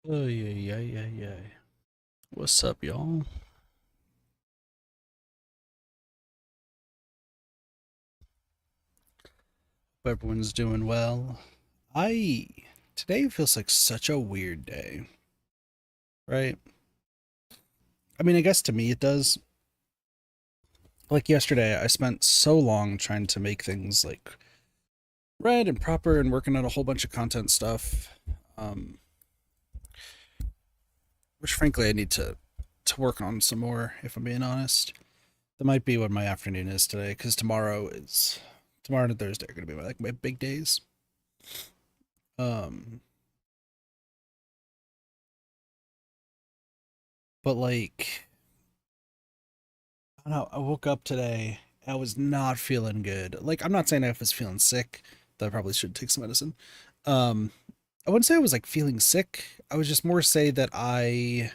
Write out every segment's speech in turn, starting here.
Oh yeah, yeah, yeah, yeah. What's up, y'all? Hope everyone's doing well. I Today feels like such a weird day, right? I mean, I guess to me it does. Like yesterday, I spent so long trying to make things like right and proper and working on a whole bunch of content stuff, um, which frankly I need to work on some more. If I'm being honest, that might be what my afternoon is today, because tomorrow and Thursday are gonna be my big days. Um, but like I don't know, I woke up today. I was not feeling good. Like, I'm not saying I was feeling sick, though I probably should take some medicine. Um, I wouldn't say I was like feeling sick. I was just more say that I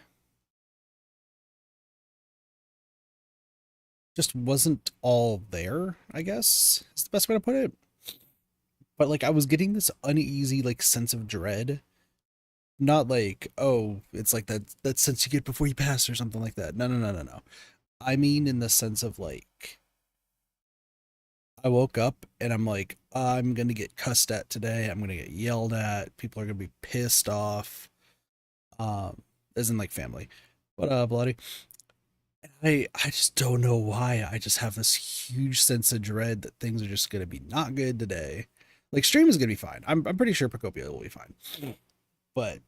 just wasn't all there, I guess is the best way to put it. But like, I was getting this uneasy, like, sense of dread. Not like, oh, it's like that sense you get before you pass or something like that. No, no, no, no, no. I mean, in the sense of like, I woke up and I'm like, I'm gonna get cussed at today. I'm gonna get yelled at. People are gonna be pissed off. As in like family. But bloody. I just don't know why. I just have this huge sense of dread that things are just gonna be not good today. Like stream is gonna be fine. I'm pretty sure Pokopia will be fine. But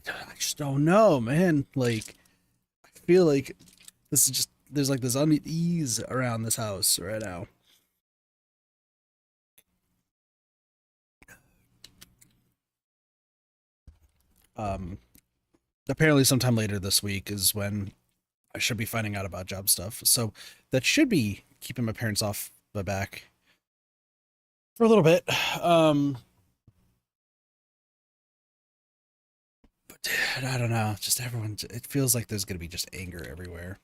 I just don't know, man. Like I feel like this is just there's like this unease around this house right now. Um Apparently sometime later this week is when I should be finding out about job stuff. So that should be keeping my parents off my back for a little bit. Um, but dude, I don't know. Just everyone, it feels like there's going to be just anger everywhere.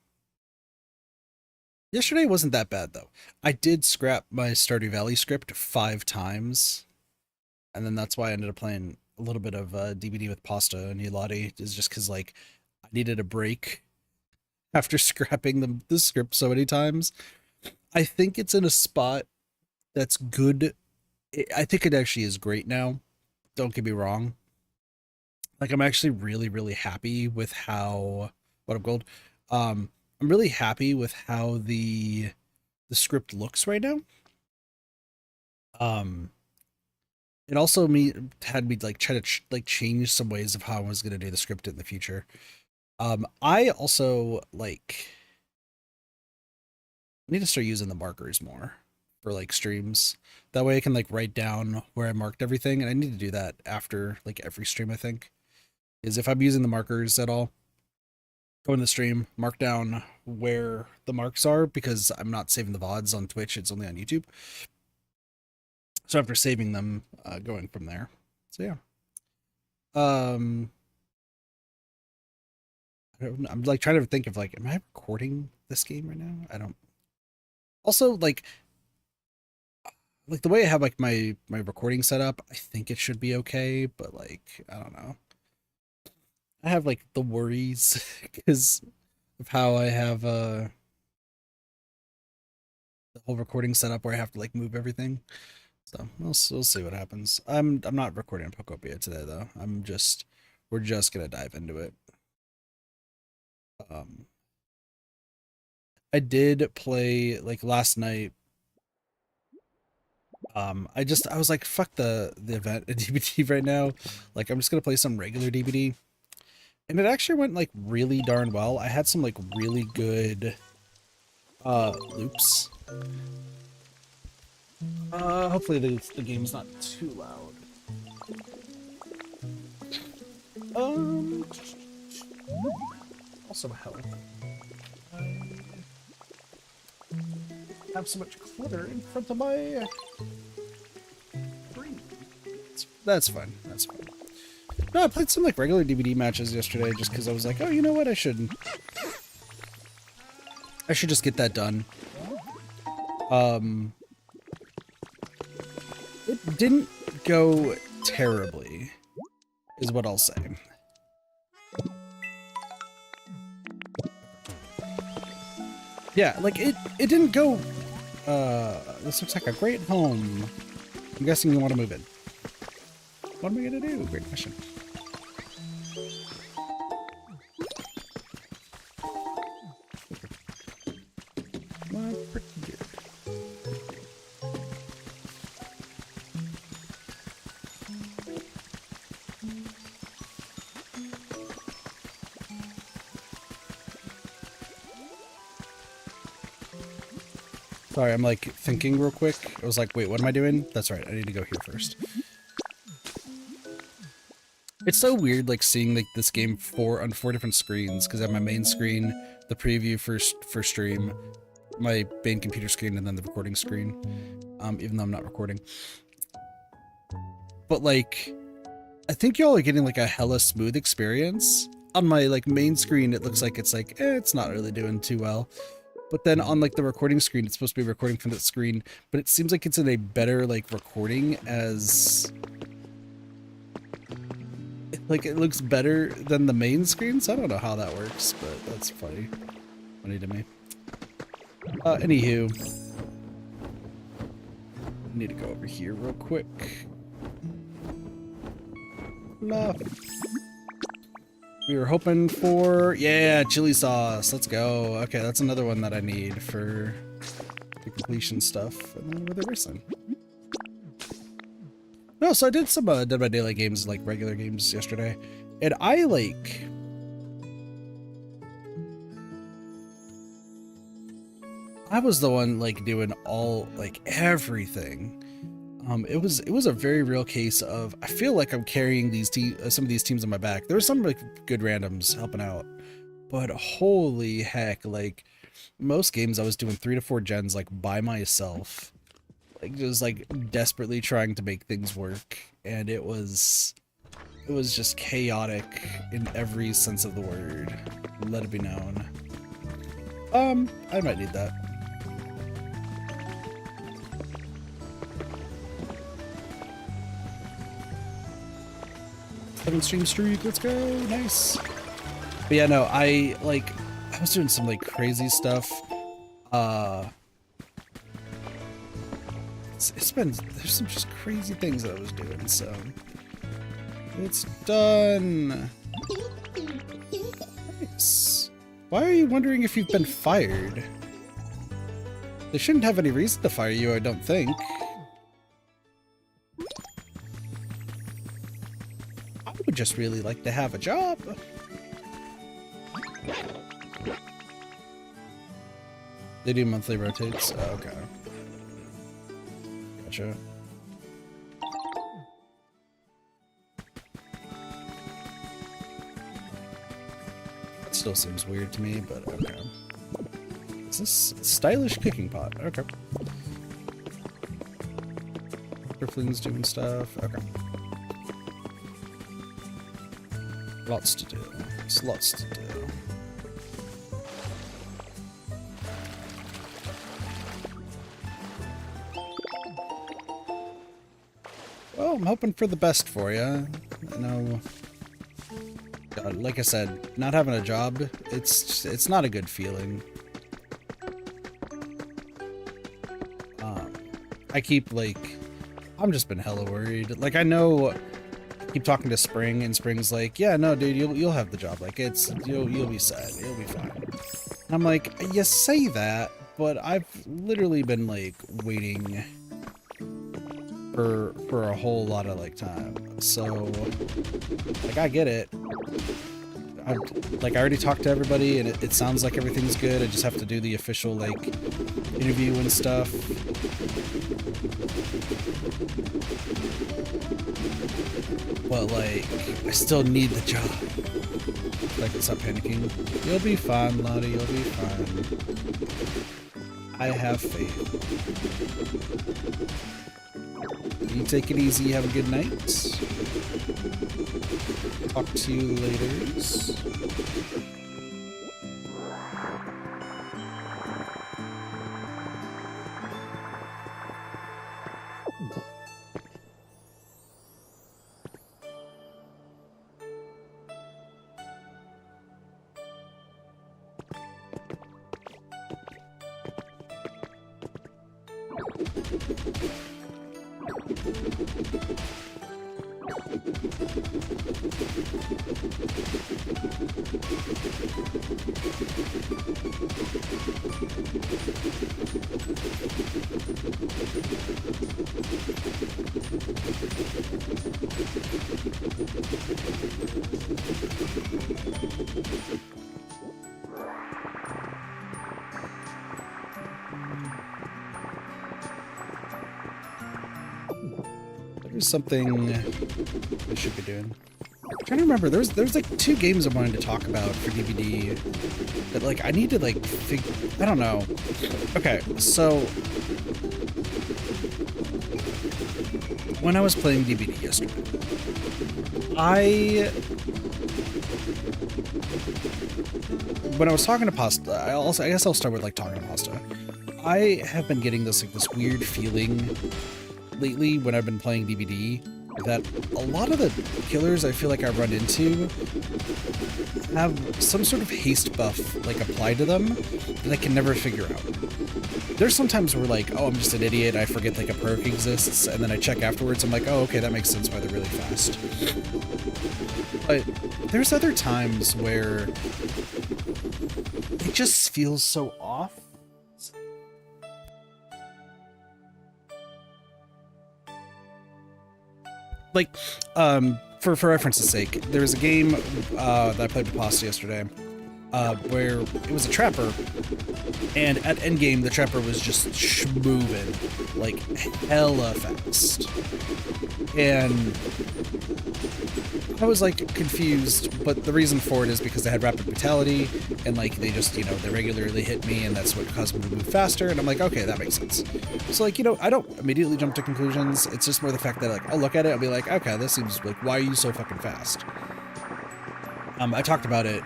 Yesterday wasn't that bad though. I did scrap my Stardew Valley script 5 times, and then that's why I ended up playing a little bit of DBD with Pasta and Elati, is just because like I needed a break after scrapping the script so many times. I think it's in a spot that's good. I think it actually is great now. Don't get me wrong. Like I'm actually really, really happy with how what I'm gold. I'm really happy with how the script looks right now. Um, it also me had me like try to like change some ways of how I was gonna do the script in the future. I also like need to start using the markers more for like streams. That way I can like write down where I marked everything, and I need to do that after like every stream, I think. Is if I'm using the markers at all, go in the stream, mark down where the marks are, because I'm not saving the VODs on Twitch, it's only on YouTube. So after saving them, going from there. So yeah. Um I'm like trying to think of like, am I recording this game right now? I don't also like the way I have like my recording set up, I think it should be okay, but like I don't know. I have like the worries because of how I have the whole recording setup where I have to like move everything. So we'll see what happens. I'm not recording on Pokopia today though. We're just gonna dive into it. Um, I did play like last night. I was like, fuck the event at DBT right now. Like I'm just gonna play some regular DBT, and it actually went like really darn well. I had some like really good loops. Hopefully the game's not too loud. Um, Also help. Have so much clutter in front of my screen. That's fine. That's fine. No, I played some like regular DVD matches yesterday just because I was like, oh, you know what? I should just get that done. Um, it didn't go terribly, is what I'll say. Yeah, like it didn't go, this looks like a great home. I'm guessing you want to move in. What am I gonna do? Great question. Well, pretty good. Sorry, I'm like thinking real quick. I was like, wait, what am I doing? That's right, I need to go here first. It's so weird, like seeing like this game on four different screens, because I have my main screen, the preview for stream, my main computer screen, and then the recording screen. Even though I'm not recording. But like, I think y'all are getting like a hella smooth experience. On my like main screen, it looks like it's not really doing too well. But then on like the recording screen, it's supposed to be recording from that screen, but it seems like it's in a better like recording as like it looks better than the main screen. So I don't know how that works, but that's funny to me. Anywho, I need to go over here real quick. Blah. We were hoping for, yeah, chili sauce. Let's go. Okay, that's another one that I need for the completion stuff. And then where they racing. No, so I did some Dead by Daylight games, like regular games yesterday. And I was the one like doing all, like everything. It was a very real case of, I feel like I'm carrying these some of these teams on my back. There were some like good randoms helping out, but holy heck, like most games I was doing 3 to 4 gens like by myself, like just like desperately trying to make things work, and it was just chaotic in every sense of the word. Let it be known. I might need that. 7-stream streak, let's go, nice. But yeah, no, I was doing some like crazy stuff. There's some just crazy things that I was doing, so it's done. Nice. Why are you wondering if you've been fired? They shouldn't have any reason to fire you, I don't think. I would just really like to have a job. They do monthly rotates? Oh, okay. Gotcha. That still seems weird to me, but okay. Is this a stylish cooking pot? Okay. Grifflin's doing stuff. Okay. Lots to do. It's lots to do. Well, I'm hoping for the best for you. You know, God, like I said, not having a job, it's not a good feeling. I keep I'm just been hella worried. Like I know. Keep talking to Spring, and Spring's like, yeah, no, dude, you'll have the job. Like you'll be set. You'll be fine. And I'm like, you say that, but I've literally been like waiting for a whole lot of time. So like I get it. I already talked to everybody, and it sounds like everything's good. I just have to do the official interview and stuff. But I still need the job. Stop panicking. You'll be fine, Lottie. You'll be fine. I have faith. You take it easy. Have a good night. Talk to you later. There's something I should be doing. I'm trying to remember. There's like 2 games I wanted to talk about for DVD that like I need to like I don't know. Okay, so when I was playing DVD yesterday, when I was talking to Pasta, I guess I'll start with like talking to Pasta. I have been getting this like this weird feeling lately when I've been playing DVD that a lot of the killers I feel like I run into have some sort of haste buff like applied to them that I can never figure out. There's sometimes where like, oh, I'm just an idiot, I forget like a perk exists, and then I check afterwards, I'm like, oh, okay, that makes sense why they're really fast. But there's other times where it just feels so off. Like, for reference's sake, there was a game that I played with Pasta yesterday where it was a trapper, and at endgame the trapper was just moving like hella fast, and I was like confused, but the reason for it is because they had rapid brutality, and like they just, you know, they regularly hit me, and that's what caused me to move faster, and I'm like, okay, that makes sense. So like, you know, I don't immediately jump to conclusions. It's just more the fact that like I'll look at it, I'll be like, okay, this seems like, why are you so fucking fast? I talked about it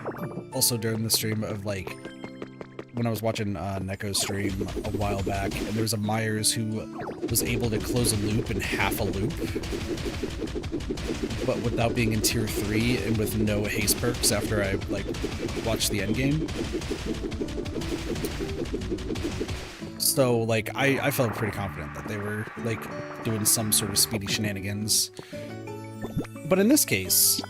also during the stream of like when I was watching Neko's stream a while back, and there was a Myers who was able to close a loop in half a loop, but without being in tier 3 and with no haste perks after I like watched the end game. So like I felt pretty confident that they were like doing some sort of speedy shenanigans. But in this case,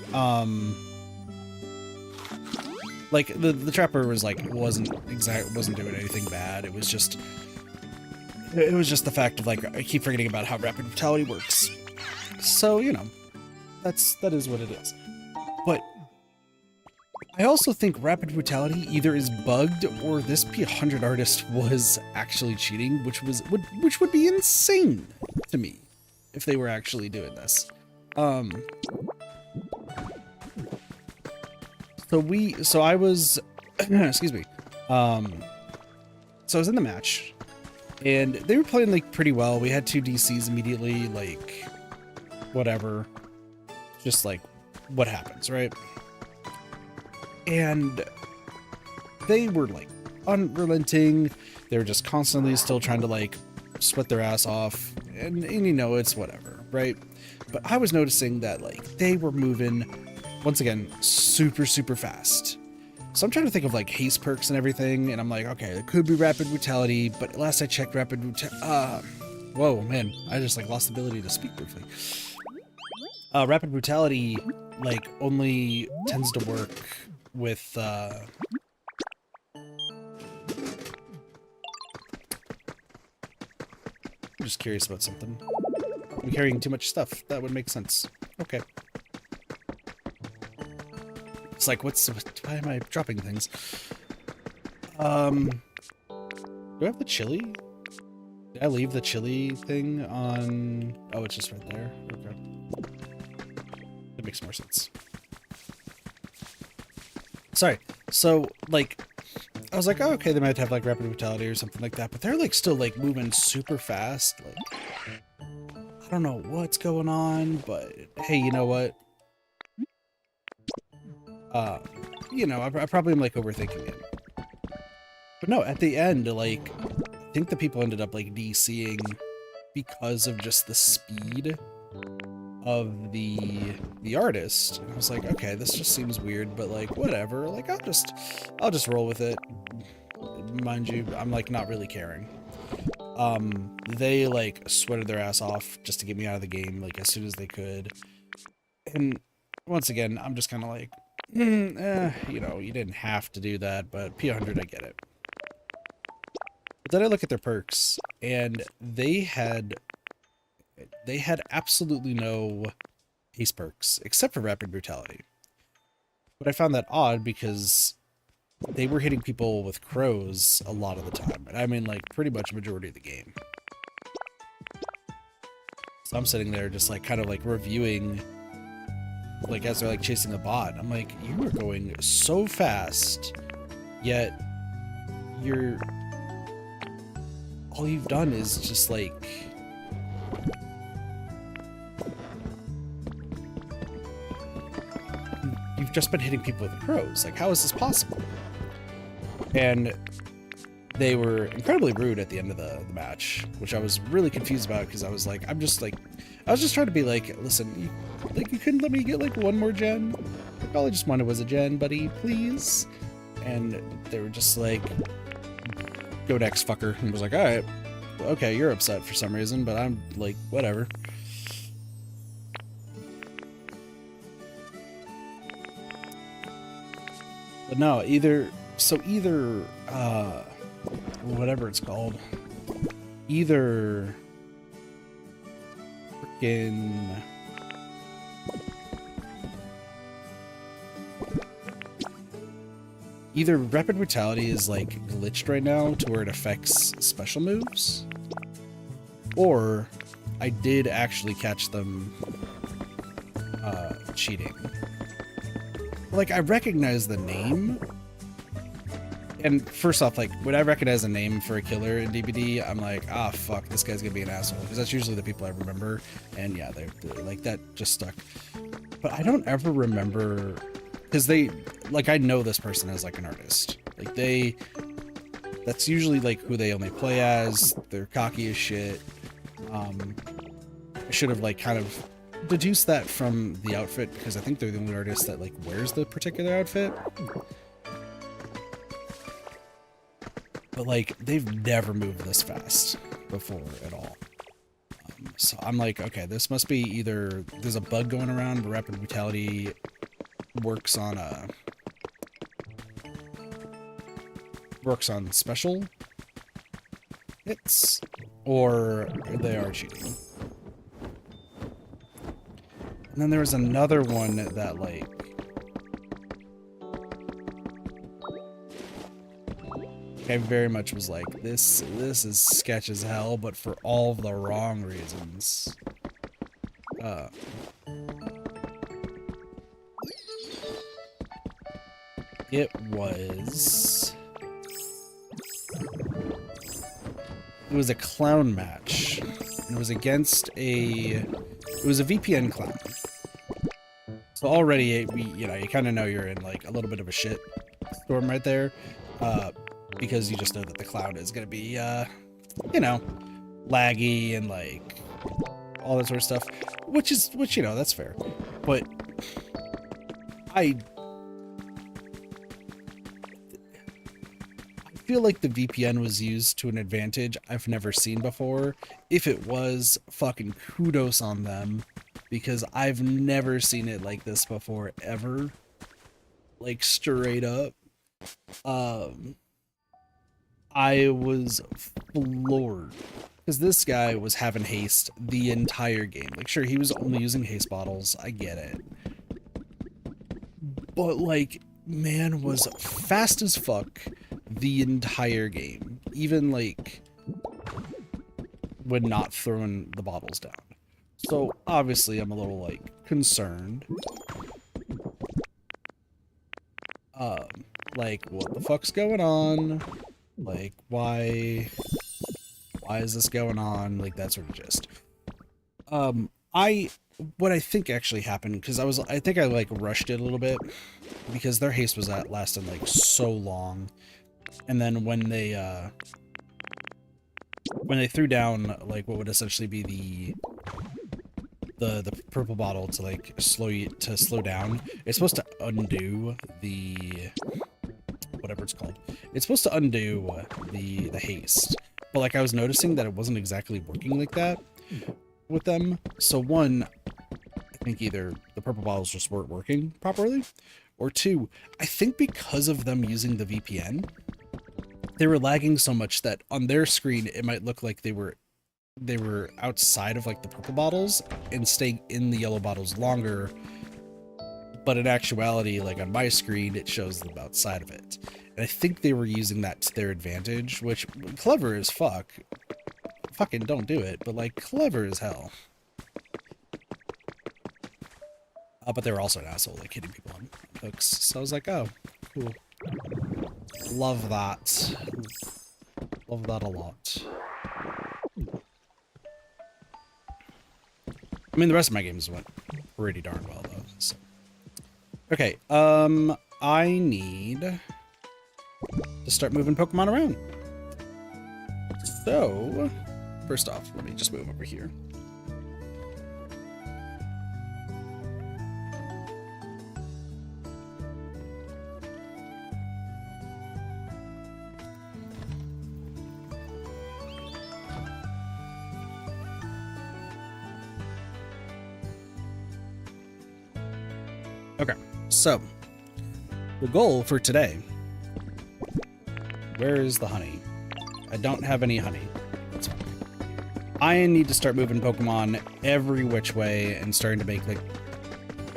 like the trapper was like wasn't doing anything bad. It was just the fact of like I keep forgetting about how rapid brutality works. So, you know, that is what it is. But I also think rapid brutality either is bugged or this P100 artist was actually cheating, which would be insane to me if they were actually doing this. So I was, excuse me. So I was in the match, and they were playing like pretty well. We had 2 DCs immediately, like, whatever. Just like, what happens, right? And they were like unrelenting. They were just constantly still trying to like sweat their ass off, and you know, it's whatever, right? But I was noticing that like they were moving, once again, super fast. So I'm trying to think of like haste perks and everything, and I'm like, okay, it could be rapid brutality, but last I checked, rapid brutality, whoa, man, I just like lost the ability to speak briefly. Rapid brutality like only tends to work with I'm just curious about something. I'm carrying too much stuff. That would make sense. Okay. It's like, why am I dropping things? Do I have the chili? Did I leave the chili thing on? Oh, it's just right there. Okay. That makes more sense. Sorry. So, like, I was like, oh, okay, they might have, like, rapid brutality or something like that, but they're, like, still, like, moving super fast. Like, I don't know what's going on, but, hey, you know what? You know, I probably am, like, overthinking it. But no, at the end, like, I think the people ended up, like, DCing because of just the speed of the artist. And I was like, okay, this just seems weird, but like whatever, like I'll just roll with it. Mind you, I'm like not really caring. They like sweated their ass off just to get me out of the game like as soon as they could. And once again, I'm just kind of like, you know, you didn't have to do that, but P100, I get it. But then I look at their perks, and they had absolutely no haste perks except for rapid brutality. But I found that odd because they were hitting people with crows a lot of the time, and I mean like pretty much a majority of the game. So I'm sitting there just like kind of like reviewing, like as they're like chasing a bot. I'm like, you are going so fast, yet all you've done is just like you've just been hitting people with crows. Like, how is this possible? And they were incredibly rude at the end of the match, which I was really confused about because I was like, I was just trying to be like, listen, you couldn't let me get like one more gen? Like, all I just wanted was a gen, buddy, please. And they were just like, go next, fucker. And I was like, all right, okay, you're upset for some reason, but I'm like, whatever. But no, either whatever it's called, either freaking rapid brutality is like glitched right now to where it affects special moves, or I did actually catch them cheating. Like, I recognize the name, and first off, like, when I recognize a name for a killer in DBD, I'm like, ah, fuck, this guy's gonna be an asshole, because that's usually the people I remember, and yeah, they're like, that just stuck. But I don't ever remember, because they, like, I know this person as, like, an artist. Like, that's usually, like, who they only play as. They're cocky as shit. I should have, like, kind of deduced that from the outfit, because I think they're the only artist that, like, wears the particular outfit. But, like, they've never moved this fast before at all. So I'm like, okay, this must be either there's a bug going around, but rapid brutality works on special hits, or they are cheating. And then there was another one that, like, I very much was like, this is sketch as hell, but for all the wrong reasons. It was a clown match. It was against it was a VPN clown. So already, you kind of know you're in, like, a little bit of a shit storm right there. Because you just know that the cloud is going to be, laggy and, like, all that sort of stuff, which, that's fair. But I feel like the VPN was used to an advantage I've never seen before. If it was, fucking kudos on them, because I've never seen it like this before, ever. Like, straight up. I was floored, because this guy was having haste the entire game. Like, sure, he was only using haste bottles, I get it. But, like, man was fast as fuck the entire game. Even, like, when not throwing the bottles down. So, obviously, I'm a little, like, concerned. Like, what the fuck's going on? Like, why is this going on? Like, that sort of gist. What I think actually happened, because I think I, like, rushed it a little bit, because their haste was lasting, like, so long. And then when they threw down, like, what would essentially be the purple bottle to, like, slow down, it's supposed to undo the whatever it's called. It's supposed to undo the haste. but like I was noticing that it wasn't exactly working like that with them. So one, I think either the purple bottles just weren't working properly, or two, I think because of them using the VPN, they were lagging so much that on their screen it might look like they were outside of like the purple bottles and staying in the yellow bottles longer, but in actuality, like on my screen, it shows them outside of it. And I think they were using that to their advantage, which clever as fuck. Fucking don't do it, but like clever as hell. But they were also an asshole, like hitting people on hooks. So I was like, oh, cool. Love that. Love that a lot. I mean, the rest of my games went pretty darn well, though. So. Okay, I need to start moving Pokemon around. So, first off, let me just move over here. Okay, so the goal for today. Where is the honey? I don't have any honey. That's fine. I need to start moving Pokemon every which way and starting to make like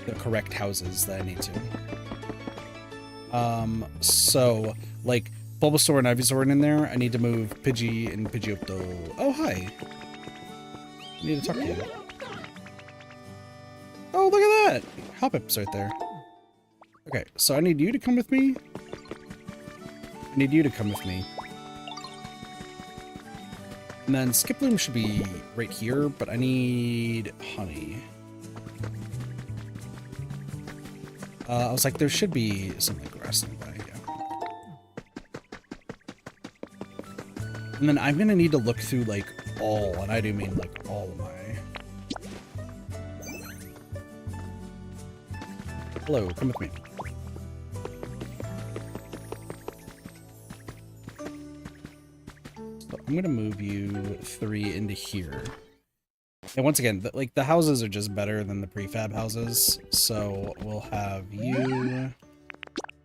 the correct houses that I need to. So like Bulbasaur and Ivysaur in there, I need to move Pidgey and Pidgeotto. Oh, hi. I need to talk to you. Oh, look at that! Hoppip's right there. Okay, so I need you to come with me. I need you to come with me. And then Skiploom should be right here, but I need honey. I was like, there should be some like grass nearby, yeah. And then I'm gonna need to look through like all, and I do mean like all of my... Hello, come with me. So I'm gonna move you 3 into here. And once again, like the houses are just better than the prefab houses. So we'll have you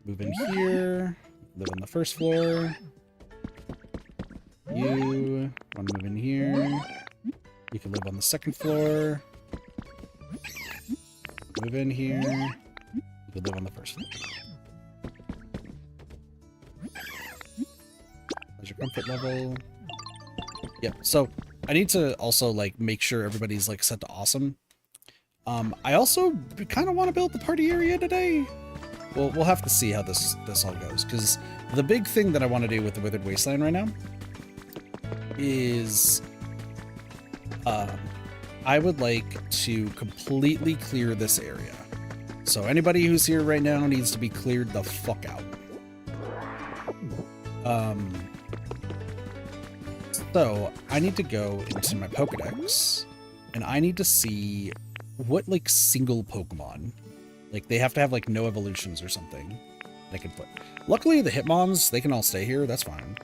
move in here, live on the first floor. You want to move in here. You can live on the second floor. Move in here. You can live on the first floor. How's your comfort level? Yeah, so I need to also like make sure everybody's like set to awesome. I also kind of want to build the party area today. Well, we'll have to see how this all goes, because the big thing that I want to do with the Withered Wasteland right now is I would like to completely clear this area. So anybody who's here right now needs to be cleared the fuck out. So I need to go into my Pokedex and I need to see what like single Pokemon, like they have to have like no evolutions or something they can put. Luckily the Hitmons, they can all stay here. That's fine.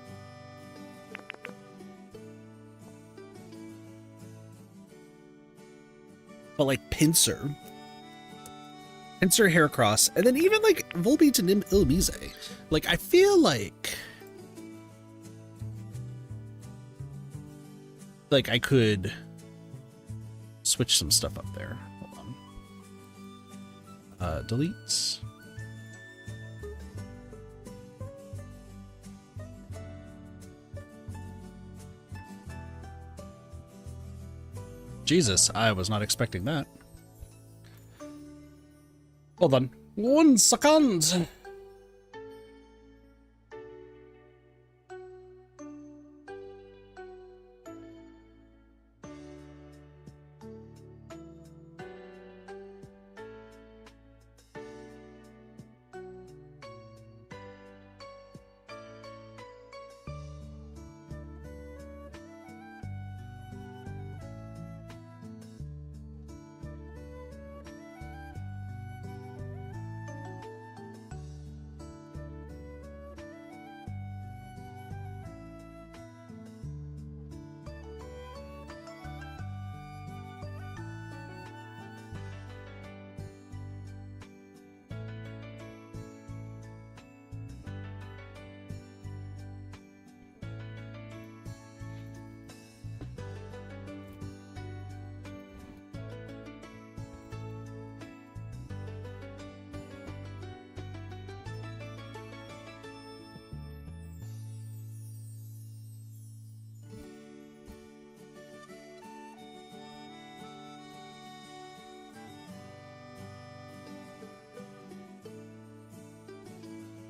But like Pinsir, Heracross, and then even like Volbeat and Illumise. Like I feel like I could switch some stuff up there. Hold on. Delete. Jesus, I was not expecting that. Hold on. 1 second.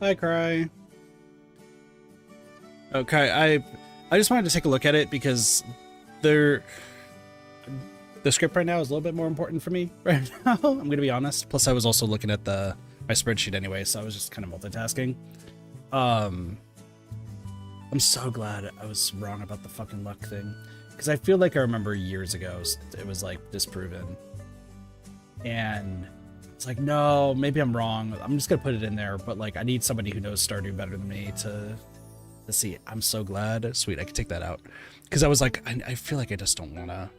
Hi, Cry. Okay, I just wanted to take a look at it because the script right now is a little bit more important for me right now. I'm gonna be honest. Plus, I was also looking at my spreadsheet anyway, so I was just kind of multitasking. I'm so glad I was wrong about the fucking luck thing, because I feel like I remember years ago it was like disproven, and it's like, no, maybe I'm wrong. I'm just gonna put it in there, but like I need somebody who knows Stardew better than me to see it. I'm so glad. Sweet, I can take that out, because I was like, I feel like I just don't wanna.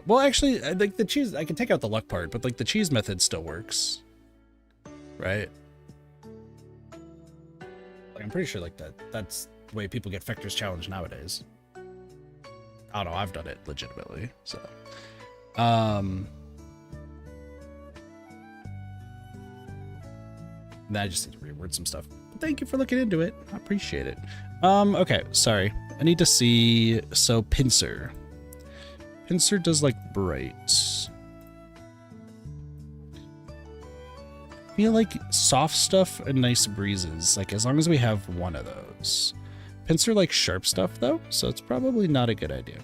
Well, actually, like the cheese, I can take out the luck part, but like the cheese method still works, right? Like I'm pretty sure like that's the way people get Fector's Challenge nowadays. I don't know, I've done it legitimately, so. Then I just need to reword some stuff. But thank you for looking into it. I appreciate it. Okay, sorry. I need to see, so Pincer. Pincer does like bright. I feel like soft stuff and nice breezes, like as long as we have one of those. Pincer like sharp stuff though, so it's probably not a good idea.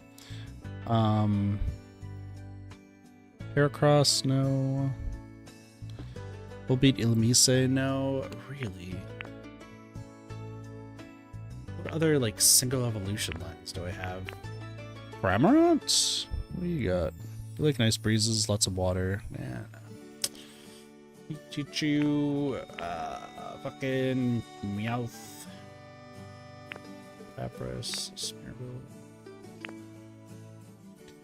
Heracross, no. We'll beat Illumise, no. Really? What other like single evolution lines do I have? Cramorant? What do you got? You like nice breezes, lots of water. Yeah. Pichu, fucking Meowth, Lapras, Smeargle.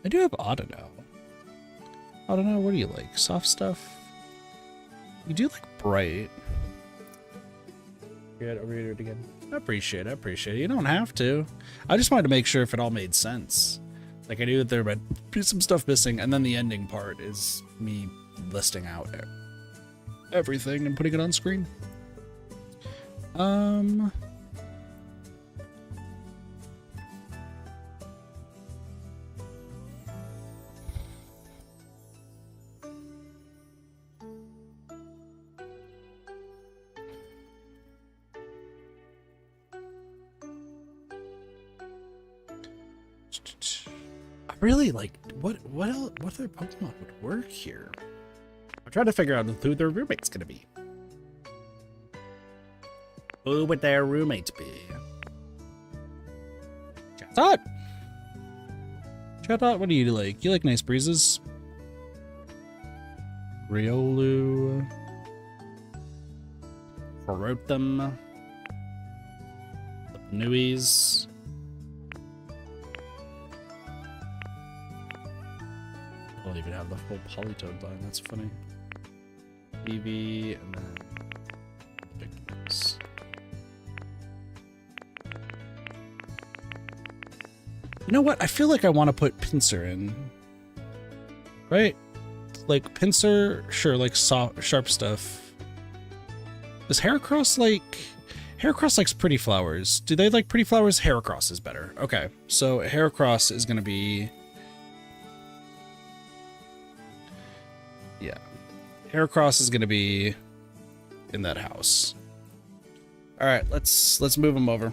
I do have Audino. Audino, what do you like? Soft stuff? You do like bright. Good, I'll read it again. I appreciate it. You don't have to. I just wanted to make sure if it all made sense. Like I knew that there would be some stuff missing, and then the ending part is me listing out everything and putting it on screen. I really like what other Pokemon would work here? I'm trying to figure out who their roommate's gonna be. Who would their roommates be? Chatot! Chatot, what do you like? You like nice breezes? Riolu. Ferrotham. The Panuis. I don't even have the full Polytoad line, that's funny. Eevee, and then Victims. You know what? I feel like I want to put Pincer in. Right? Like, Pincer, sure, like soft, sharp stuff. Does Heracross like... Heracross likes pretty flowers. Do they like pretty flowers? Heracross is better. Okay, so Heracross is going to be... Yeah. Heracross is going to be in that house. All right, let's move him over.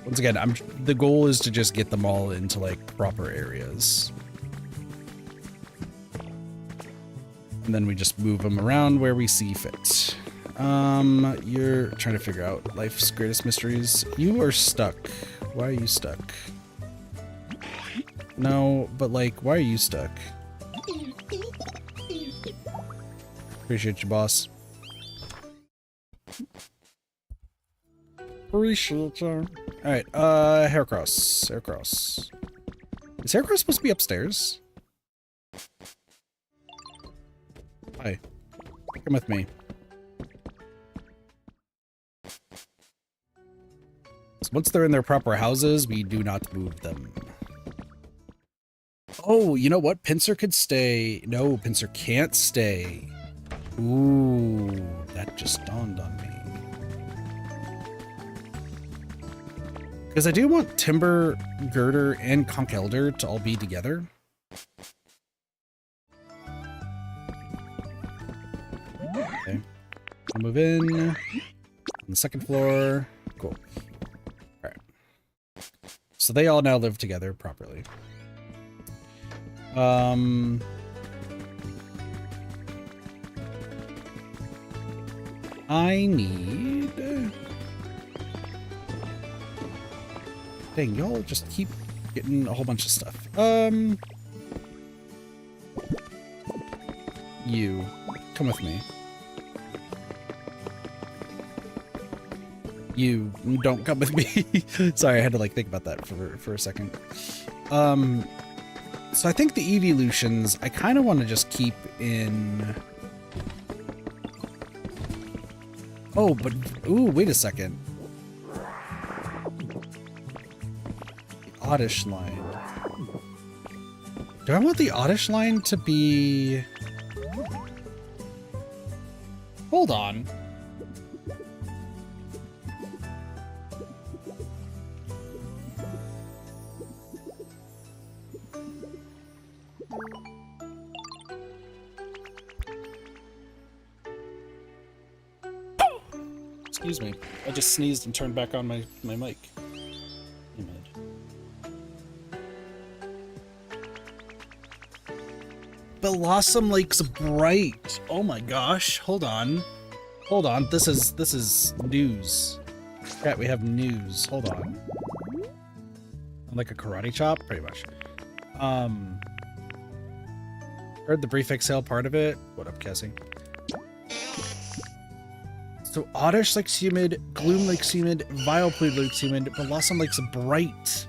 Once again, the goal is to just get them all into like proper areas. And then we just move them around where we see fit. You're trying to figure out life's greatest mysteries. You are stuck. Why are you stuck? No, but like, why are you stuck? Appreciate you, boss. Appreciate you. Alright, Heracross. Heracross. Is Heracross supposed to be upstairs? Hi. Come with me. So once they're in their proper houses, we do not move them. Oh, you know what? Pincer could stay. No, Pincer can't stay. Ooh, that just dawned on me. Because I do want Timber, Girder, and Conch Elder to all be together. Okay. I'll move in. On the second floor. Cool. Alright. So they all now live together properly. I need... Dang, y'all just keep getting a whole bunch of stuff. You. Come with me. You don't come with me. Sorry, I had to like think about that for a second. So I think the evolutions I kind of want to just keep in. Oh, but ooh, wait a second. The Oddish line. Do I want the Oddish line to be? Hold on. Excuse me. I just sneezed and turned back on my mic. Blossom Lake's bright. Oh my gosh. Hold on. Hold on. This is news. Chat, we have news. Hold on. Like a karate chop, pretty much. Heard the brief exhale part of it. What up, Cassie? So Oddish likes humid, Gloom likes humid, Vileplume likes humid, Blossom likes bright.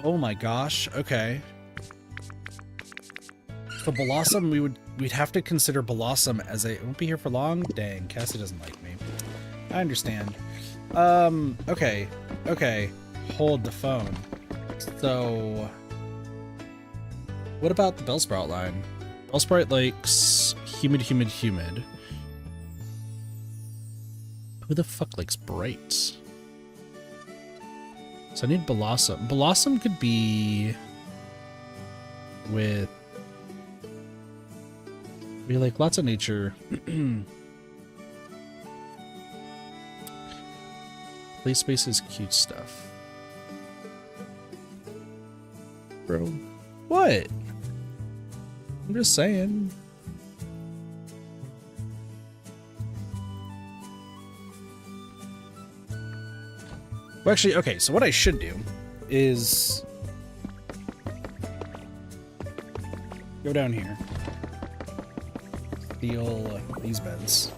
Oh my gosh. Okay. So Blossom, we'd have to consider Blossom as a. It won't be here for long. Dang, Cassie doesn't like me. I understand. Okay. Okay. Hold the phone. So, what about the Bellsprout line? Bellsprout likes humid, humid, humid. Who the fuck likes bright? So I need Blossom. Blossom could be with. We like lots of nature. Play space is cute stuff. Bro. What? I'm just saying. Well, actually, okay, so what I should do is go down here. Steal these beds.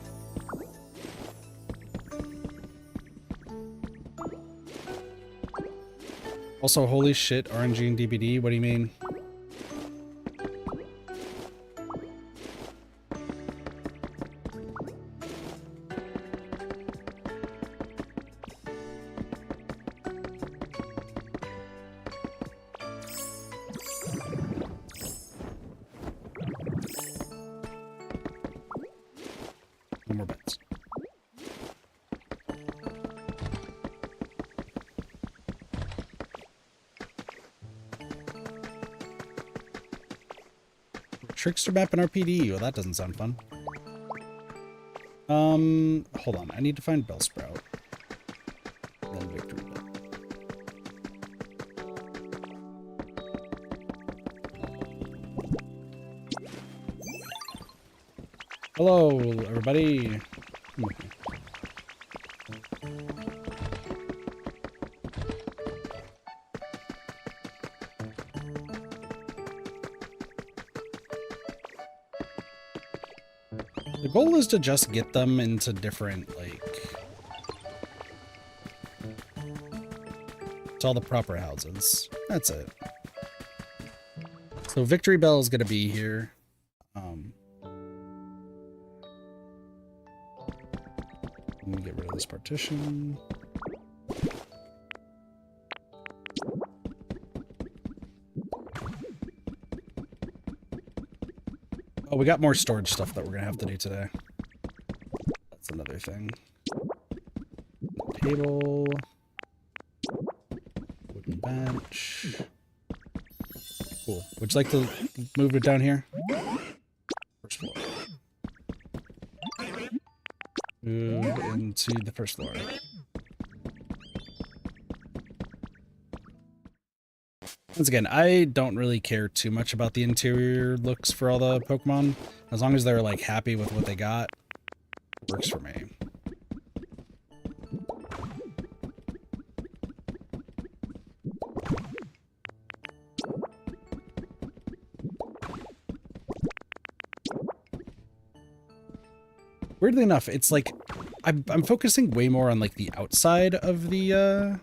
Also, holy shit, RNG and DBD, what do you mean? No more beds. Trickster map in RPD. Well, that doesn't sound fun. Hold on. I need to find Bellsprout. Then Victory Bell. Hello, everybody. The goal is to just get them into different, like, to all the proper houses. That's it. So Victory Bell is going to be here. Let me get rid of this partition. Oh, we got more storage stuff that we're gonna have to do today. That's another thing. Table. Wooden bench. Cool. Would you like to move it down here? First floor. Move into the first floor. Once again, I don't really care too much about the interior looks for all the Pokemon. As long as they're like happy with what they got, it works for me. Weirdly enough, it's like I'm focusing way more on like the outside of the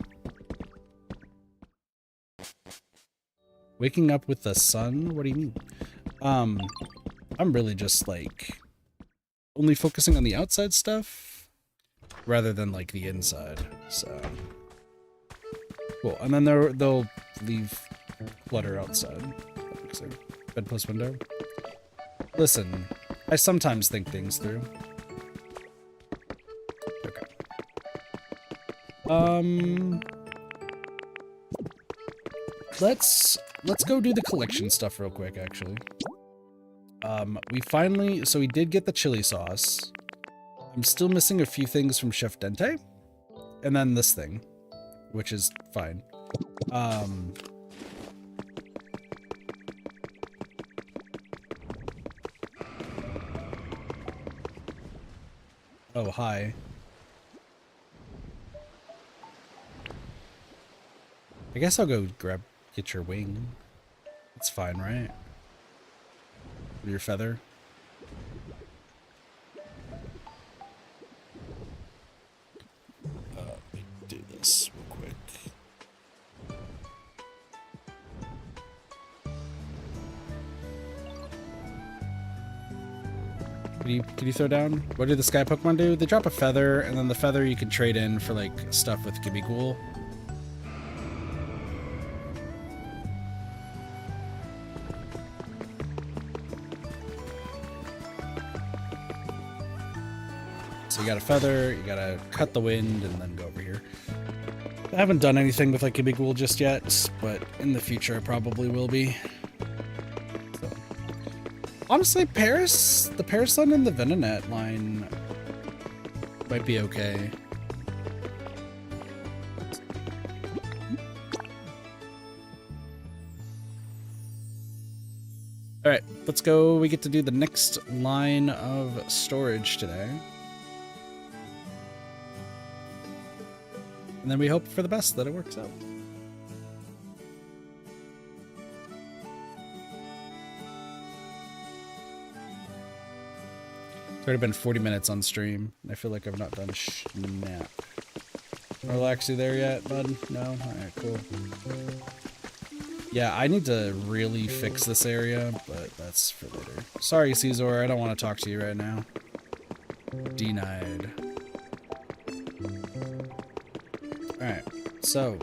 waking up with the sun. What do you mean? I'm really just like only focusing on the outside stuff rather than like the inside. So cool. And then they'll leave clutter outside. That makes sense. Bedpost window. Listen, I sometimes think things through. Let's go do the collection stuff real quick, actually. We did get the chili sauce. I'm still missing a few things from Chef Dente. And then this thing, which is fine. Oh, hi. I guess I'll go get your wing. It's fine, right? Your feather. Let me do this real quick. Can you throw down? What do the sky Pokemon do? They drop a feather, and then the feather you can trade in for like stuff with Gibighoul. So you got a feather, you gotta cut the wind, and then go over here. I haven't done anything with like Gibighoul just yet, but in the future I probably will be. So. Honestly, the Parasun and the Venonat line might be okay. Alright, let's go. We get to do the next line of storage today. And then we hope for the best that it works out. It's already been 40 minutes on stream. I feel like I've not done snap. Relax, you there yet, bud? No? Alright, cool. Yeah, I need to really fix this area, but that's for later. Sorry, Caesar, I don't want to talk to you right now. Denied. Alright, so.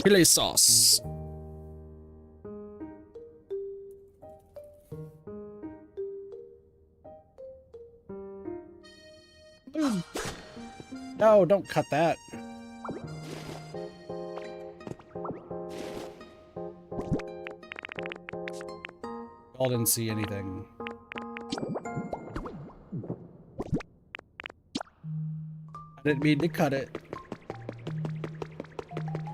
Chili sauce. No, don't cut that. Y'all didn't see anything. I didn't mean to cut it.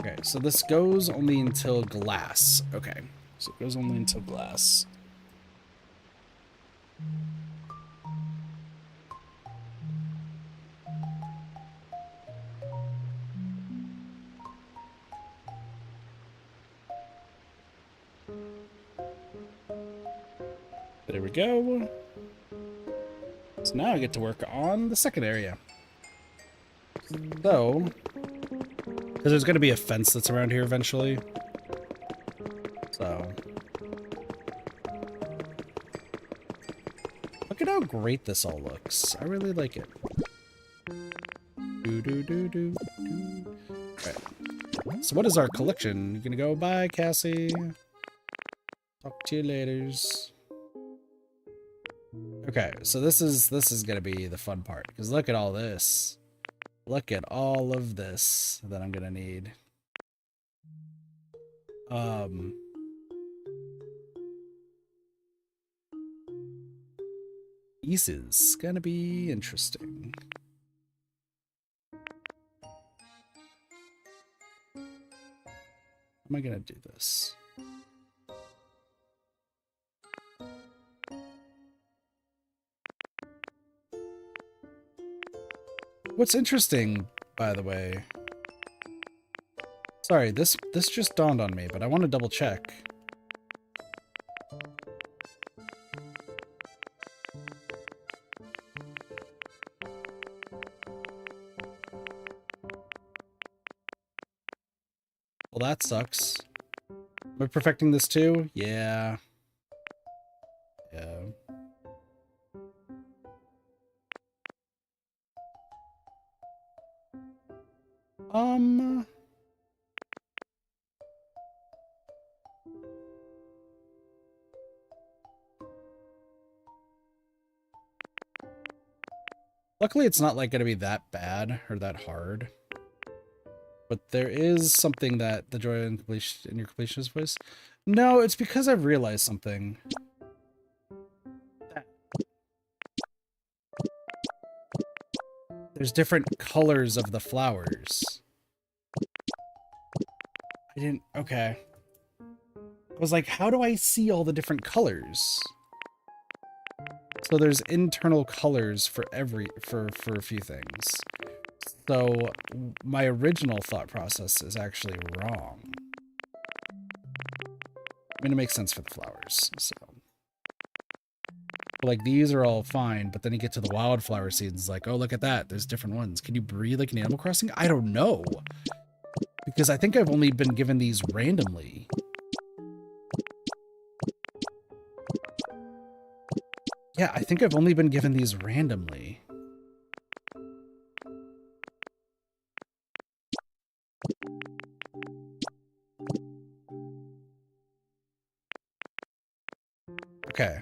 Okay, so this goes only until glass. Okay, so it goes only until glass. There we go. So now I get to work on the second area. So, because there's going to be a fence that's around here eventually. So, look at how great this all looks. I really like it. Alright. So what is our collection? You gonna go? Bye, Cassie. Talk to you later. Okay, so this is gonna be the fun part, because look at all this. Look at all of this that I'm gonna need. This is gonna be interesting. How am I gonna do this? What's interesting, by the way... Sorry, this just dawned on me, but I want to double check. Well, that sucks. Am I perfecting this too? Yeah. Yeah. Luckily, it's not like going to be that bad or that hard. But there is something that the joy in completion in your completionist voice. No, it's because I've realized something. There's different colors of the flowers. I didn't... Okay. I was like, how do I see all the different colors? So there's internal colors for for a few things. So my original thought process is actually wrong. I mean, it makes sense for the flowers, so. But like, these are all fine, but then you get to the wildflower seeds, it's like, oh, look at that, there's different ones. Can you breed like in Animal Crossing? I don't know. Because I think I've only been given these randomly. Yeah, I think I've only been given these randomly. Okay.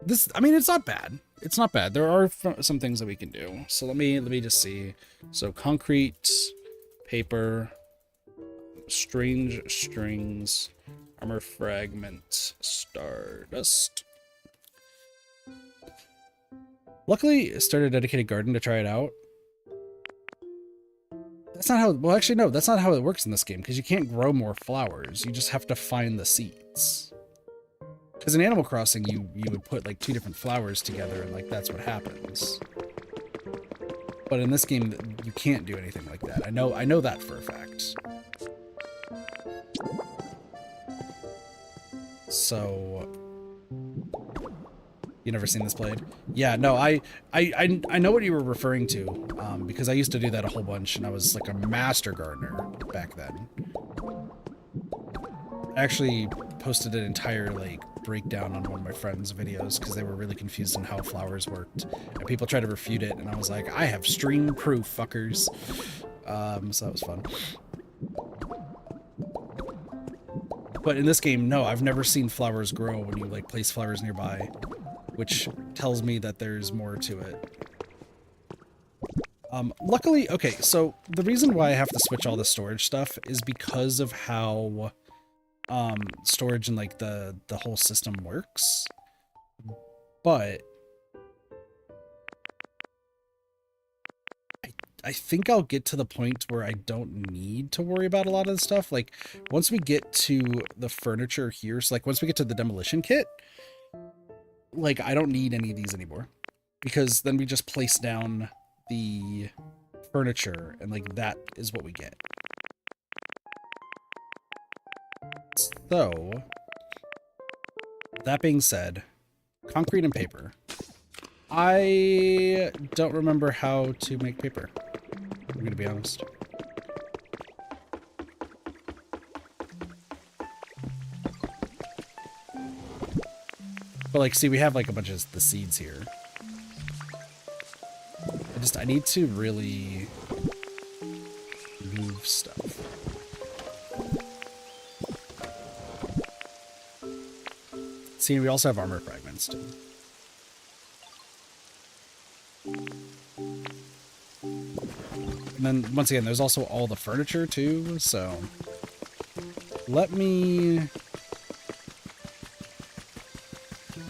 This, I mean, it's not bad. It's not bad. There are some things that we can do. So let me just see. So concrete, paper, strange strings, armor fragment, stardust. Luckily, I started a dedicated garden to try it out. That's not how... Well, actually, no. That's not how it works in this game, because you can't grow more flowers. You just have to find the seeds. Because in Animal Crossing, you would put, like, 2 different flowers together, and, like, that's what happens. But in this game, you can't do anything like that. I know that for a fact. So... You never seen this played? Yeah, no, I know what you were referring to, because I used to do that a whole bunch, and I was like a master gardener back then. I actually posted an entire like breakdown on one of my friends' videos because they were really confused on how flowers worked, and people tried to refute it, and I was like, I have stream proof, fuckers. So that was fun. But in this game, no, I've never seen flowers grow when you like place flowers nearby, which tells me that there's more to it. Luckily, okay, so the reason why I have to switch all the storage stuff is because of how storage and like the whole system works. But I think I'll get to the point where I don't need to worry about a lot of the stuff. Like, once we get to the furniture here, so like once we get to the demolition kit, like I don't need any of these anymore. Because then we just place down the furniture and like that is what we get. So, that being said, concrete and paper. I don't remember how to make paper. I'm gonna be honest. But like, see, we have like a bunch of the seeds here. I need to really move stuff. See, we also have armor fragments too. And then, once again, there's also all the furniture, too, so... Let me...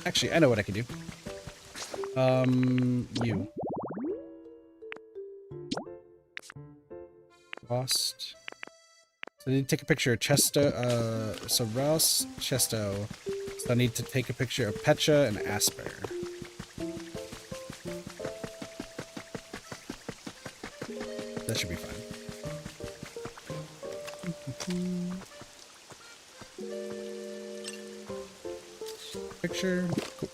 Actually, I know what I can do. You. Lost. So I need to take a picture of Chesto, so Ross, Chesto. So I need to take a picture of Pecha and Asper. That should be fine. Picture. Cool.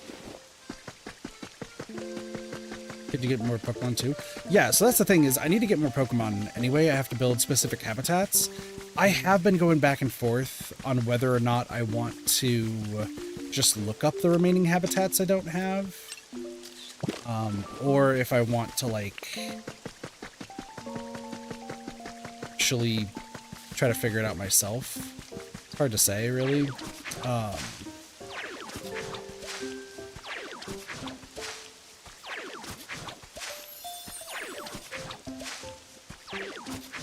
Did you get more Pokemon too? Yeah, so that's the thing is I need to get more Pokemon anyway. I have to build specific habitats. I have been going back and forth on whether or not I want to just look up the remaining habitats I don't have. Or if I want to, like, actually try to figure it out myself. It's hard to say, really.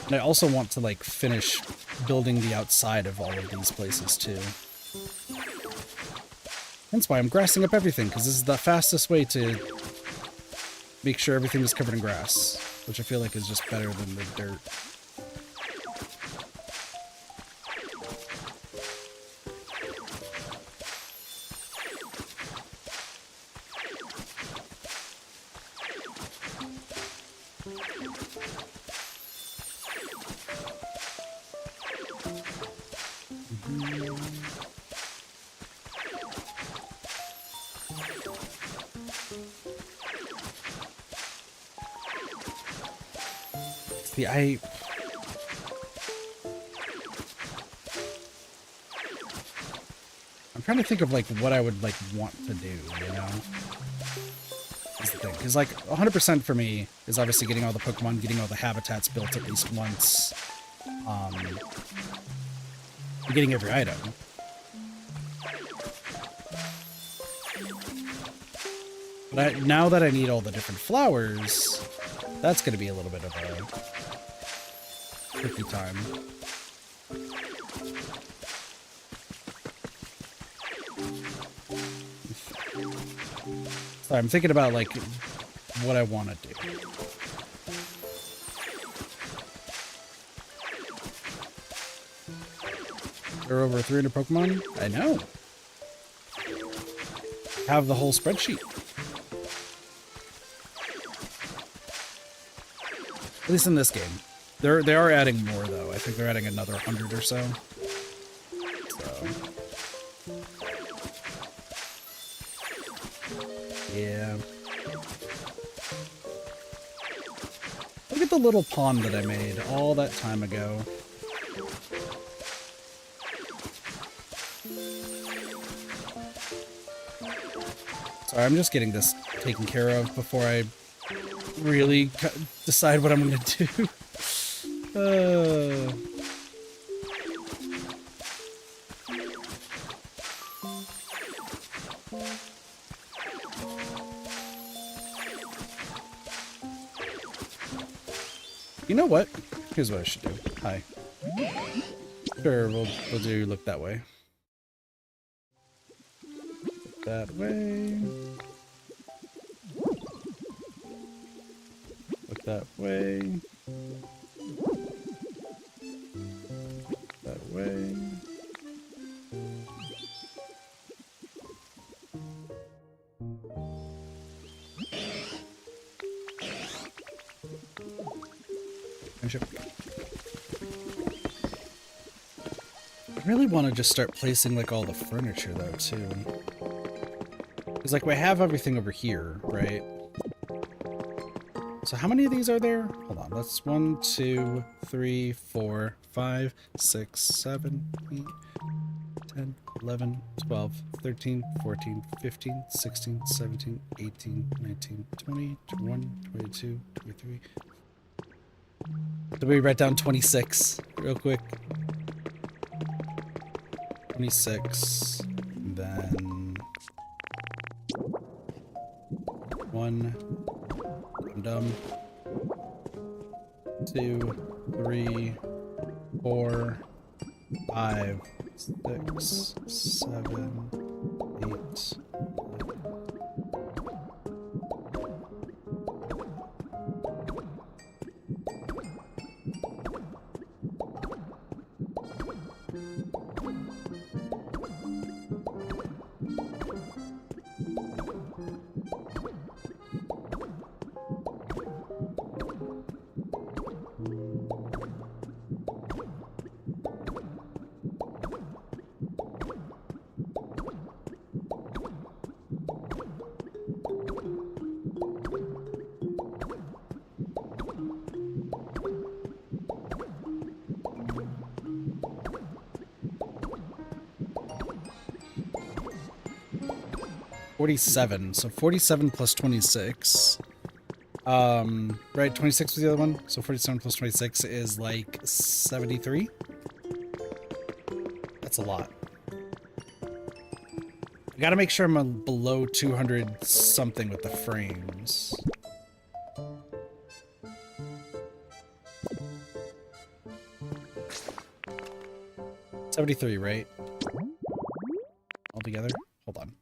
And I also want to, like, finish building the outside of all of these places, too. That's why I'm grassing up everything, because this is the fastest way to make sure everything is covered in grass, which I feel like is just better than the dirt. See, I'm trying to think of, like, what I would, like, want to do, you know? That's the thing. Because, like, 100% for me is obviously getting all the Pokemon, getting all the habitats built at least once. Getting every item. But now that I need all the different flowers, that's going to be a little bit of a tricky time. So I'm thinking about, like, what I want to do. There are over 300 Pokemon? I know. Have the whole spreadsheet. At least in this game. They are adding more, though. I think they're adding another 100 or so. Yeah. Look at the little pond that I made all that time ago. Sorry, I'm just getting this taken care of before I really decide what I'm going to do. You know what? Here's what I should do. Hi. Sure, we'll do look that way. That way. Look that way. That way. I really want to just start placing, like, all the furniture, though, too. Because, like, we have everything over here, right? So how many of these are there? Hold on, that's 1, 2, 3, 4, 5, 6, 7, 8, 10, 11, 12, 13, 14, 15, 16, 17, 18, 19, 20, 21, 22, 23. Did we write down 26 real quick? 26, and then 1, I'm dumb, 2, 3, 4, 5, 6, 7, 8, 47. So 47 plus 26. Right, 26 was the other one. So 47 plus 26 is like 73. That's a lot. I gotta make sure I'm below 200 something with the frames. $73, right? Altogether? Hold on.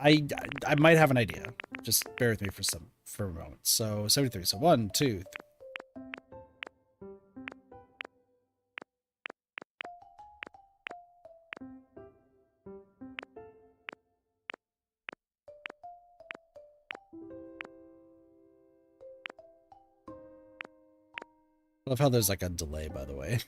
I might have an idea. Just bear with me for a moment. So 73. So 1, 2, 3. I love how there's like a delay, by the way.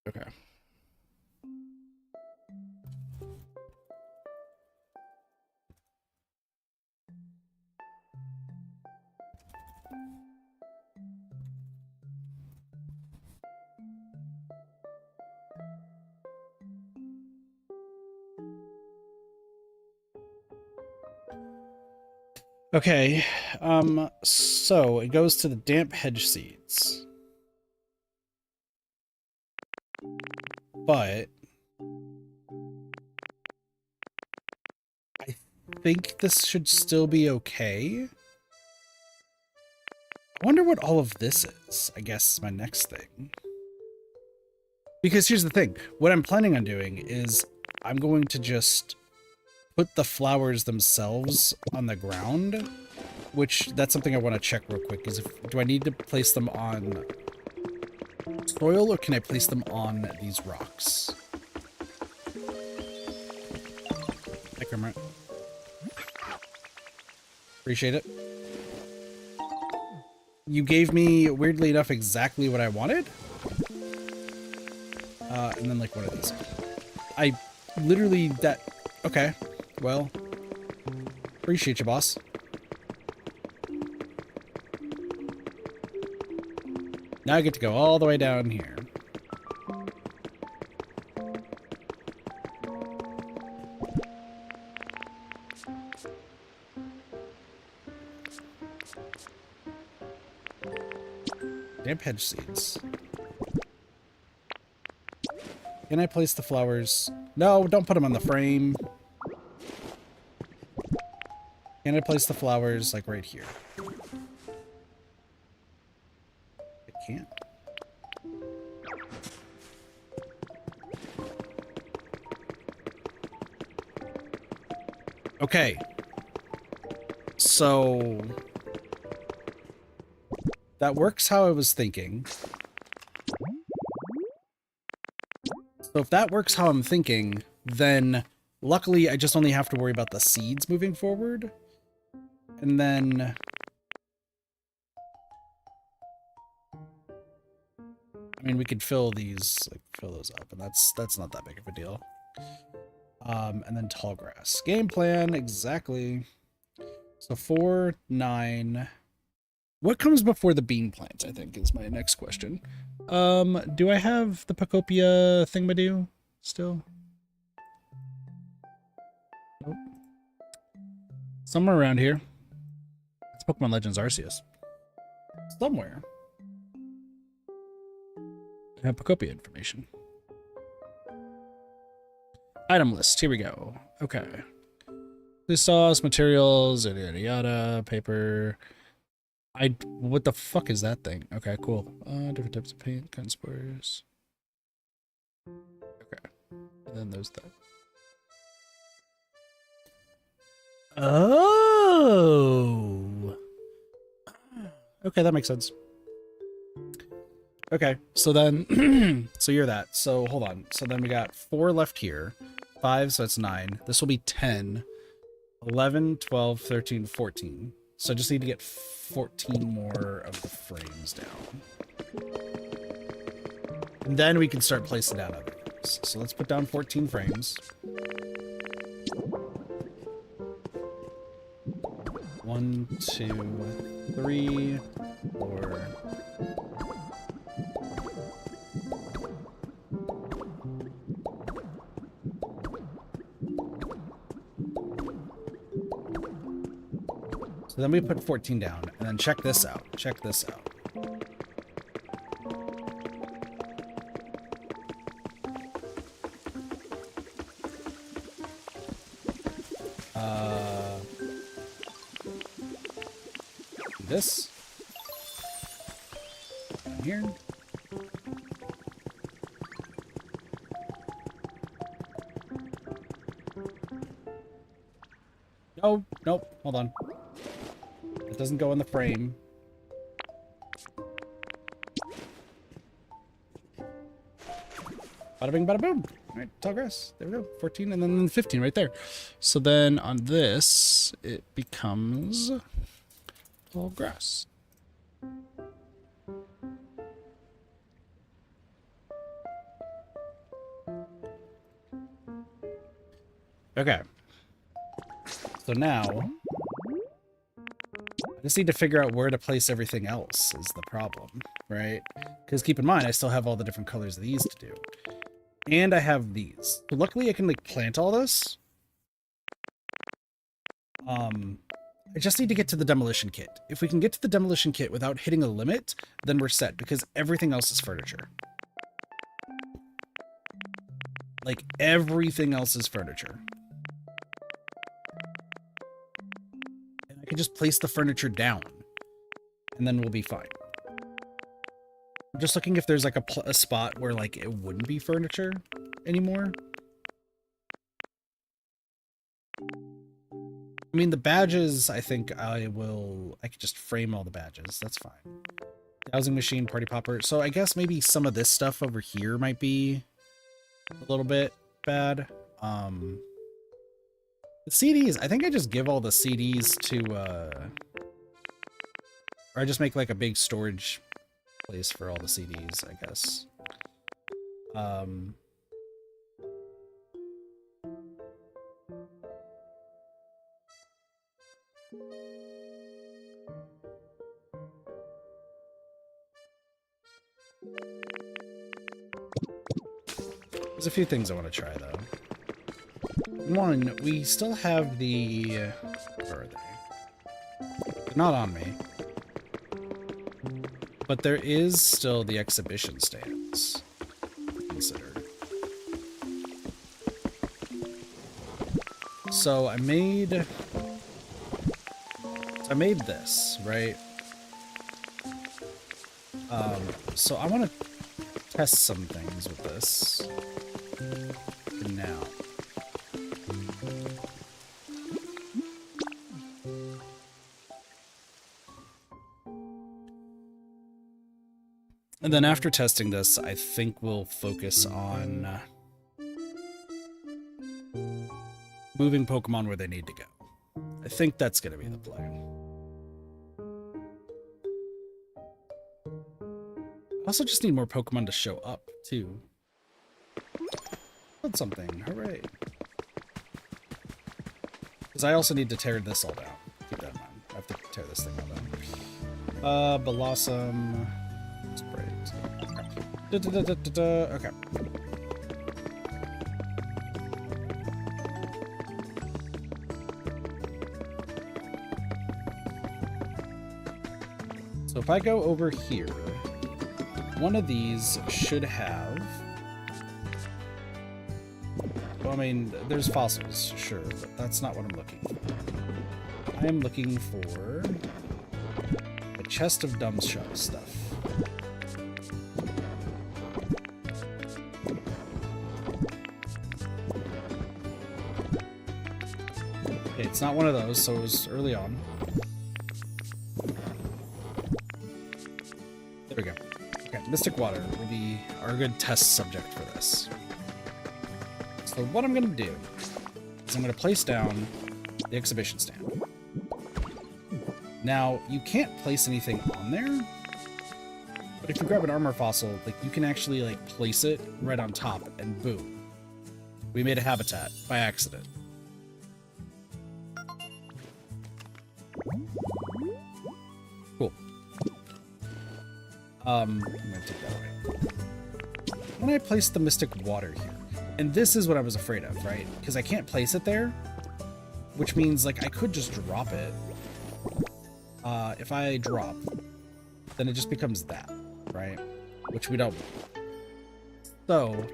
Okay. Okay, so it goes to the damp hedge seeds. But I think this should still be okay. I wonder what all of this is, I guess is my next thing. Because here's the thing, what I'm planning on doing is I'm going to just put the flowers themselves on the ground, which that's something I want to check real quick. Is do I need to place them on soil or can I place them on these rocks? Hi, Kermit. Appreciate it. You gave me, weirdly enough, exactly what I wanted. And then like one of these. I literally okay. Well, appreciate you, boss. Now I get to go all the way down here. Damp hedge seeds. Can I place the flowers? No, don't put them on the frame. Can I place the flowers like right here? I can't. Okay. So that works how I was thinking. So if that works how I'm thinking, then luckily I just only have to worry about the seeds moving forward. And then I mean, we could fill these, like fill those up, and that's not that big of a deal. And then tall grass. Game plan, exactly. So 4, 9. What comes before the bean plant, I think, is my next question. Do I have the Pokopia thingamadoo still? Nope. Somewhere around here. It's Pokemon Legends Arceus. Somewhere. I have Pokopia information. Item list, here we go. Okay. This sauce, materials, yada yada yada, paper. What the fuck is that thing? Okay, cool. Different types of paint, kind of spores. Okay. And then there's that. Oh. Okay, that makes sense. Okay, so then, so you're that. So hold on. So then we got 4 left here. 5, so that's 9. This will be 10. 11, 12, 13, 14. So I just need to get 14 more of the frames down. And then we can start placing down other things. So let's put down 14 frames. 1, 2, 3, 4. So then we put 14 down, and then check this out. Check this out. This. Down here. No, nope, hold on. It doesn't go in the frame. Bada bing, bada boom. All right, tall grass. There we go. 14 and then 15 right there. So then on this, it becomes tall grass. Okay. So now, I just need to figure out where to place everything else is the problem, right? Because keep in mind, I still have all the different colors of these to do. And I have these. So luckily, I can like plant all this. I just need to get to the demolition kit. If we can get to the demolition kit without hitting a limit, then we're set, because everything else is furniture. Like, everything else is furniture. And I can just place the furniture down, and then we'll be fine. I'm just looking if there's like a spot where like it wouldn't be furniture anymore. I mean, the badges, I think I could just frame all the badges. That's fine. Dowsing machine, party popper. So I guess maybe some of this stuff over here might be a little bit bad. The CDs, I think I just give all the CDs to, or I just make like a big storage place for all the CDs, I guess. There's a few things I want to try, though. One, we still have the... Where are they? They're not on me. But there is still the exhibition stands to consider. So I made this, right? So I want to test some things with this for now. And then after testing this, I think we'll focus on moving Pokemon where they need to go. I think that's going to be the plan. I also just need more Pokemon to show up, too. Build something, hooray. Because I also need to tear this all down. Keep that in mind. I have to tear this thing all down. Blossom. Okay. So if I go over here, one of these should have... Well, I mean, there's fossils, sure, but that's not what I'm looking for. I am looking for a chest of dumb stuff. It's not one of those, so it was early on. There we go. Okay, Mystic water will be our good test subject for this. So what I'm going to do is I'm going to place down the exhibition stand. Now, you can't place anything on there, but if you grab an armor fossil, like you can actually like place it right on top, and boom, we made a habitat by accident. Cool. I'm gonna take that away. When I place the mystic water here, and this is what I was afraid of, right? Because I can't place it there, which means like I could just drop it. If I drop, then it just becomes that, right? Which we don't want. So,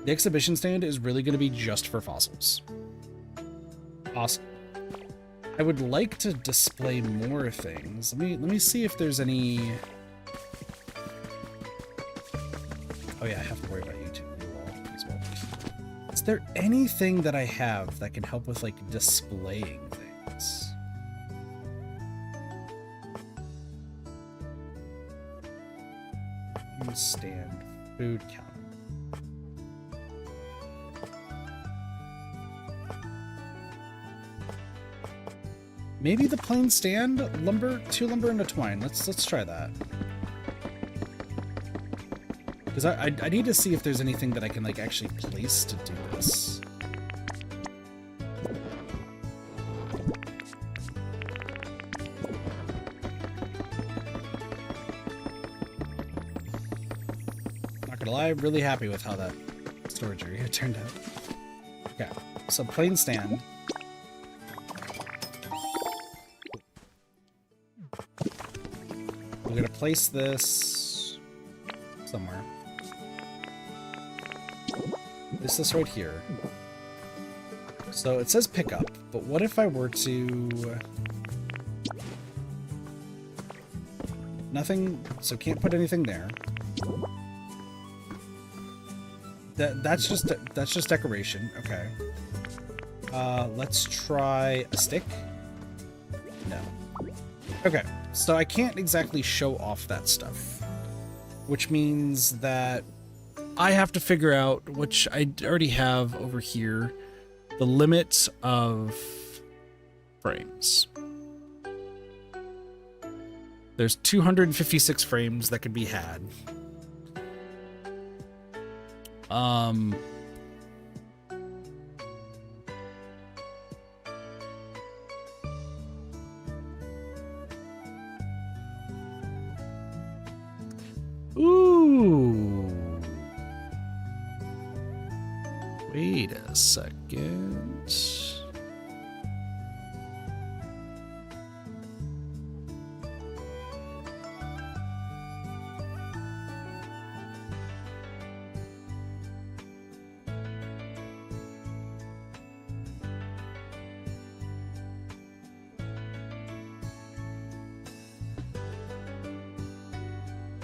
the exhibition stand is really going to be just for fossils. Awesome. I would like to display more things. Let me see if there's any. Oh yeah, I have to worry about you too as well. Is there anything that I have that can help with like displaying things? Stand, food counter. Maybe the plain stand, lumber, 2 lumber and a twine. Let's try that. Because I need to see if there's anything that I can like actually place to do this. Not gonna lie, I'm really happy with how that storage area turned out. Okay, so plain stand. We're gonna place this somewhere. Place this right here. So it says pick up, but what if I were to... Nothing, so can't put anything there. That's just decoration. Okay. Let's try a stick. No. Okay, so I can't exactly show off that stuff, which means that I have to figure out, which I already have over here, the limit of frames. There's 256 frames that could be had. Ooh. Wait a second.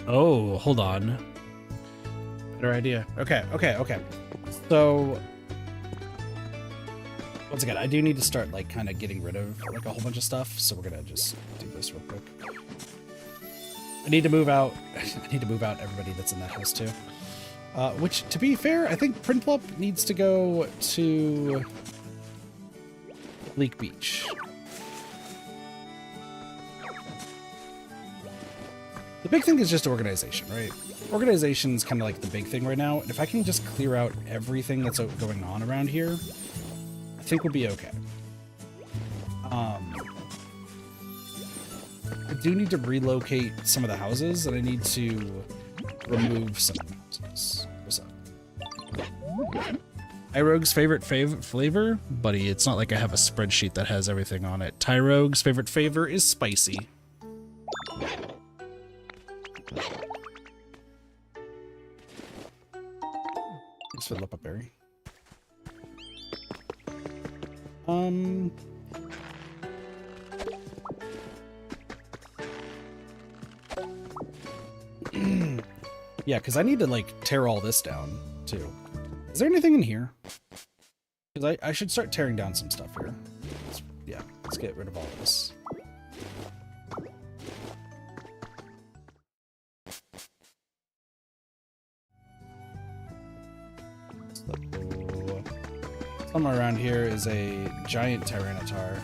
Oh, hold on. Better idea. Okay. So, once again, I do need to start, like, kind of getting rid of, like, a whole bunch of stuff, so we're gonna just do this real quick. I need to move out. I need to move out everybody that's in that house, too. Which, to be fair, I think Printlup needs to go to Bleak Beach. The big thing is just organization, right? Organization's kind of like the big thing right now, and if I can just clear out everything that's going on around here, I think we'll be okay. I do need to relocate some of the houses, and I need to remove some houses. What's up? Tyrogue's favorite flavor? Buddy, it's not like I have a spreadsheet that has everything on it. Tyrogue's favorite flavor is spicy. Thanks for the Lupa Berry. Yeah, because I need to, like, tear all this down, too. Is there anything in here? Because I should start tearing down some stuff here. Let's get rid of all this. So, somewhere around here is a giant Tyranitar.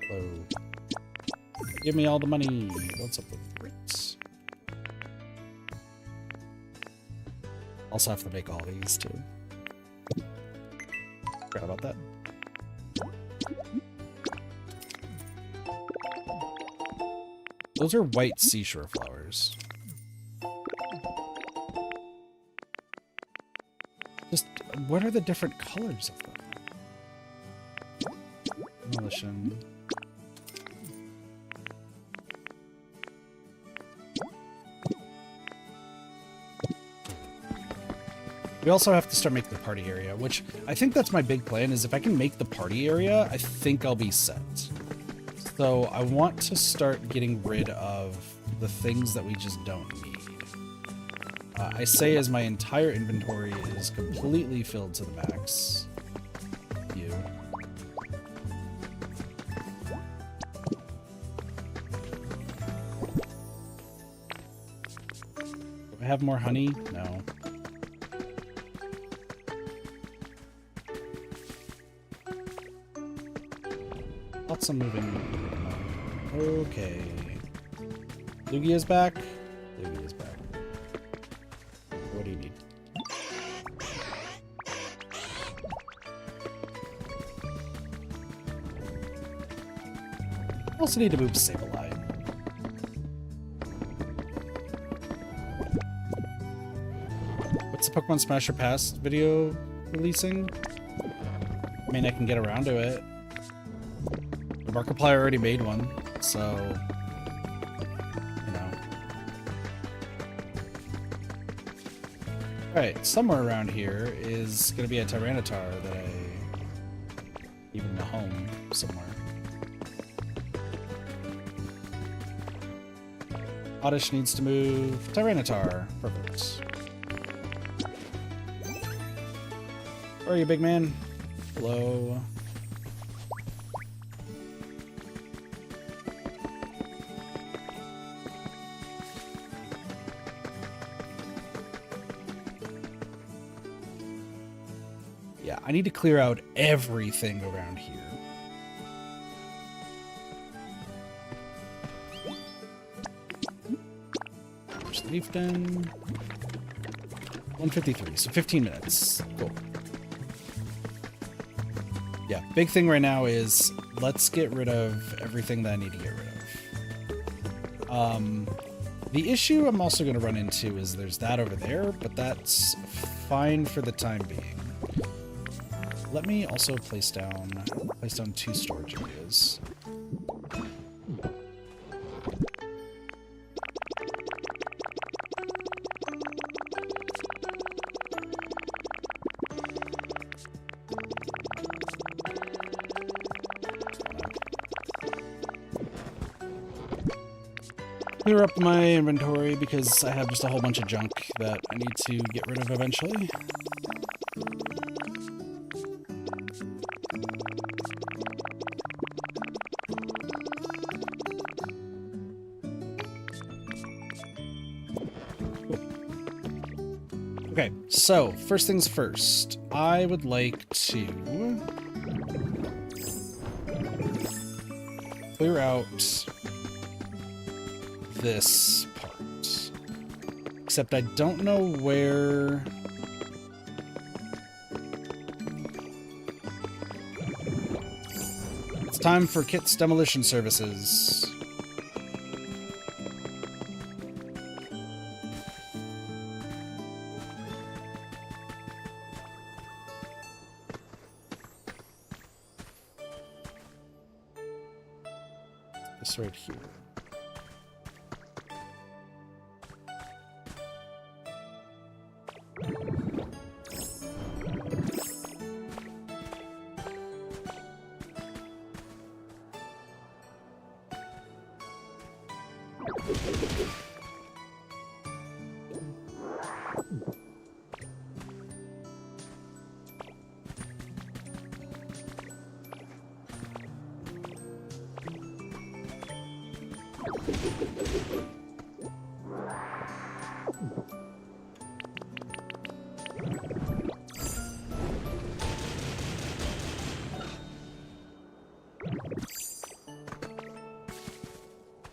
Hello. Give me all the money. What's up with rates? Also have to make all these too. Forgot about that. Those are white seashore flowers. Just, what are the different colors of them? Demolition. We also have to start making the party area, which I think that's my big plan, is if I can make the party area, I think I'll be set. So I want to start getting rid of the things that we just don't need. I say as my entire inventory is completely filled to the max. You. Do I have more honey? No. Lots of moving. Okay. Lugia is back. Lugia is back. What do you need? I also need to move Sableye. What's the Pokemon Smasher Pass video releasing? I mean, I can get around to it. The Markiplier already made one, so, you know. Alright, somewhere around here is going to be a Tyranitar that I even a home somewhere. Oddish needs to move Tyranitar. Perfect. Where are you, big man? Hello. Yeah, I need to clear out everything around here. There's the leaf den. 1:53, so 15 minutes. Cool. Yeah, big thing right now is let's get rid of everything that I need to get rid of. The issue I'm also going to run into is there's that over there, but that's fine for the time being. Let me also place down 2 storage areas. Clear up my inventory because I have just a whole bunch of junk that I need to get rid of eventually. Okay, so first things first, I would like to clear out this part. Except I don't know where... It's time for Kit's demolition services. This right here.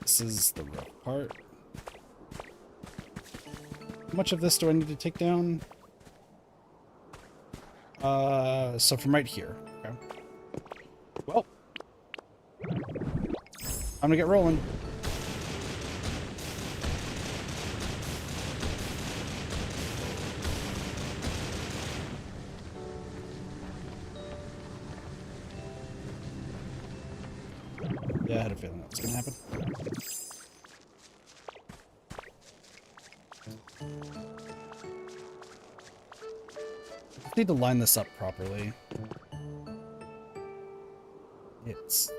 This is the rough part. How much of this do I need to take down? So from right here. Okay. Well, I'm gonna get rolling. Yeah, I had a feeling that was gonna happen. I need to line this up properly. It's...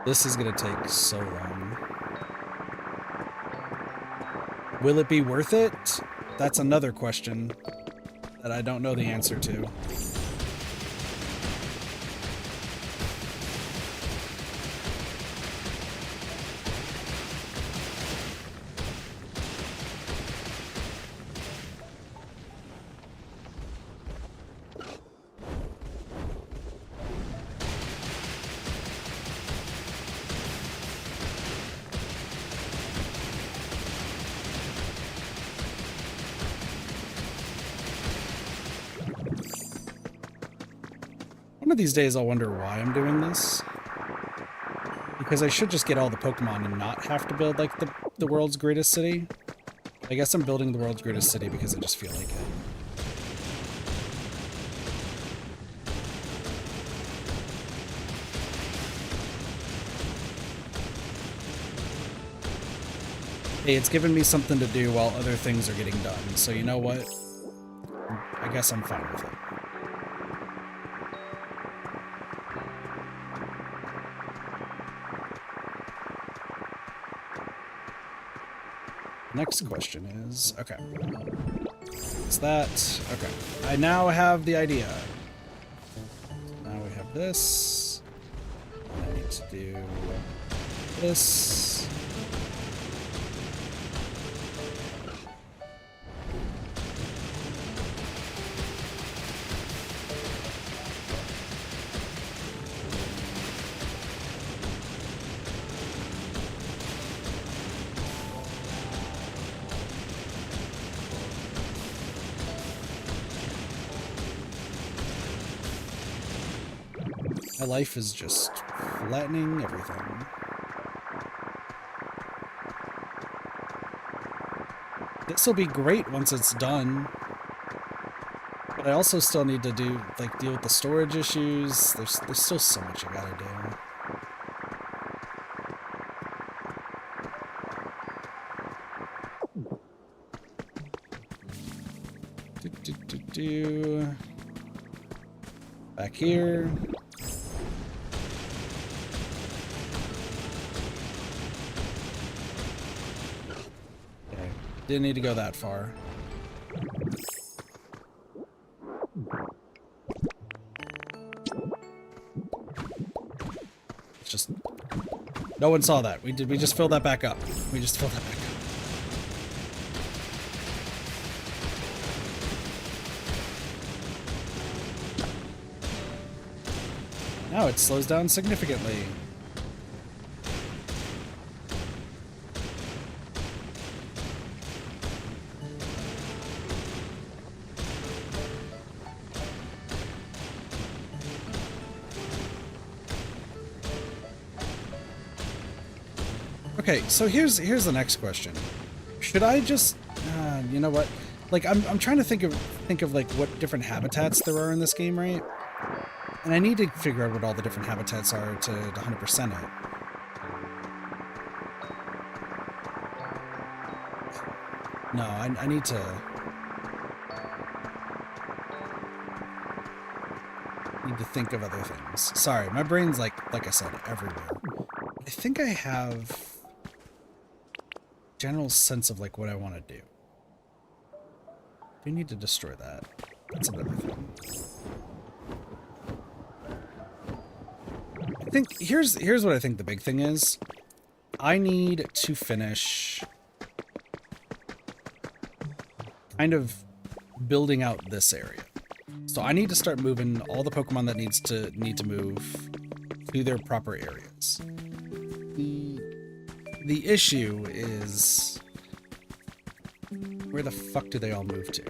This is gonna take so long. Will it be worth it? That's another question that I don't know the answer to. One of these days I'll wonder why I'm doing this. Because I should just get all the Pokemon and not have to build, like, the world's greatest city. I guess I'm building the world's greatest city because I just feel like it. Hey, it's given me something to do while other things are getting done, so you know what? I guess I'm fine with it. Next question is, okay. It's that, okay. I now have the idea. Now we have this. I need to do this. My life is just flattening everything. This will be great once it's done. But I also still need to deal with the storage issues. There's still so much I gotta do. Back here. Didn't need to go that far. It's just... No one saw that. We just filled that back up. We just filled that back up. Now it slows down significantly. Okay, so here's the next question. Should I just, you know what? Like, I'm trying to think of like what different habitats there are in this game, right? And I need to figure out what all the different habitats are to 100% it. No, I need to think of other things. Sorry, my brain's like I said, everywhere. I think I have general sense of like what I want to do. We need to destroy that. That's another thing. I think here's what I think the big thing is. I need to finish kind of building out this area. So I need to start moving all the Pokemon that need to move to their proper areas. The issue is, where the fuck do they all move to?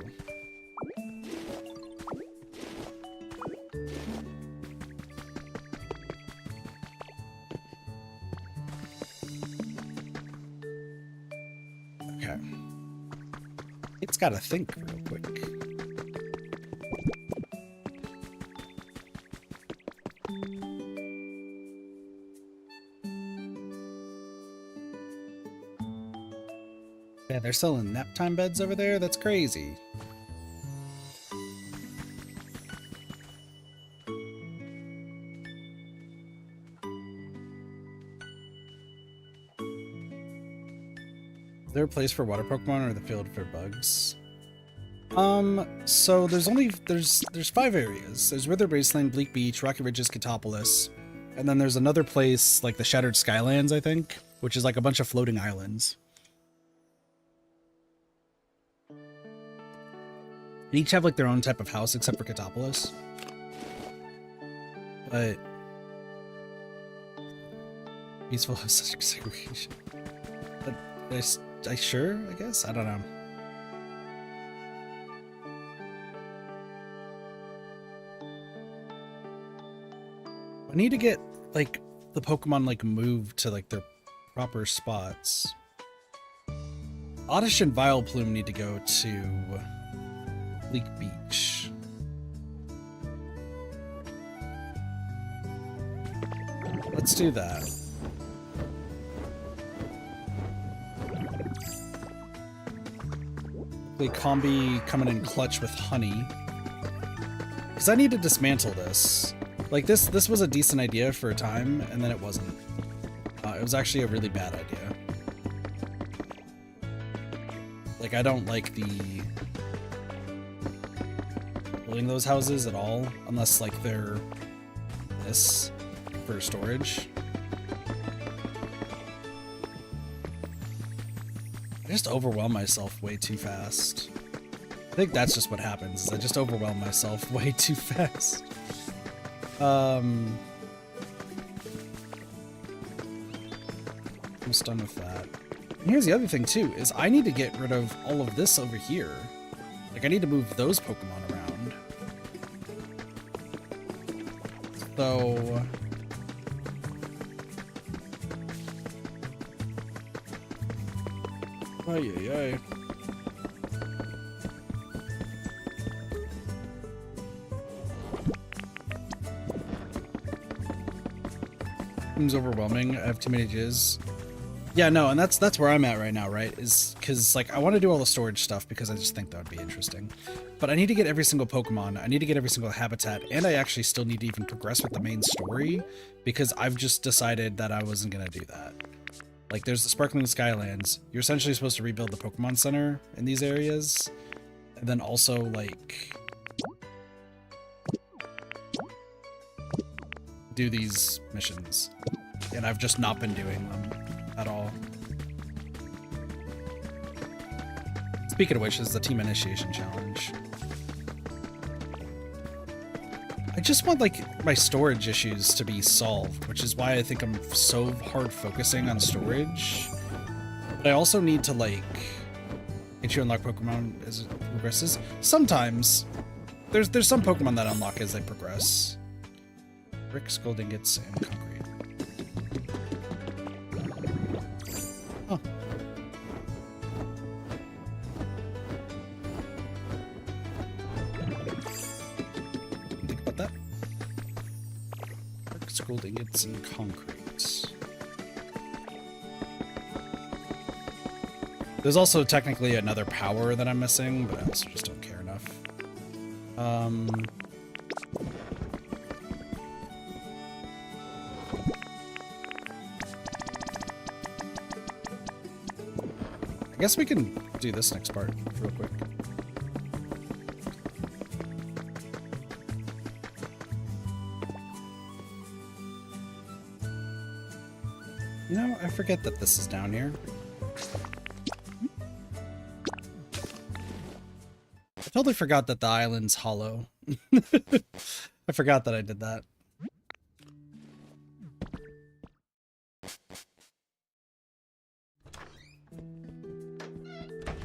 Okay. It's gotta think real quick. Yeah, they're selling nap time beds over there? That's crazy. Is there a place for water Pokemon or the field for bugs? So there's 5 areas. There's Wither Wasteland, Bleak Beach, Rocky Ridges, Katopolis, and then there's another place like the Shattered Skylands, I think, which is like a bunch of floating islands. They each have like their own type of house except for Katopolis. But peaceful has such segregation. But I sure, I guess? I don't know. I need to get like the Pokemon like moved to like their proper spots. Oddish and Vileplume need to go to Bleak Beach. Let's do that. Hopefully Combi coming in clutch with honey. Because I need to dismantle this. Like this was a decent idea for a time, and then it wasn't. It was actually a really bad idea. Like I don't like the building those houses at all, unless like they're this for storage. I just overwhelm myself way too fast. I think that's just what happens, is I just overwhelm myself way too fast. Almost done with that. And here's the other thing too, is I need to get rid of all of this over here. Like I need to move those Pokemon around. So ay. Seems overwhelming. I have too many jizz. Yeah, no, and that's where I'm at right now, right? Is because like I want to do all the storage stuff because I just think that would be interesting. But I need to get every single Pokemon. I need to get every single habitat, and I actually still need to even progress with the main story because I've just decided that I wasn't gonna do that. Like there's the Sparkling Skylands. You're essentially supposed to rebuild the Pokemon Center in these areas, and then also like do these missions, and I've just not been doing them at all. Speaking of which, is the team initiation challenge. I just want like my storage issues to be solved, which is why I think I'm so hard focusing on storage. But I also need to like get you unlock Pokemon as it progresses. Sometimes there's some Pokemon that unlock as they progress. Bricks, gold ingots, and concrete. Huh. Think about that. Bricks, gold ingots, and concrete. There's also technically another power that I'm missing, but I also just don't care enough. I guess we can do this next part real quick. forget that this is down here. I totally forgot that the island's hollow. I forgot that I did that.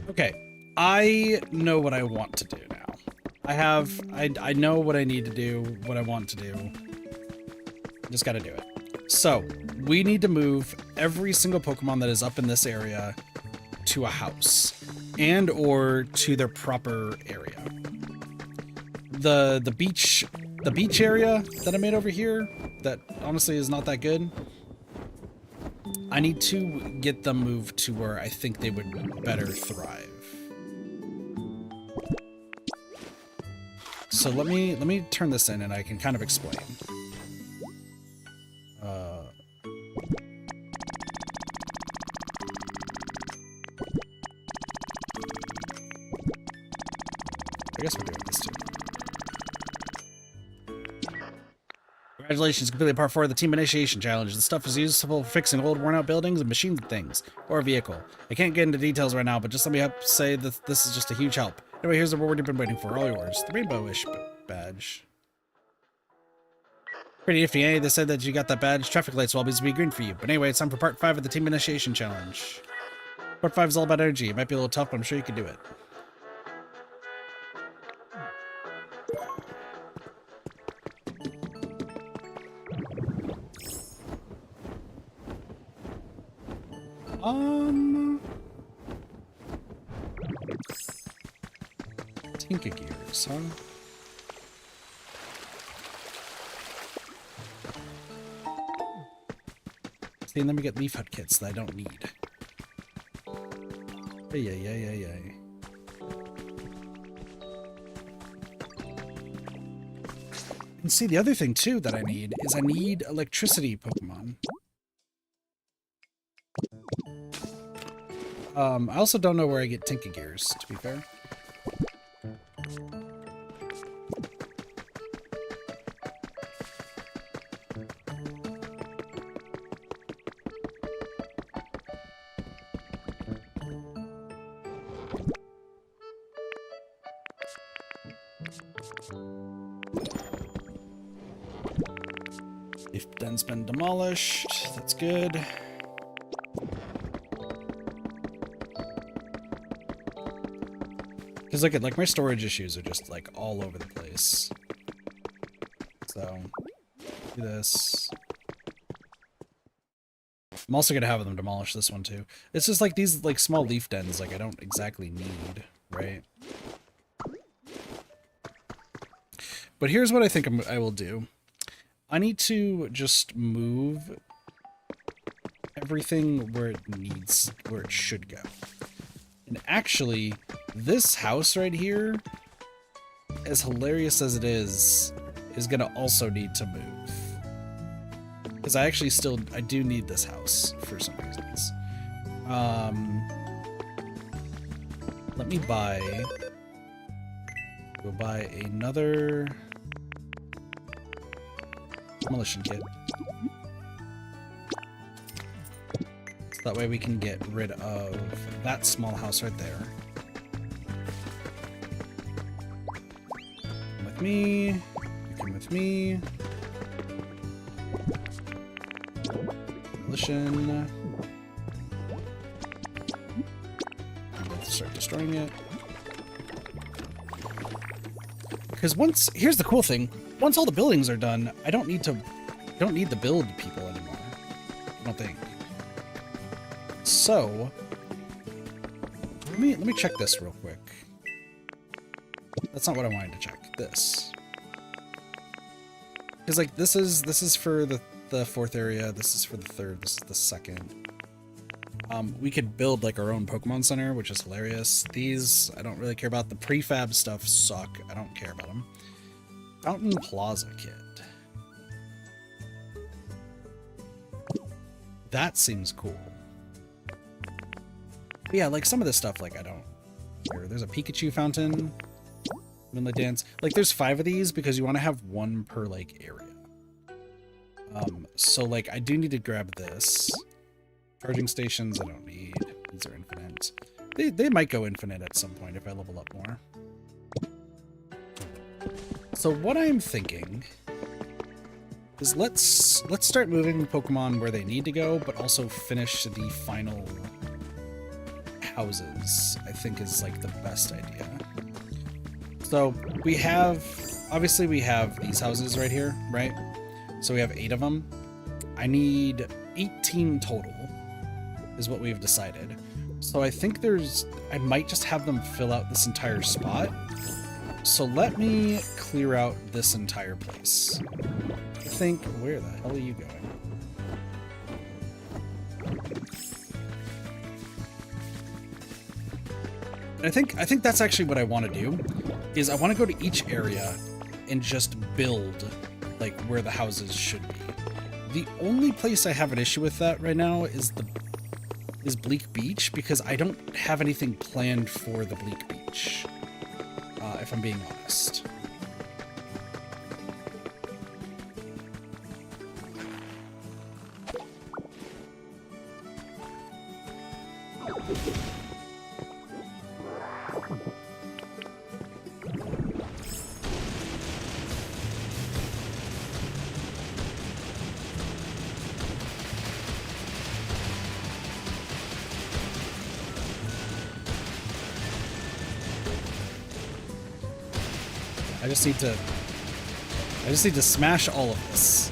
Okay, I know what I want to do now. I know what I need to do, what I want to do. Just gotta do it. So, we need to move every single Pokemon that is up in this area to a house. And or to their proper area. The beach area that I made over here, that honestly is not that good. I need to get them moved to where I think they would better thrive. So let me turn this in and I can kind of explain. I guess we're doing this too. Congratulations, completely part 4 of the Team Initiation Challenge. The stuff is useful for fixing old, worn-out buildings and machines and things, or a vehicle. I can't get into details right now, but just let me say that this is just a huge help. Anyway, here's the reward you've been waiting for, all yours. The rainbow-ish badge. Pretty nifty, eh? They said that you got that badge. Traffic lights will always be green for you. But anyway, it's time for part 5 of the Team Initiation Challenge. Part 5 is all about energy. It might be a little tough, but I'm sure you can do it. Tinker Gears, huh? See, and then we get Leaf Hut kits that I don't need. Yay. And see, the other thing too that I need is I need electricity Pokemon. I also don't know where I get Tinker Gears, to be fair. If den's been demolished, that's good. Because look at, like, my storage issues are just, like, all over the place. So, do this. I'm also going to have them demolish this one, too. It's just, like, these, like, small leaf dens, like, I don't exactly need, right? But here's what I think I will do. I need to just move everything where it should go. And actually, this house right here, as hilarious as it is gonna also need to move. Because I do need this house for some reasons. Let me go buy another demolition kit. So that way we can get rid of that small house right there. Come with me. You come with me. Demolition. I'm going to start destroying it. Because here's the cool thing. Once all the buildings are done, I don't need the build people anymore. I don't think. So, let me check this real quick. That's not what I wanted to check. This. Because, like, this is for the fourth area, this is for the third, this is the second. We could build, like, our own Pokemon Center, which is hilarious. These, I don't really care about. The prefab stuff suck. I don't care about them. Fountain Plaza kit. That seems cool. But yeah, like, some of this stuff, like, I don't care. There's a Pikachu fountain. Moonlight Dance. Like, there's 5 of these because you want to have 1 per, like, area. So, like, I do need to grab this. Charging stations I don't need. These are infinite. They might go infinite at some point if I level up more. So what I'm thinking is let's start moving Pokemon where they need to go, but also finish the final houses, I think is like the best idea. So we have, obviously we have these houses right here, right? So we have 8 of them. I need 18 total is what we've decided. So I think I might just have them fill out this entire spot. So let me clear out this entire place. I think, where the hell are you going? And I think that's actually what I want to do, is I want to go to each area and just build like where the houses should be. The only place I have an issue with that right now is Bleak Beach, because I don't have anything planned for the Bleak Beach, if I'm being honest. I just need to smash all of this.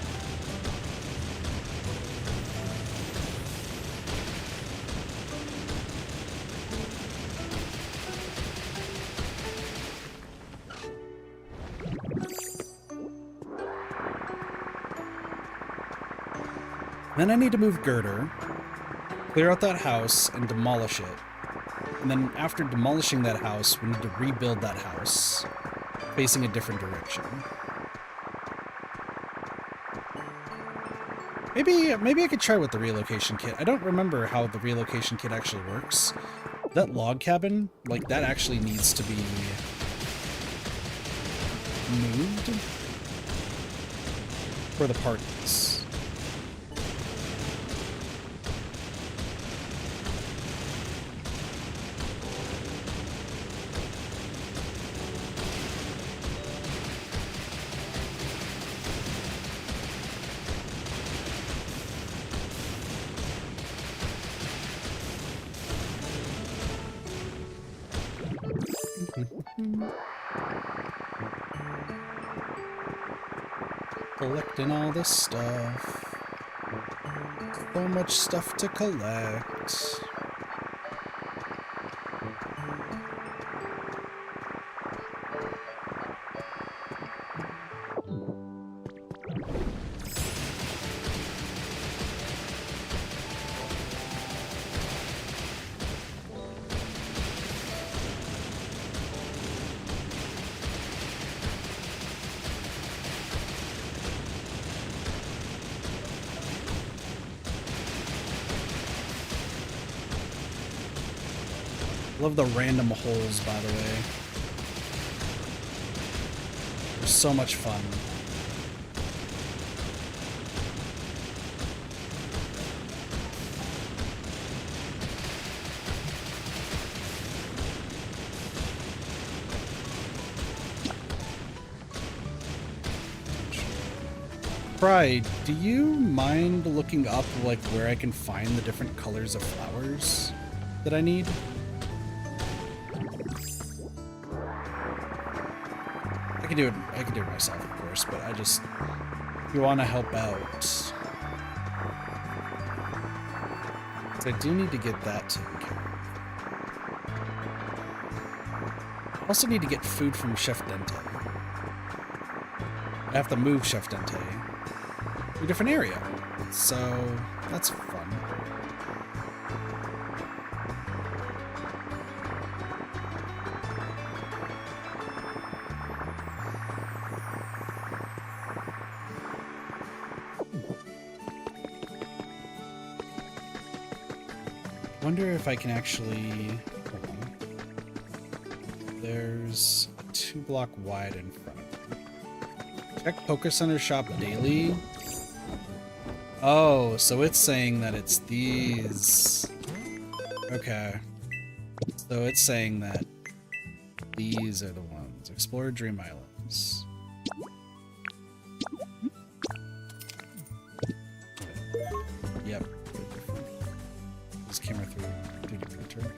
Then I need to move Girder, clear out that house, and demolish it. And then after demolishing that house, we need to rebuild that house, facing a different direction. Maybe I could try with the relocation kit. I don't remember how the relocation kit actually works. That log cabin, like, that actually needs to be moved for the parties. Collecting all this stuff. So much stuff to collect. Love the random holes, by the way. They're so much fun. Pride, do you mind looking up like where I can find the different colors of flowers that I need? I can do it myself, of course, but if you want to help out. So I do need to get that taken care of. I also need to get food from Chef Dente. I have to move Chef Dente to a different area, so that's fun. Wonder if I can actually, hold on. There's a 2-block wide in front of me. Check Poke Center shop daily. Oh, so it's saying that it's these. Okay. So it's saying that these are the ones. Explore Dream Islands. Yep. This camera through 3D printer.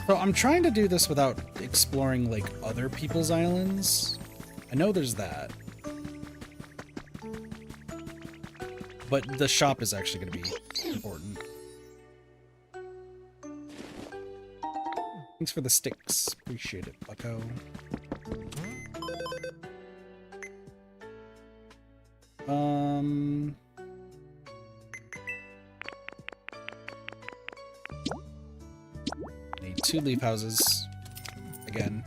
So I'm trying to do this without exploring like other people's islands. I know there's that. But the shop is actually going to be important. Thanks for the sticks. Appreciate it, bucko. Need 2 leaf houses. Again.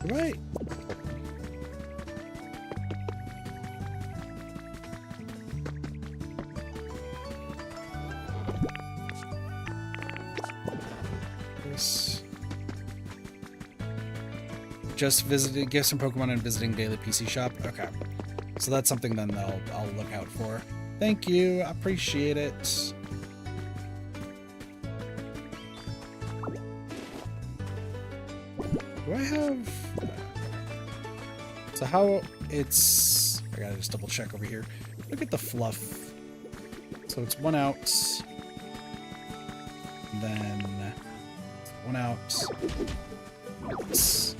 Right. This. Just visited, get some Pokemon and visiting daily PC shop. Okay. So that's something then I'll look out for. Thank you. I appreciate it. Do I have... So how it's... I gotta just double check over here. Look at the fluff. So it's 1 out. And then 1 out. It's...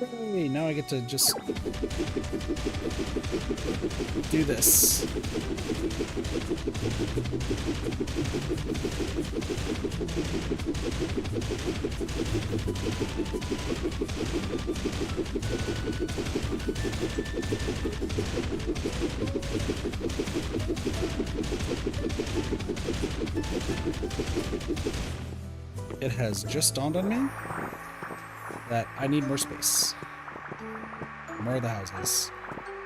Okay, now I get to just do this. It has just dawned on me that I need more space. More of the houses.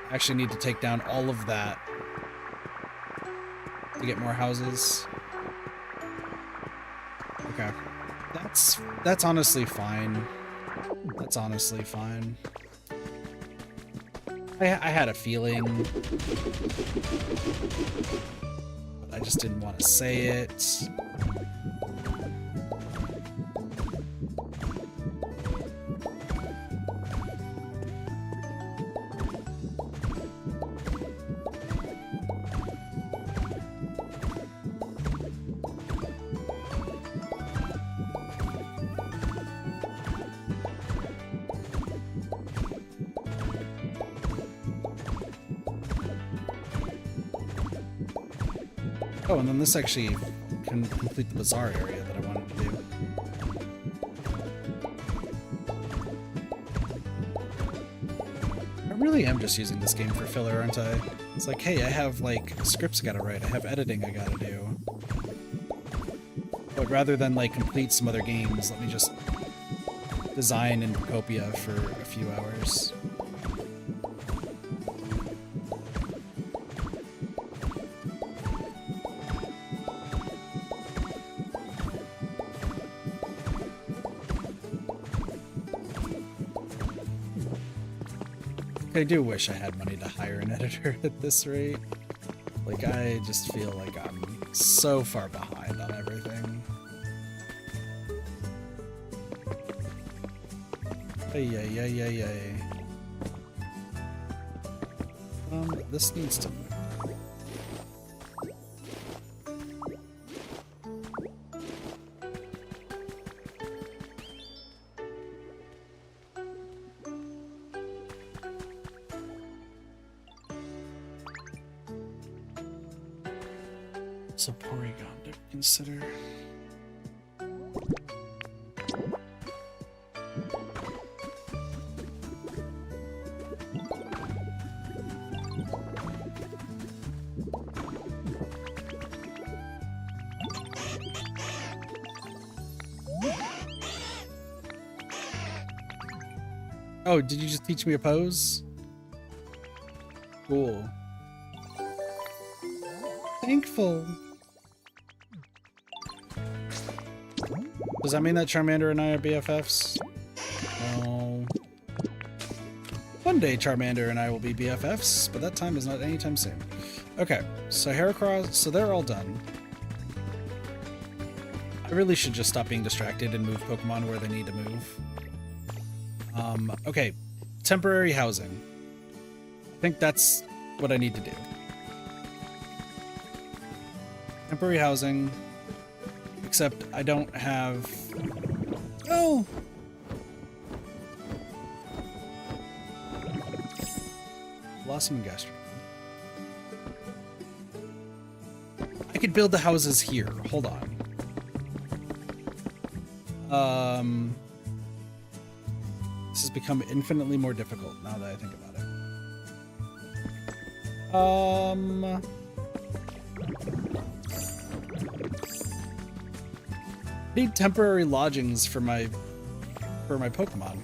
I actually need to take down all of that to get more houses. Okay. That's honestly fine. That's honestly fine. I had a feeling, but I just didn't want to say it. Oh, and then this actually can complete the bazaar area that I wanted to do. I really am just using this game for filler, aren't I? It's like, hey, I have, like, scripts I gotta write, I have editing I gotta do. But rather than, like, complete some other games, let me just design in Pokopia for a few hours. I do wish I had money to hire an editor at this rate. Like, I just feel like I'm so far behind on everything. Ay. This needs to move. So Porygon to consider. Oh, did you just teach me a pose? Cool. Thankful. Does that mean that Charmander and I are BFFs? No. One day Charmander and I will be BFFs, but that time is not anytime soon. Okay, so Heracross, so they're all done. I really should just stop being distracted and move Pokemon where they need to move. Okay, temporary housing. I think that's what I need to do. Temporary housing, except I don't have... Oh! Blossom and Gastro. I could build the houses here. Hold on. This has become infinitely more difficult now that I think about it. I need temporary lodgings for my Pokemon.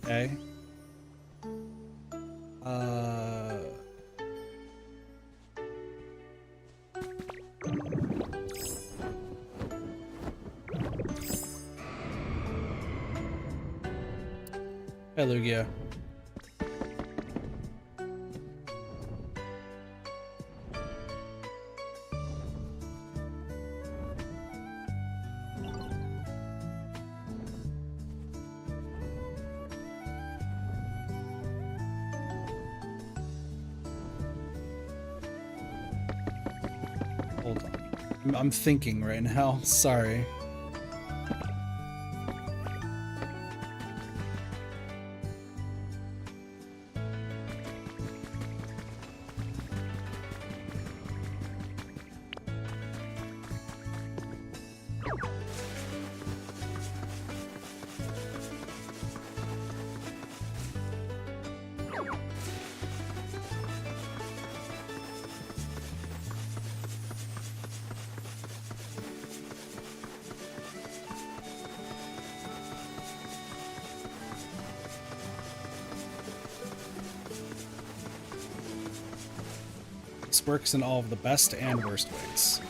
Okay. Hey, Lugia. Hold on. I'm thinking right now. Sorry. This works in all of the best and worst ways.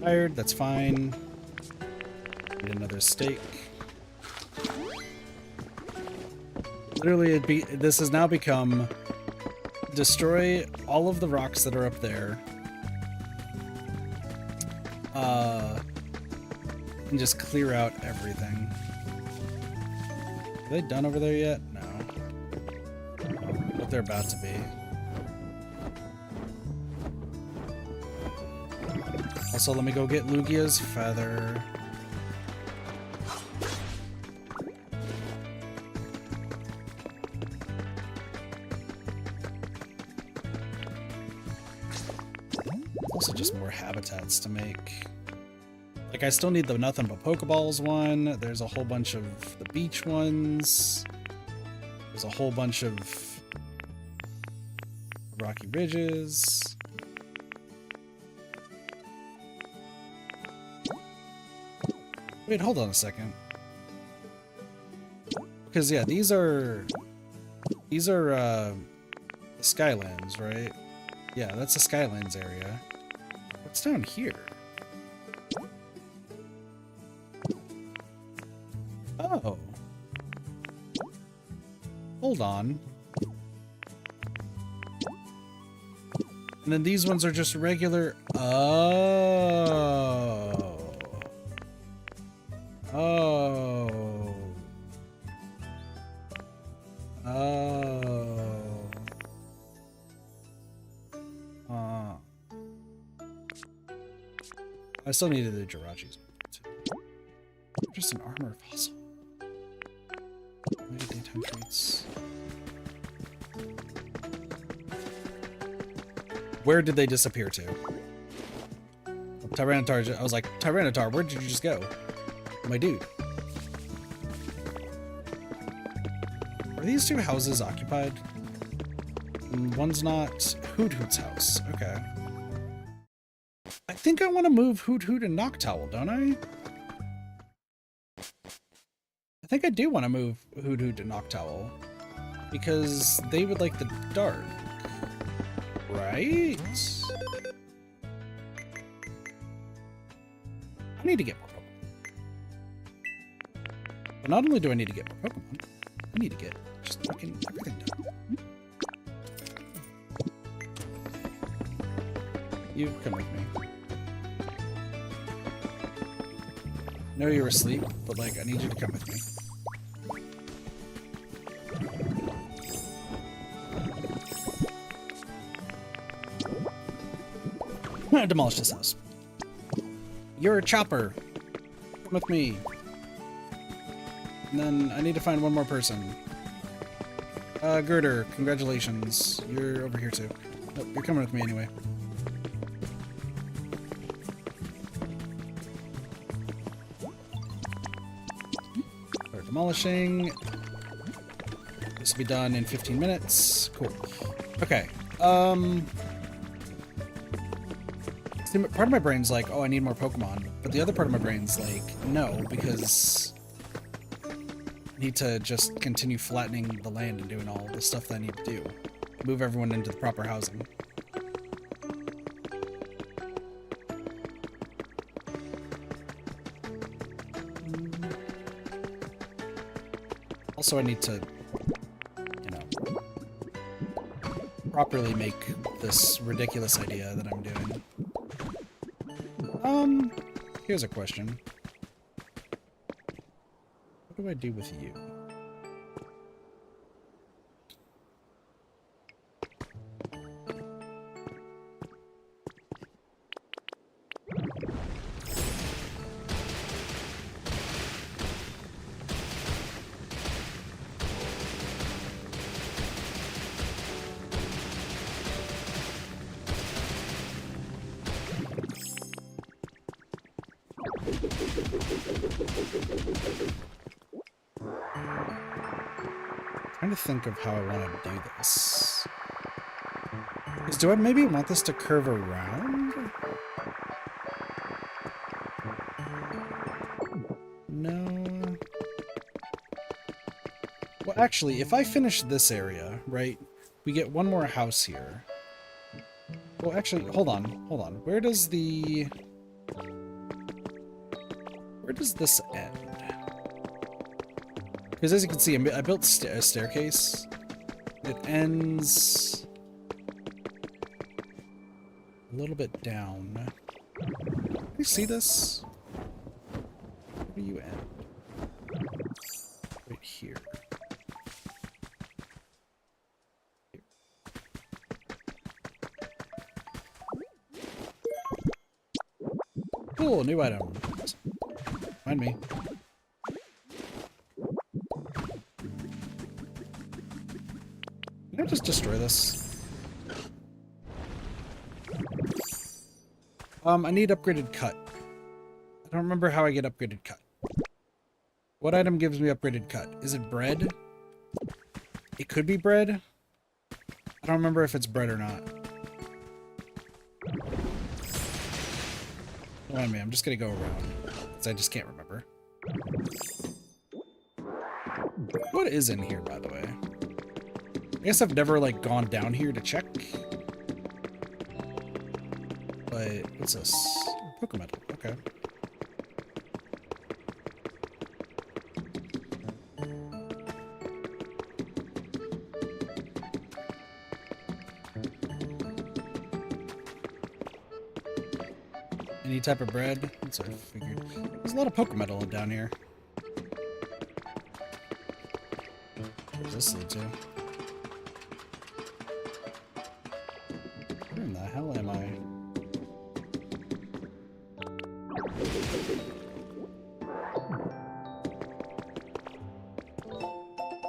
Tired, that's fine. Need another steak. Literally, this has now become destroy all of the rocks that are up there. And just clear out everything. Are they done over there yet? No. But they're about to be. Also, let me go get Lugia's feather. Also, just more habitats to make. Like, I still need the Nothing But Pokeballs one. There's a whole bunch of the beach ones. There's a whole bunch of Rocky Ridges. Wait, hold on a second. Because yeah, these are the Skylands, right? Yeah, that's the Skylands area. What's down here? Oh. Hold on. And then these ones are just regular. Oh. Oh. Oh. I still needed the Jirachis. Just an armor fossil. Where did they disappear to? Tyranitar, I was like, Tyranitar, where did you just go? My dude. Are these two houses occupied? One's not Hoot Hoot's house. Okay. I think I want to move Hoot Hoot and Noctowl, don't I? I think I do want to move Hoot Hoot and Noctowl. Because they would like the dark. Right? I need to get more Pokemon. But not only do I need to get more Pokemon, I need to get just fucking everything done. You come with me. I know you were asleep, but like, I need you to come with me. I'm gonna demolish this house. You're a chopper. Come with me. And then I need to find one more person. Girder, congratulations. You're over here too. Oh, you're coming with me anyway. Start demolishing. This will be done in 15 minutes. Cool. Okay. See, part of my brain's like, oh, I need more Pokemon. But the other part of my brain's like, no, because I need to just continue flattening the land and doing all the stuff that I need to do. Move everyone into the proper housing. Also, I need to, you know, properly make this ridiculous idea that I'm doing. Here's a question. What do I do with you? Trying to think of how I want to do this. Do I maybe want this to curve around? No. Well, actually, if I finish this area, right, we get one more house here. Well, actually, hold on. Where does this end? Because as you can see, I built a staircase. It ends a little bit down. Can you see this? Where do you end? Right here. Cool, new item. Mind me. Can I just destroy this? I need upgraded cut. I don't remember how I get upgraded cut. What item gives me upgraded cut? Is it bread? It could be bread. I don't remember if it's bread or not. Don't mind me, I'm just gonna go around, because I just can't remember. What is in here, by the way? I guess I've never, like, gone down here to check. But, what's this? Pokemetal, okay. Any type of bread? That's what I figured. There's a lot of Pokemetal down here. Where's this lead to? Where in the hell am I?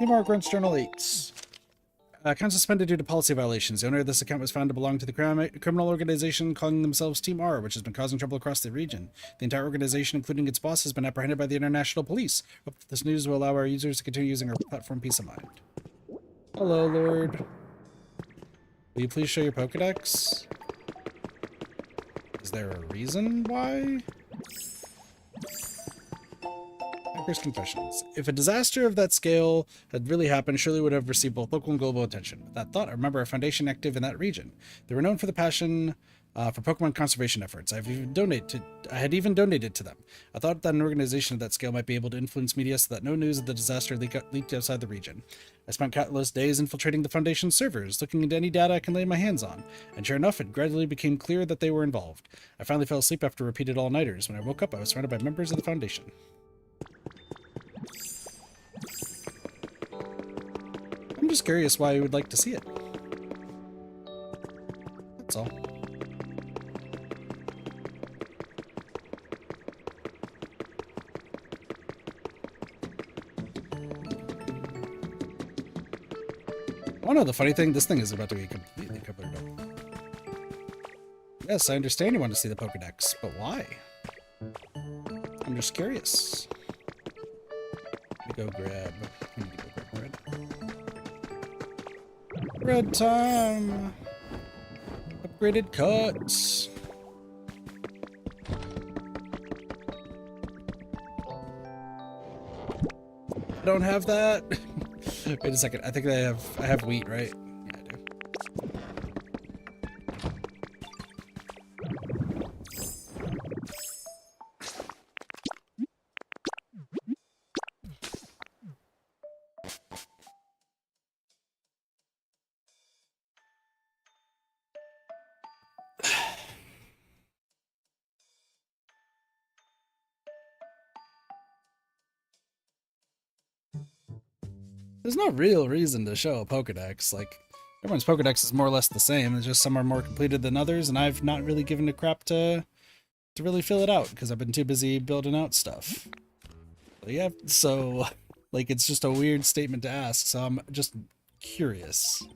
More Grunt's Journal 8s. Account suspended due to policy violations. The owner of this account was found to belong to the criminal organization calling themselves Team R, which has been causing trouble across the region. The entire organization, including its boss, has been apprehended by the international police. Hope this news will allow our users to continue using our platform peace of mind. Hello, Lord. Will you please show your Pokedex? Is there a reason why? Hacker's Confessions. If a disaster of that scale had really happened, surely would have received both local and global attention. With that thought, I remember a foundation active in that region. They were known for the passion for Pokemon conservation efforts. I had even donated to them. I thought that an organization of that scale might be able to influence media so that no news of the disaster leaked outside the region. I spent countless days infiltrating the Foundation's servers, looking into any data I can lay my hands on, and sure enough, it gradually became clear that they were involved. I finally fell asleep after repeated all-nighters. When I woke up, I was surrounded by members of the Foundation. I'm just curious why you would like to see it. That's all. Oh no, the funny thing, this thing is about to be completely covered up. Yes, I understand you want to see the Pokedex, but why? I'm just curious. Let me go grab bread. Bread time! Upgraded cuts! I don't have that. Wait a second. I think I have wheat, right? Yeah, I do. There's no real reason to show a Pokedex. Like, everyone's Pokedex is more or less the same. It's just some are more completed than others, and I've not really given a crap to really fill it out because I've been too busy building out stuff. But yeah, so like it's just a weird statement to ask. So I'm just curious.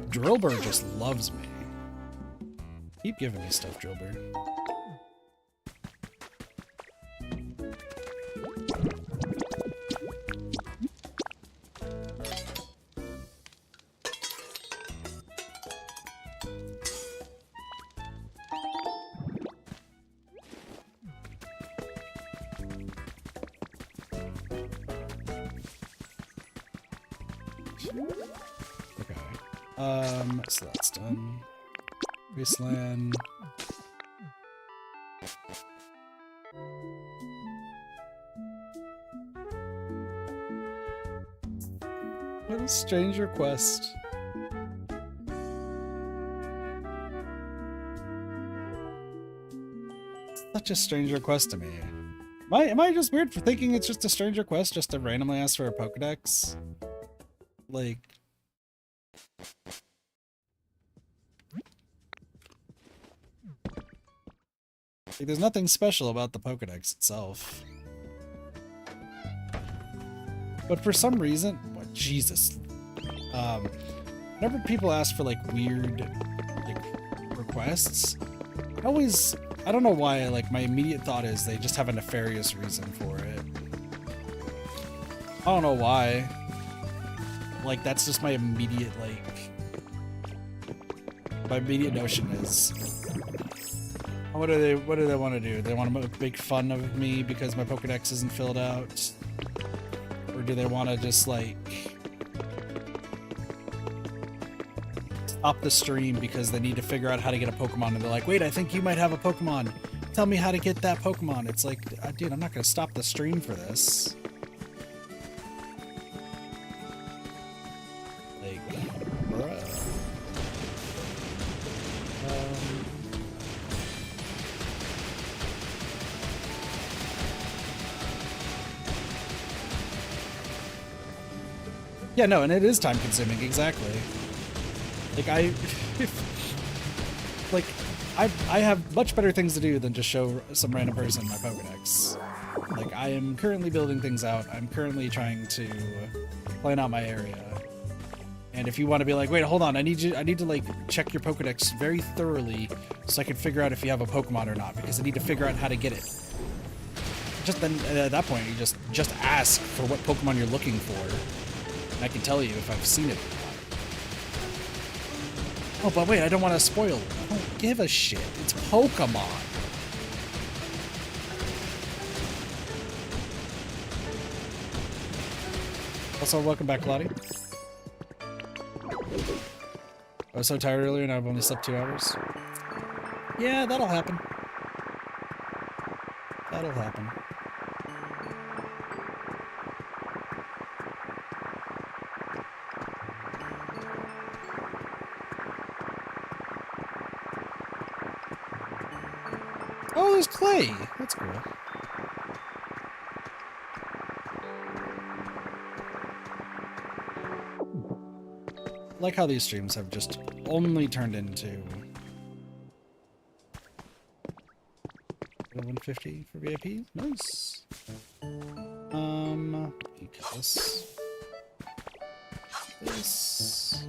Drillbur just loves me. Keep giving me stuff, Drillbur. So that's done. Wasteland. What a strange request. Such a strange request to me. Am I just weird for thinking it's just a strange request just to randomly ask for a Pokedex? Like... there's nothing special about the Pokedex itself. But for some reason... what, Jesus. Whenever people ask for, like, weird, like, requests, I don't know why, like, my immediate thought is they just have a nefarious reason for it. I don't know why. Like, that's just my immediate, like... my immediate notion is... what do they want to do? They want to make fun of me because my Pokedex isn't filled out? Or do they want to just, like... stop the stream because they need to figure out how to get a Pokemon, and they're like, wait, I think you might have a Pokemon. Tell me how to get that Pokemon. It's like, dude, I'm not going to stop the stream for this. Like, bruh. Yeah, no, and it is time consuming, exactly. Like, I have much better things to do than just show some random person my Pokedex. Like, I am currently building things out. I'm currently trying to plan out my area. And if you want to be like, wait, hold on, I need to like check your Pokedex very thoroughly so I can figure out if you have a Pokemon or not, because I need to figure out how to get it. Just then, at that point, you just ask for what Pokemon you're looking for, and I can tell you if I've seen it or not. Oh, but wait, I don't want to spoil it. I don't give a shit. It's Pokemon. Also, welcome back, Claudia. I was so tired earlier and I've only slept 2 hours. Yeah, that'll happen. That'll happen. Oh, there's clay. That's cool. I like how these streams have just only turned into 150 for VIP. Nice. Because this.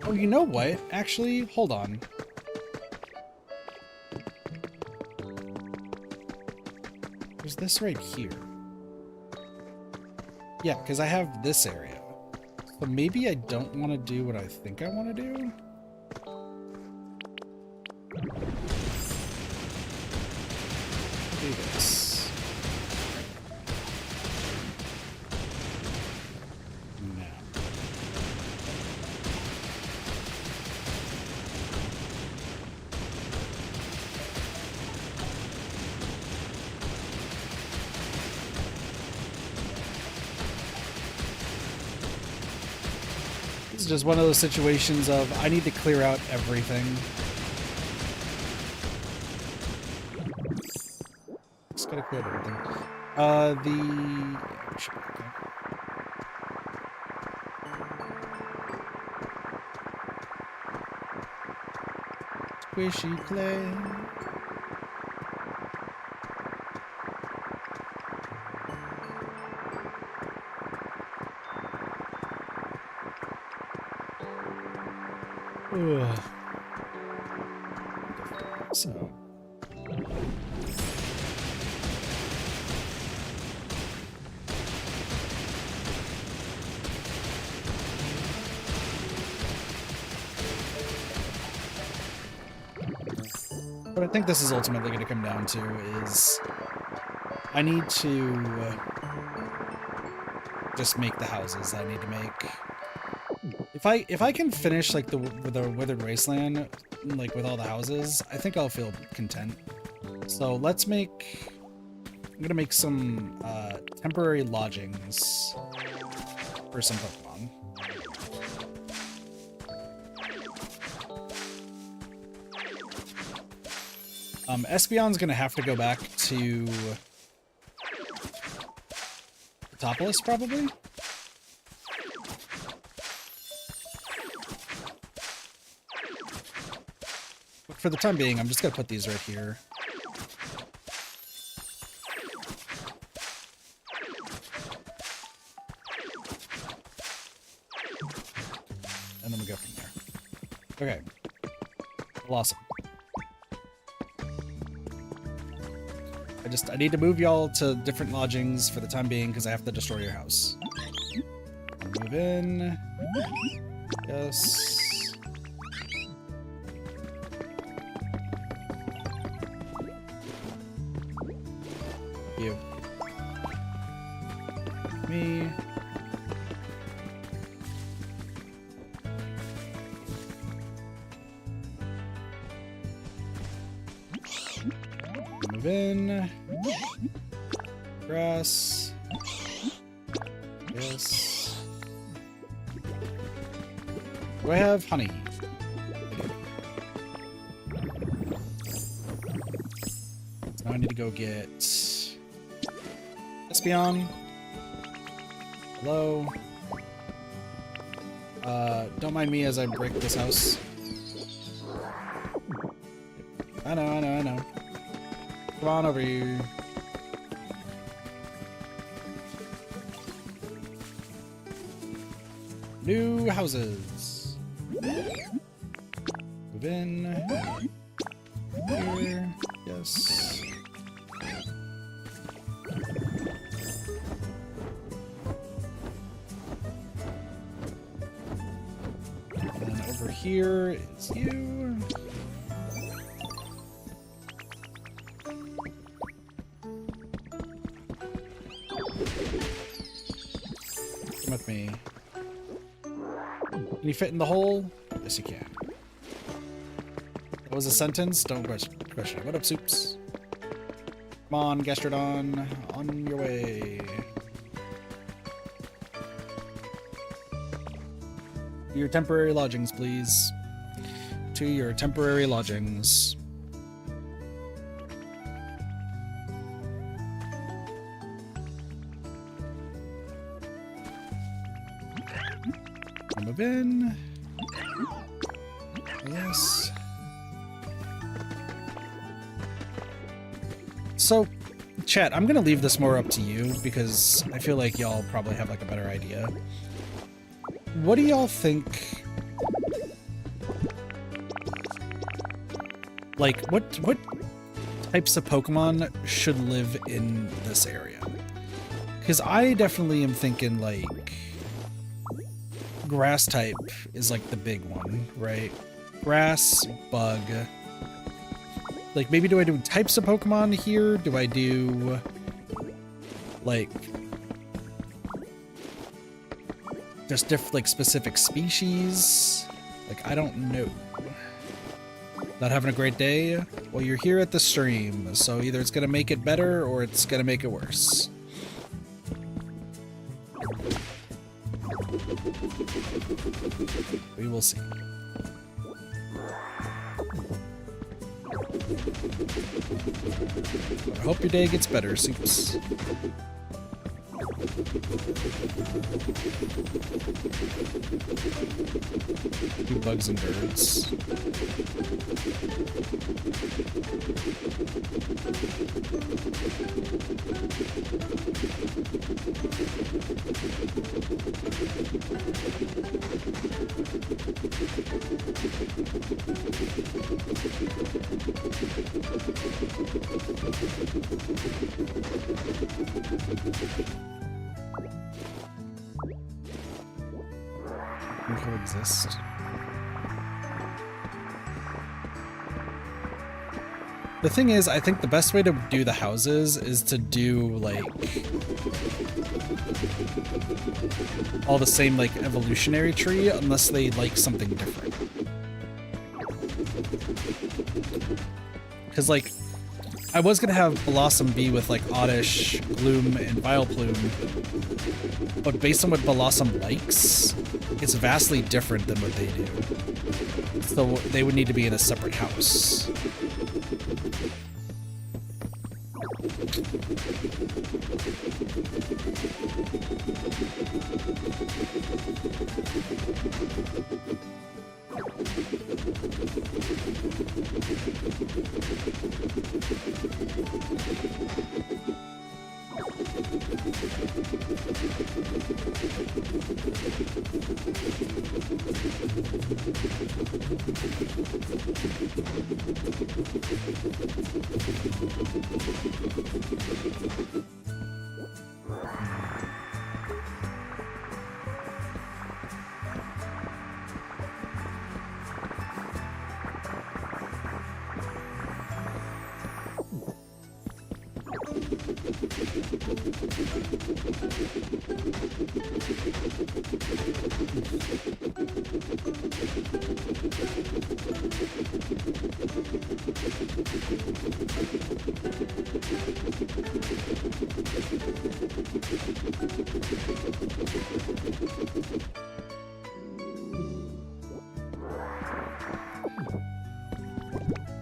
Oh, you know what? Actually, hold on. There's this right here. Yeah, because I have this area. So maybe I don't want to do what I think I want to do. Do this. No. It's just one of those situations of I need to clear out everything. Just gotta clear everything. Squishy clay. Ugh. So. What I think this is ultimately going to come down to is I need to just make the houses I need to make. If I can finish like the Withered Wasteland, like with all the houses, I think I'll feel content. So let's make. I'm gonna make some temporary lodgings for some Pokemon. Espeon's gonna have to go back to Topolis probably. For the time being, I'm just gonna put these right here. And then we go from there. Okay. Awesome. I need to move y'all to different lodgings for the time being because I have to destroy your house. I'll move in. Yes. You. Me. Move in. Grass. Yes. Do I have honey? So now I need to go get Espeon. Hello. Don't mind me as I break this house. I know. Come on over here. New houses. Move in. Here. Yes. And over here is you. Come with me. Can you fit in the hole? Yes, you can. What was the sentence? Don't question it. What up, Soups? Come on, Gastrodon. On your way. Your temporary lodgings, please. To your temporary lodgings. Move in. Yes. So, chat, I'm gonna leave this more up to you because I feel like y'all probably have like a better idea. What do y'all think? Like, what types of Pokemon should live in this area? Because I definitely am thinking like grass type is like the big one, right? Grass, bug. Like, maybe do I do types of Pokemon here? Do I do like just different, like specific species? Like, I don't know. Not having a great day? Well, you're here at the stream, so either it's gonna make it better or it's gonna make it worse. We will see. I hope your day gets better, Soups. Two bugs and birds. Can coexist. The thing is, I think the best way to do the houses is to do like all the same like evolutionary tree, unless they like something different. Because like, I was gonna have Blossom be with like Oddish, Gloom, and Vileplume, but based on what Blossom likes, it's vastly different than what they do. So they would need to be in a separate house.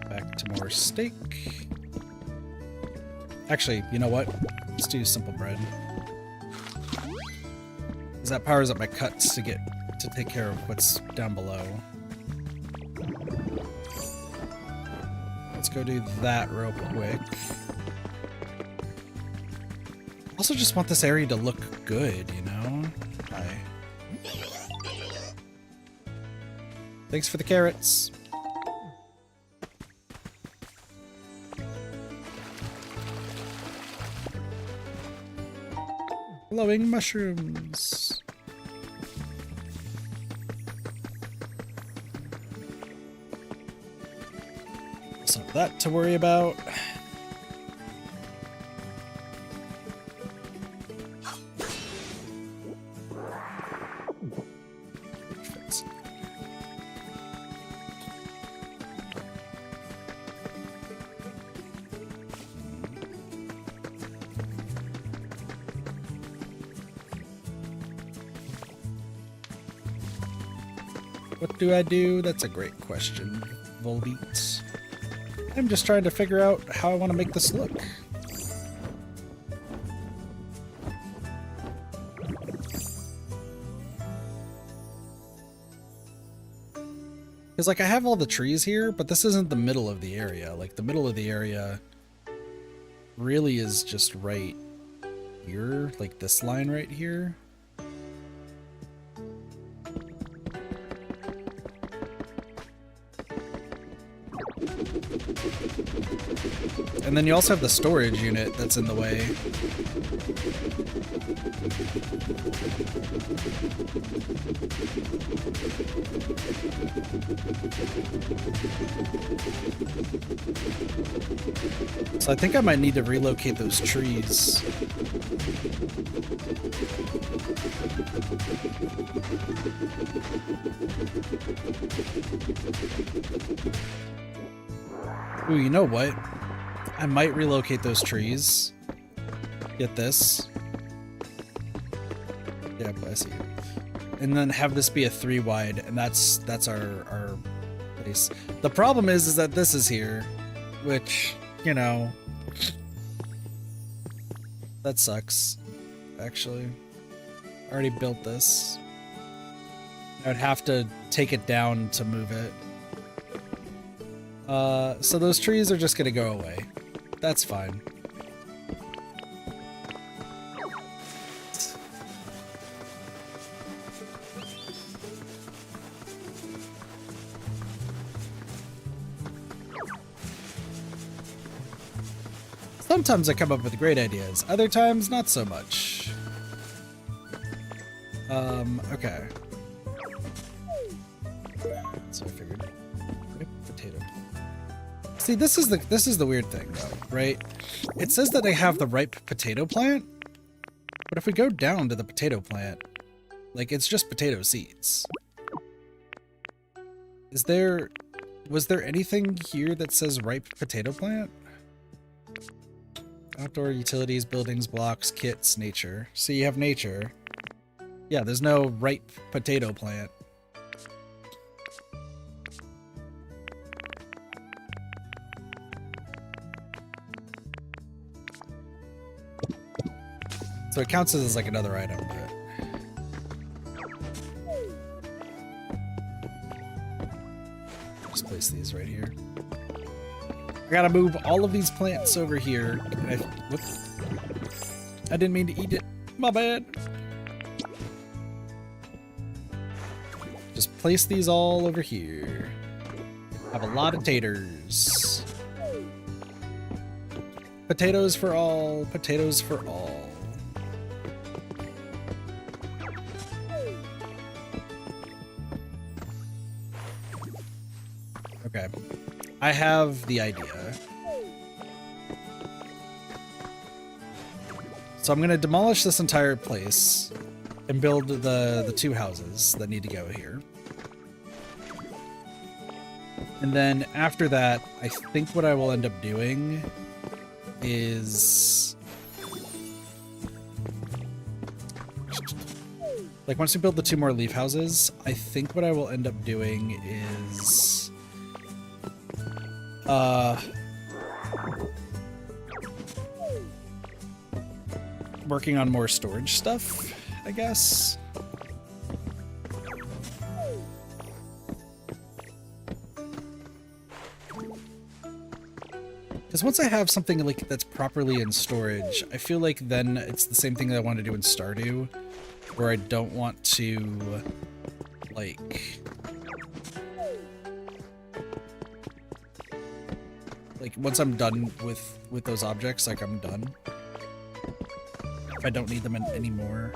Back to more steak. Actually, you know what? Let's do simple bread. Because that powers up my cuts to take care of what's down below. Let's go do that real quick. Also just want this area to look good, you know? Hi. Thanks for the carrots. Glowing mushrooms. So that to worry about. What do I do? That's a great question, Volbeat. I'm just trying to figure out how I want to make this look. Because, like, I have all the trees here, but this isn't the middle of the area. Like, the middle of the area really is just right here, like this line right here. And then you also have the storage unit that's in the way. So I think I might need to relocate those trees. Ooh, you know what? I might relocate those trees. Get this. Yeah, I see. And then have this be a 3 wide, and that's our place. The problem is that this is here, which, you know, that sucks. Actually, I already built this. I would have to take it down to move it. So those trees are just gonna go away. That's fine. Sometimes I come up with great ideas, other times not so much. Okay. So I figured. Potato. See, this is the weird thing though, right? It says that they have the ripe potato plant, but if we go down to the potato plant, like, it's just potato seeds. Was there anything here that says ripe potato plant? Outdoor utilities, buildings, blocks, kits, nature. So you have nature. Yeah, there's no ripe potato plant. So it counts as like another item, but just place these right here. I gotta move all of these plants over here. I didn't mean to eat it. My bad. Just place these all over here. Have a lot of taters. Potatoes for all. Potatoes for all. Okay. I have the idea. So I'm going to demolish this entire place and build the 2 houses that need to go here. And then after that, I think what I will end up doing is... like, once we build the 2 more leaf houses, I think what I will end up doing is... working on more storage stuff, I guess. Because once I have something like that's properly in storage, I feel like then it's the same thing that I want to do in Stardew, where I don't want to, like once I'm done with those objects, like I'm done. If I don't need them anymore.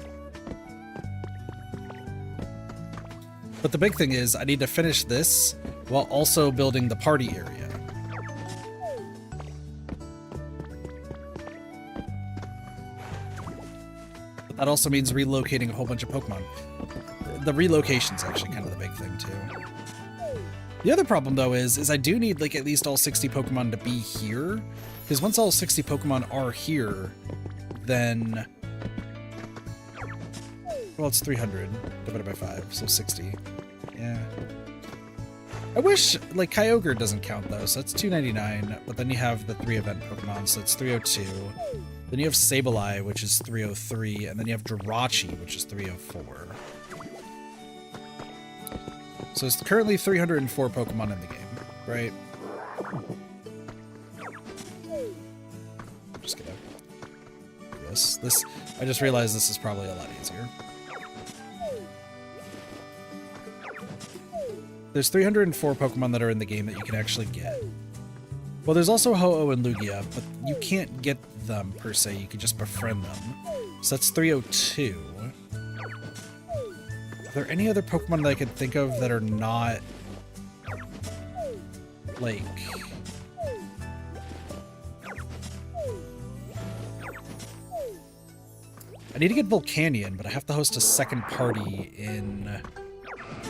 But the big thing is I need to finish this while also building the party area. But that also means relocating a whole bunch of Pokemon. The relocation's actually kind of the big thing too. The other problem, though, is I do need, like, at least all 60 Pokemon to be here. Because once all 60 Pokemon are here, then... Well, it's 300 divided by 5, so 60. Yeah. I wish, like, Kyogre doesn't count, though, so that's 299. But then you have the 3 event Pokemon, so it's 302. Then you have Sableye, which is 303. And then you have Jirachi, which is 304. So it's currently 304 Pokemon in the game, right? I'm just gonna do this. I just realized this is probably a lot easier. There's 304 Pokemon that are in the game that you can actually get. Well, there's also Ho-Oh and Lugia, but you can't get them per se, you can just befriend them. So that's 302. Are there any other Pokemon that I could think of that are not, like... I need to get Volcanion, but I have to host a second party in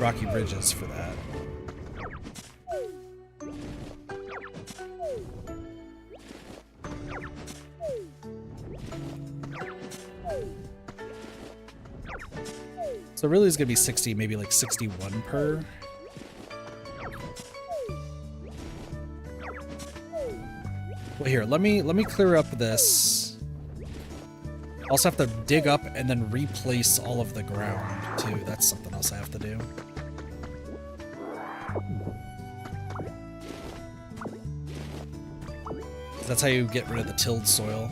Rocky Ridges for that. So really it's gonna be 60, maybe like 61 per. Well, here, let me clear up this. I also have to dig up and then replace all of the ground too. That's something else I have to do. That's how you get rid of the tilled soil.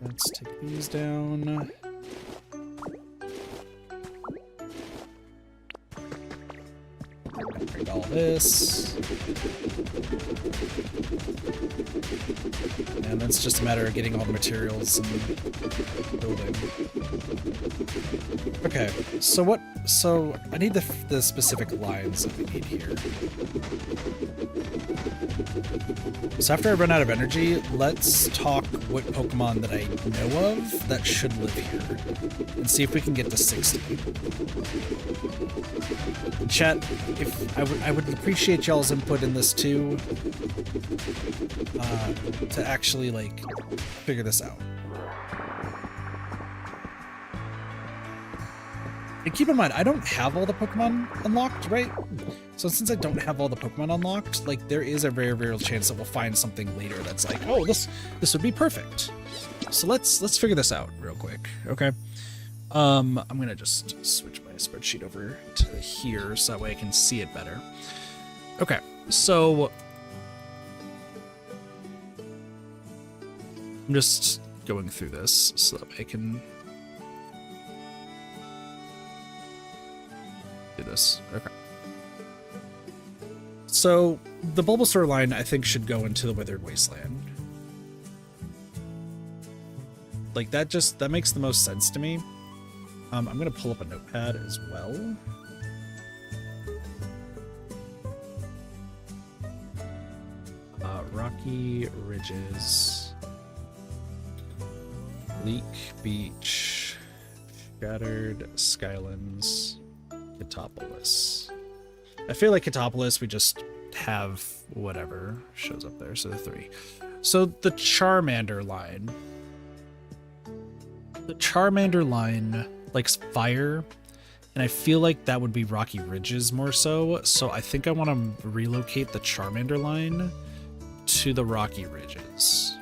Let's take these down. Upgrade all this. And it's just a matter of getting all the materials and building. Okay, so what? So I need the specific lines that we need here. So after I run out of energy, let's talk what Pokemon that I know of that should live here, and see if we can get to 60. Chat, if I would appreciate y'all's input in this too, to actually like figure this out. And keep in mind, I don't have all the Pokemon unlocked, right? So since I don't have all the Pokemon unlocked, like there is a very real chance that we'll find something later that's like, oh, this would be perfect. So let's figure this out real quick, okay? I'm gonna just switch my spreadsheet over to here so that way I can see it better. Okay, so I'm just going through this so that I can do this. Okay. So the Bulbasaur line, I think, should go into the Withered Wasteland. Like that makes the most sense to me. I'm gonna pull up a notepad as well. Rocky Ridges, Bleak Beach, Shattered Skylands, Katopolis. I feel like Katopolis, we just have whatever shows up there, so the 3. So the Charmander line. The Charmander line likes fire, and I feel like that would be Rocky Ridges more so. So I think I want to relocate the Charmander line to the Rocky Ridges.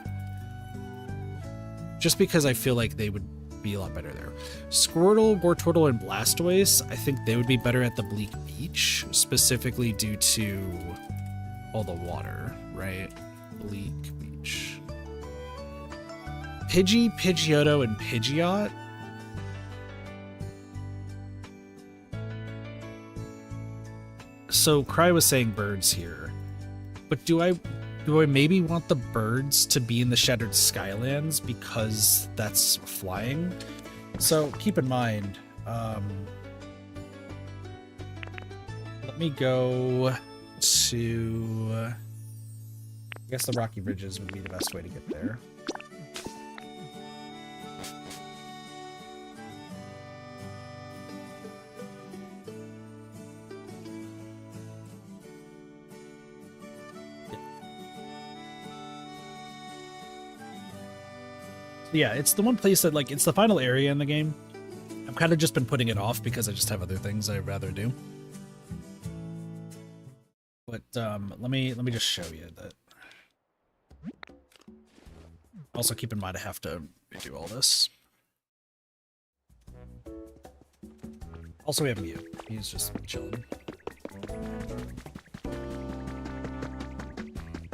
Just because I feel like they would be a lot better there. Squirtle, Wartortle, and Blastoise, I think they would be better at the Bleak Beach, specifically due to all the water, right? Bleak Beach. Pidgey, Pidgeotto, and Pidgeot. So Cry was saying birds here, but do I maybe want the birds to be in the Shattered Skylands because that's flying? So keep in mind, let me go to, I guess the Rocky Ridges would be the best way to get there. Yeah, it's the one place that, like, it's the final area in the game. I've kind of just been putting it off because I just have other things I'd rather do. But let me just show you that. Also keep in mind I have to redo all this. Also we have Mew. He's just chilling.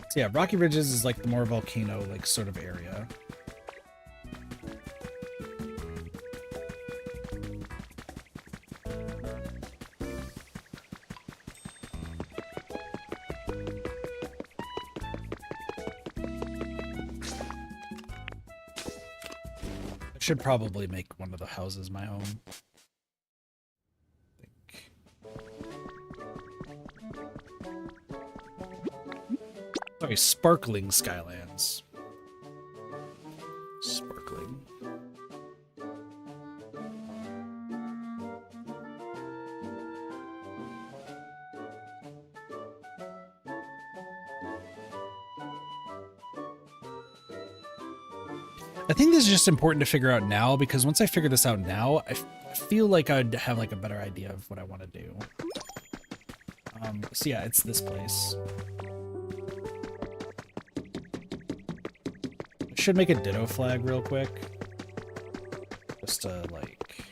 So yeah, Rocky Ridges is like the more volcano like sort of area. Should probably make one of the houses my home. Sorry, Sparkling Skylands. Sparkling. I think this is just important to figure out now, because once I figure this out now, I feel like I'd have like a better idea of what I want to do. So yeah, it's this place. I should make a Ditto flag real quick. Just to like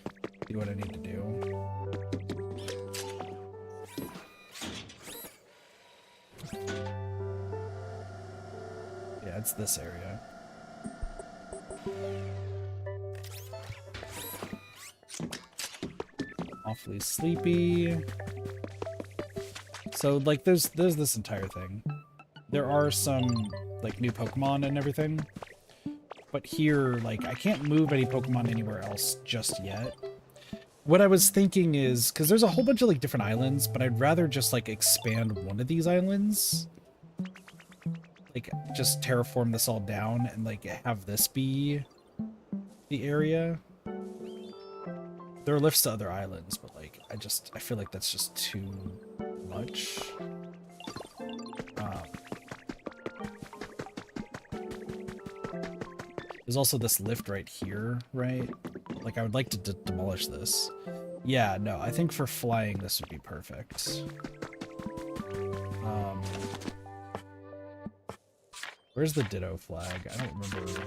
do what I need to do. Yeah, it's this area. Awfully sleepy. So like there's this entire thing. There are some like new Pokemon and everything. But here, like, I can't move any Pokemon anywhere else just yet. What I was thinking is, because there's a whole bunch of like different islands, but I'd rather just like expand one of these islands. Like just terraform this all down and like have this be the area. There are lifts to other islands, but like I feel like that's just too much. There's also this lift right here, right? Like I would like to demolish this. Yeah, no, I think for flying this would be perfect. Um, where's the ditto flag? I don't remember.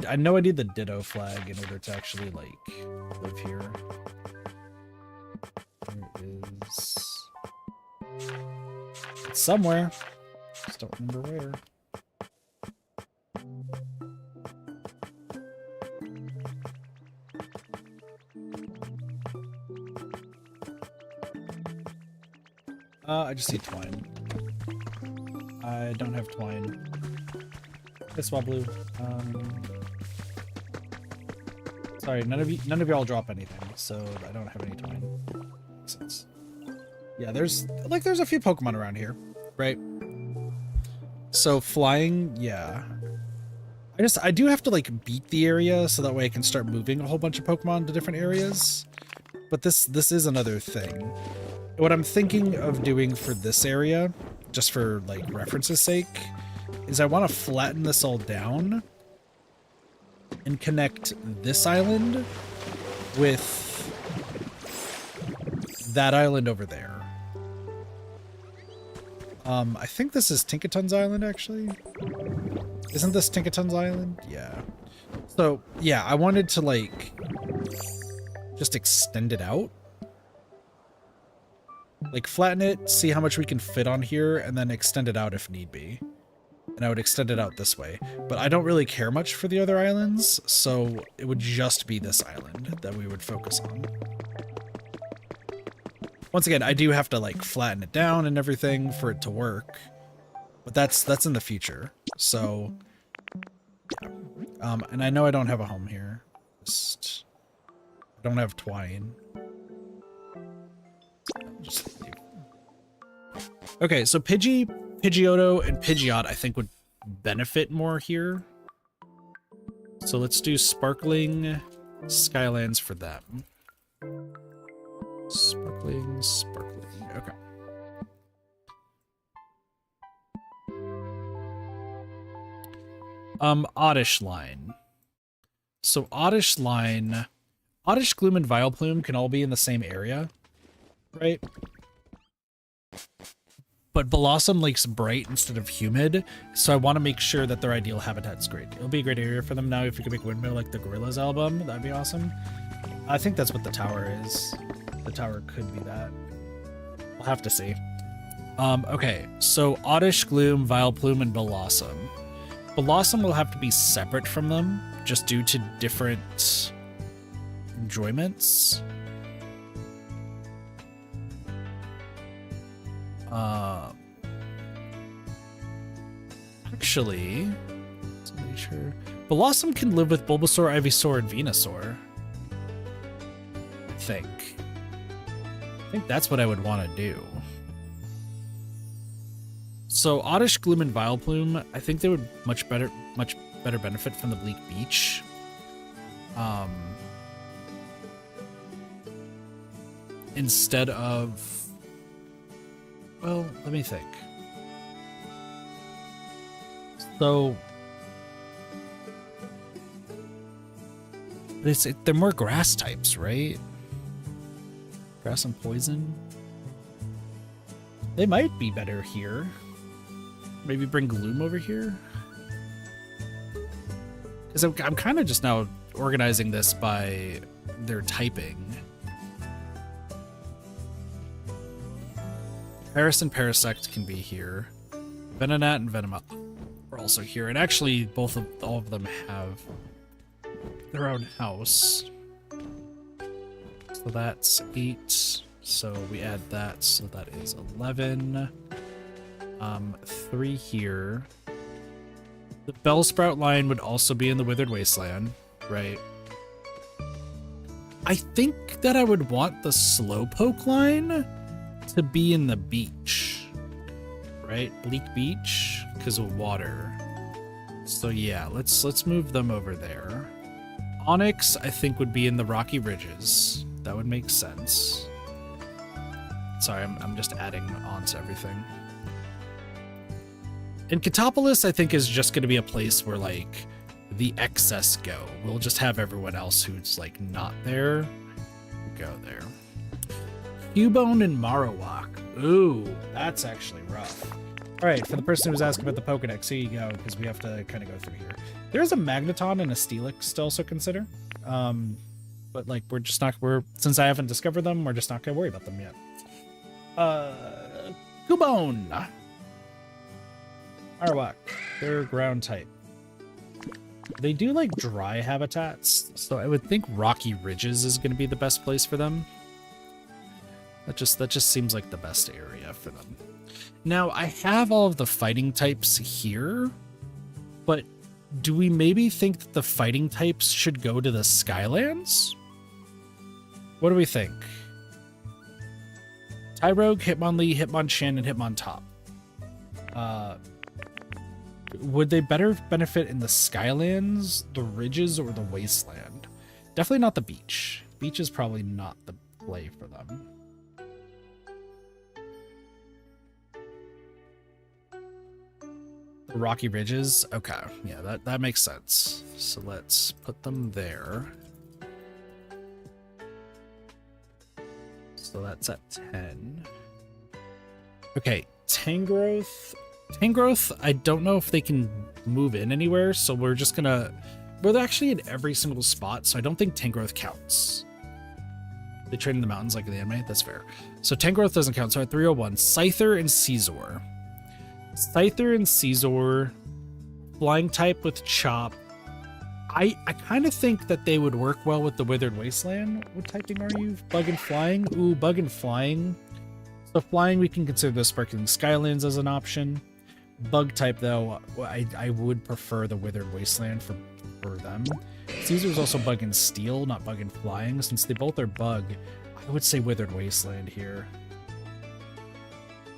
I know I need the ditto flag in order to actually like live here. There it is. It's somewhere. Just don't remember where. I just need twine. I don't have twine. It's Swablu. Sorry, none of y'all drop anything, so I don't have any twine. Makes sense. Yeah, there's a few Pokemon around here, right? So flying, yeah. I do have to like beat the area so that way I can start moving a whole bunch of Pokemon to different areas. But this is another thing. What I'm thinking of doing for this area, just for like reference's sake, is I want to flatten this all down and connect this island with that island over there. I think this is Tinkaton's Island, actually. Isn't this Tinkaton's Island? Yeah. So, yeah, I wanted to, like, just extend it out. Like, flatten it, see how much we can fit on here, and then extend it out if need be. And I would extend it out this way. But I don't really care much for the other islands, so it would just be this island that we would focus on. Once again, I do have to, like, flatten it down and everything for it to work. But that's in the future. So, yeah. And I know I don't have a home here. Just, I don't have twine. Just leave. Okay, so Pidgeotto, and Pidgeot I think would benefit more here. So let's do Sparkling Skylands for them. Sparkling. Okay. Oddish Line. So Oddish Line, Oddish Gloom and Vileplume can all be in the same area, right? But Blossom likes bright instead of humid, so I want to make sure that their ideal habitat's great. It'll be a great area for them now if you could make Windmill like the Gorillaz album. That'd be awesome. I think that's what the tower is. The tower could be that. We'll have to see. Okay, so Oddish Gloom, Vileplume, and Blossom. Blossom will have to be separate from them, just due to different enjoyments. Actually, let's make sure. Blossom can live with Bulbasaur, Ivysaur, and Venusaur. I think that's what I would want to do. So Oddish Gloom and Vileplume, I think they would much better benefit from the Bleak Beach. Instead of, well, let me think. So they're more grass types, right? Grass and poison. They might be better here. Maybe bring Gloom over here? Because I'm kind of just now organizing this by their typing. Paris and Parasect can be here. Venonat and Venomoth are also here. And actually, all of them have their own house. So that's 8. So we add that. So that is 11. 3 here. The Bellsprout line would also be in the Withered Wasteland, right? I think that I would want the Slowpoke line to be in the beach, right? Bleak Beach, because of water. So yeah, let's move them over there. Onyx, I think, would be in the Rocky Ridges. That would make sense. Sorry, I'm just adding on to everything. And Catopolis, I think, is just going to be a place where, like, the excess go. We'll just have everyone else who's, like, not there go there. Cubone and Marowak. Ooh, that's actually rough. All right, for the person who was asking about the Pokedex, here you go, because we have to kind of go through here. There's a Magneton and a Steelix to also consider. But like, since I haven't discovered them, we're just not gonna worry about them yet. Cubone. Marowak, they're ground type. They do like dry habitats, so I would think Rocky Ridges is going to be the best place for them. That just seems like the best area for them. Now, I have all of the fighting types here, but do we maybe think that the fighting types should go to the Skylands? What do we think? Tyrogue, Hitmonlee, Hitmonchan, and Hitmontop. Would they better benefit in the Skylands, the Ridges, or the Wasteland? Definitely not the beach. Beach is probably not the play for them. The Rocky Ridges? Okay, yeah, that makes sense. So let's put them there. So that's at 10. Okay, Tangrowth. Tangrowth, I don't know if they can move in anywhere, so we're just gonna... We're actually in every single spot, so I don't think Tangrowth counts. They train in the mountains like in the anime? That's fair. So Tangrowth doesn't count, so at 301, Scyther and Caesar. Scyther and Caesar, flying type with Chop. I kind of think that they would work well with the Withered Wasteland. What typing are you? Bug and Flying? Ooh, Bug and Flying. So Flying, we can consider the Sparkling Skylands as an option. Bug type, though, I would prefer the Withered Wasteland for them. Caesar's also Bug and Steel, not Bug and Flying. Since they both are Bug, I would say Withered Wasteland here.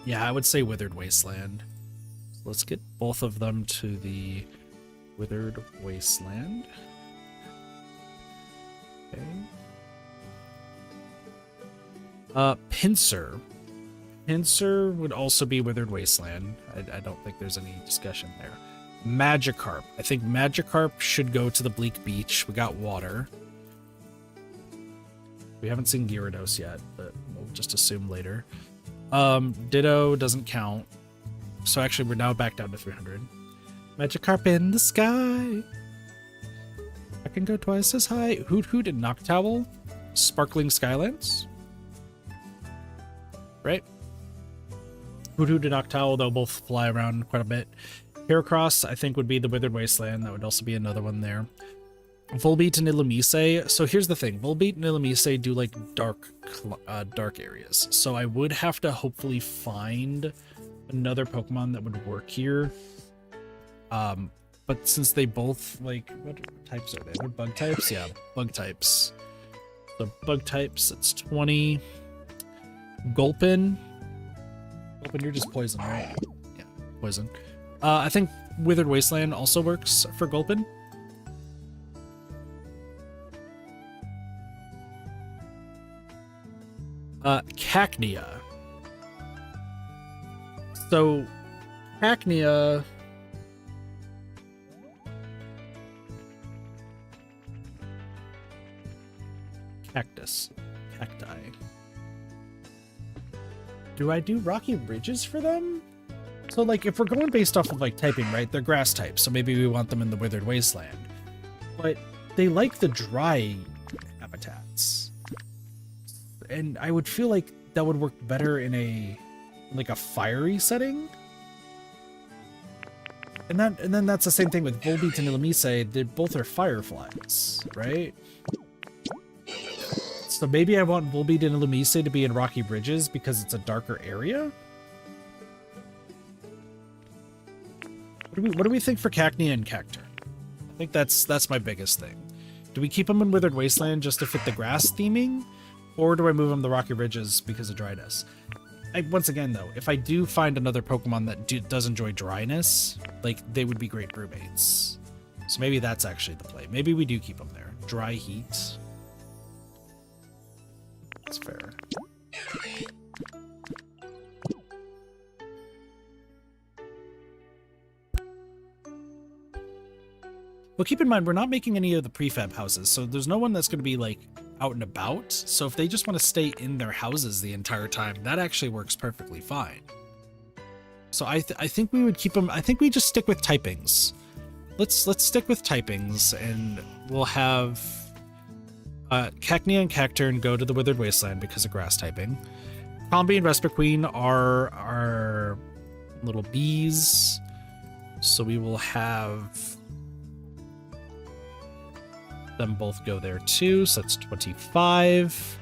Yeah, I would say Withered Wasteland. Let's get both of them to the Withered Wasteland. Okay. Pinsir. Pinsir would also be Withered Wasteland. I don't think there's any discussion there. Magikarp. I think Magikarp should go to the Bleak Beach. We got water. We haven't seen Gyarados yet, but we'll just assume later. Ditto doesn't count. So actually, we're now back down to 300. Magikarp in the sky. I can go twice as high. Hoot Hoot and Noctowl. Sparkling Skylands. Right? Hoot Hoot and Noctowl, they'll both fly around quite a bit. Heracross, I think, would be the Withered Wasteland. That would also be another one there. Volbeat and Illumise. So here's the thing. Volbeat and Illumise do like dark areas. So I would have to hopefully find another Pokemon that would work here. But since they both, like, what types are they? What bug types? Yeah, bug types. So bug types, it's 20. Gulpin. Gulpin, you're just poison, right? Yeah, poison. I think Withered Wasteland also works for Gulpin. Cacnea. So, Cacnea... Cactus. Cacti. Do I do Rocky Ridges for them? So, like, if we're going based off of, like, typing, right? They're grass types, so maybe we want them in the Withered Wasteland. But they like the dry habitats. And I would feel like that would work better in a, like, a fiery setting. And then that's the same thing with Volbeat and Illumise. They both are fireflies, right? So maybe I want Volbeat and Illumise to be in Rocky Ridges because it's a darker area. What do we think for Cacnea and Cacturne? I think that's my biggest thing. Do we keep them in Withered Wasteland just to fit the grass theming? Or do I move them to Rocky Ridges because of dryness? Once again, though, if I do find another Pokemon that does enjoy dryness, like, they would be great roommates. So maybe that's actually the play. Maybe we do keep them there. Dry heat. That's fair. Well, keep in mind, we're not making any of the prefab houses, so there's no one that's going to be, like, out and about. So if they just want to stay in their houses the entire time, that actually works perfectly fine. So I think we would keep them. I think we just stick with typings. Let's stick with typings, and we'll have Cacnea and Cacturn go to the Withered Wasteland because of grass typing. Combi and Vespiquen are our little bees, so we will have them both go there too. So that's 25.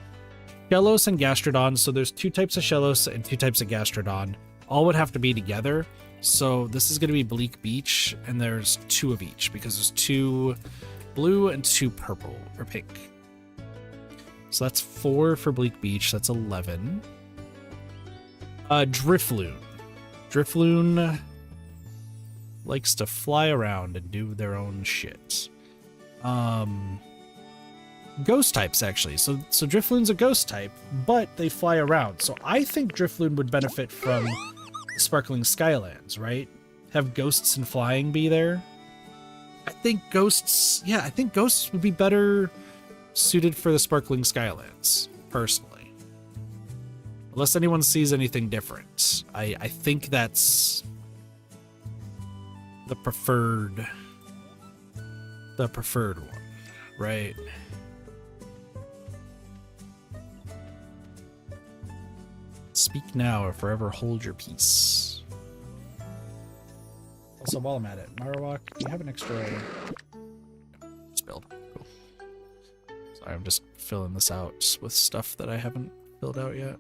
Shellos and Gastrodon. So there's 2 types of Shellos and 2 types of Gastrodon. All would have to be together. So this is going to be Bleak Beach, and there's 2 of each because there's 2 blue and 2 purple or pink. So that's 4 for Bleak Beach. That's 11. Drifloon. Drifloon likes to fly around and do their own shit. Ghost types, actually. So Drifloon's a ghost type, but they fly around. So I think Drifloon would benefit from Sparkling Skylands, right? Have ghosts and flying be there. I think ghosts would be better suited for the Sparkling Skylands, personally. Unless anyone sees anything different. I think that's the preferred one, right? Speak now or forever hold your peace. Also, while I'm at it, Marowak, do you have an extra spilled? Cool. Sorry, I'm just filling this out with stuff that I haven't filled out yet.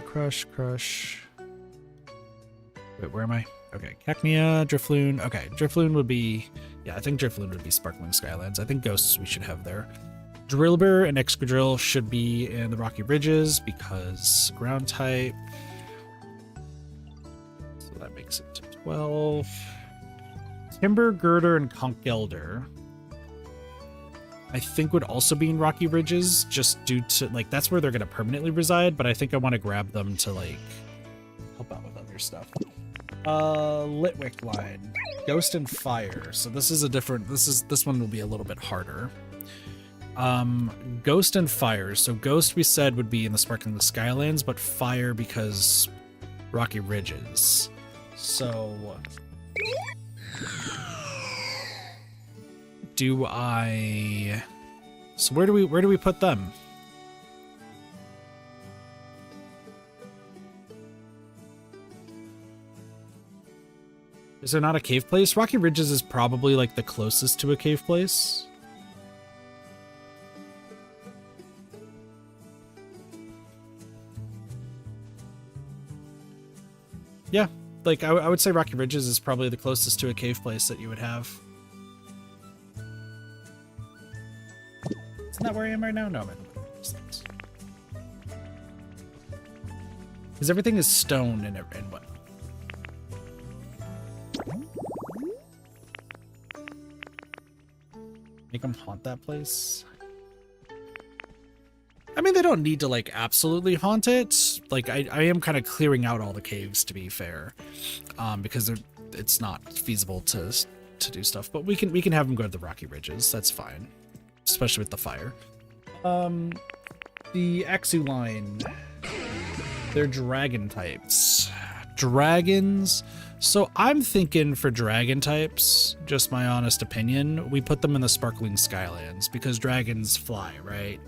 Crush. Wait, where am I? Okay, Cacnea, Drifloon. Okay, Drifloon would be... Yeah, I think Drifloon would be Sparkling Skylands. I think Ghosts we should have there. Drillbur and Excadrill should be in the Rocky Ridges because ground type. So that makes it to 12. Timber, Girder, and Conkelder I think would also be in Rocky Ridges, just due to, like, that's where they're going to permanently reside, but I think I want to grab them to, like, help out with other stuff. Litwick line. Ghost and Fire. So this is a different, this one will be a little bit harder. Ghost and Fire. So Ghost, we said, would be in the Sparkling Skylands, but Fire because Rocky Ridges. So... do I... So where do we put them? Is there not a cave place? Rocky Ridges is probably like the closest to a cave place. Yeah, like I would say Rocky Ridges is probably the closest to a cave place that you would have. Isn't that where I am right now? No, I'm in these things. Because everything is stone and what? Make them haunt that place? I mean, they don't need to, like, absolutely haunt it. Like, I am kind of clearing out all the caves, to be fair. Because it's not feasible to do stuff. But we can have them go to the Rocky Ridges. That's fine. Especially with the fire. The Axu line. They're dragon types. Dragons. So I'm thinking for dragon types, just my honest opinion, we put them in the Sparkling Skylands because dragons fly, right?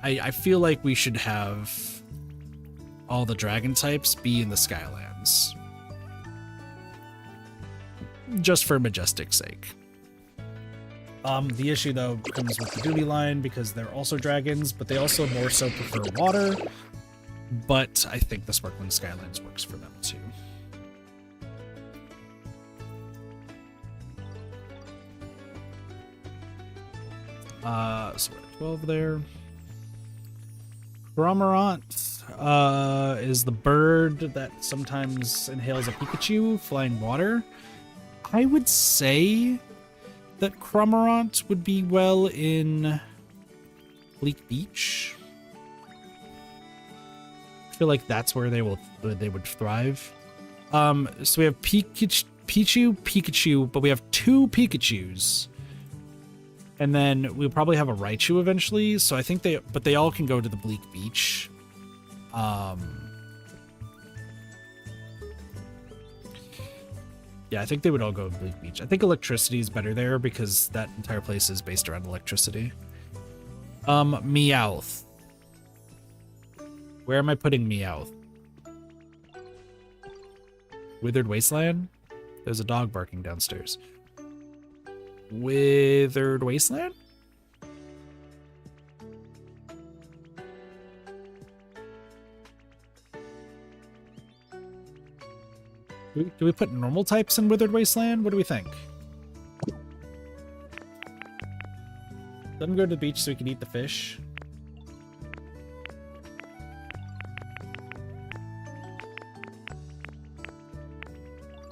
I feel like we should have all the dragon types be in the Skylands. Just for majestic's sake. The issue, though, comes with the Doobie line because they're also dragons, but they also more so prefer water. But I think the Sparkling Skylands works for them, too. So we're at 12 there. Cormorant is the bird that sometimes inhales a Pikachu flying water. I would say that Cormorant would be well in Bleak Beach. I feel like that's where they would thrive. So we have Pikachu, but we have 2 Pikachus. And then we'll probably have a Raichu eventually. So I think they all can go to the Bleak Beach. Yeah, I think they would all go to Bleak Beach. I think electricity is better there because that entire place is based around electricity. Meowth. Where am I putting Meowth? Withered Wasteland? There's a dog barking downstairs. Withered Wasteland? Do we put normal types in Withered Wasteland? What do we think? Let him go to the beach so he can eat the fish.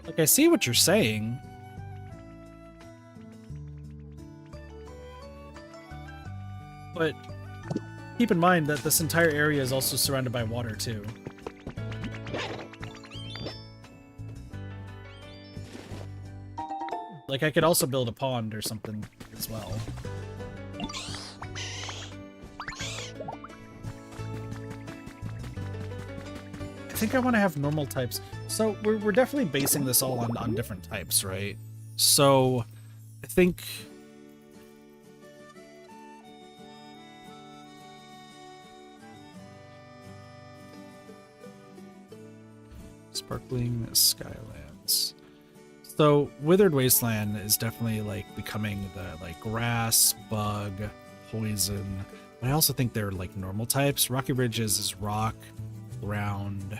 Like, I see what you're saying. But keep in mind that this entire area is also surrounded by water, too. Like, I could also build a pond or something as well. I think I want to have normal types. So we're definitely basing this all on different types, right? So I think... Sparkling Skylands. So Withered Wasteland is definitely like becoming the like grass, bug, poison. But I also think they're like normal types. Rocky Ridges is rock, ground,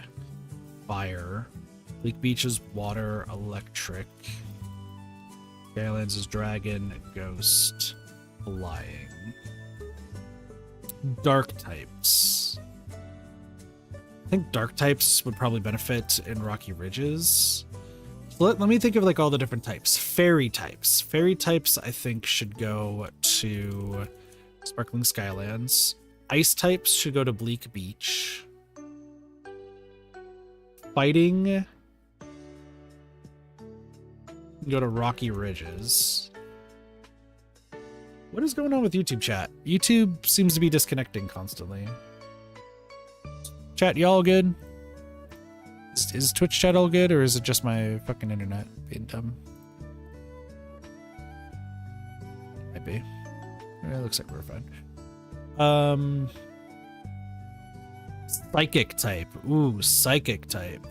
fire. Bleak Beach is water, electric. Skylands is dragon, ghost, flying. Dark types. I think dark types would probably benefit in Rocky Ridges. Let me think of like all the different types. Fairy types. Fairy types I think should go to Sparkling Skylands. Ice types should go to Bleak Beach. Fighting go to Rocky Ridges. What is going on with YouTube chat? YouTube seems to be disconnecting constantly. Chat, y'all good? Is Twitch chat all good, or is it just my fucking internet being dumb? Might be. It looks like we're fine. Psychic type. Ooh, psychic type.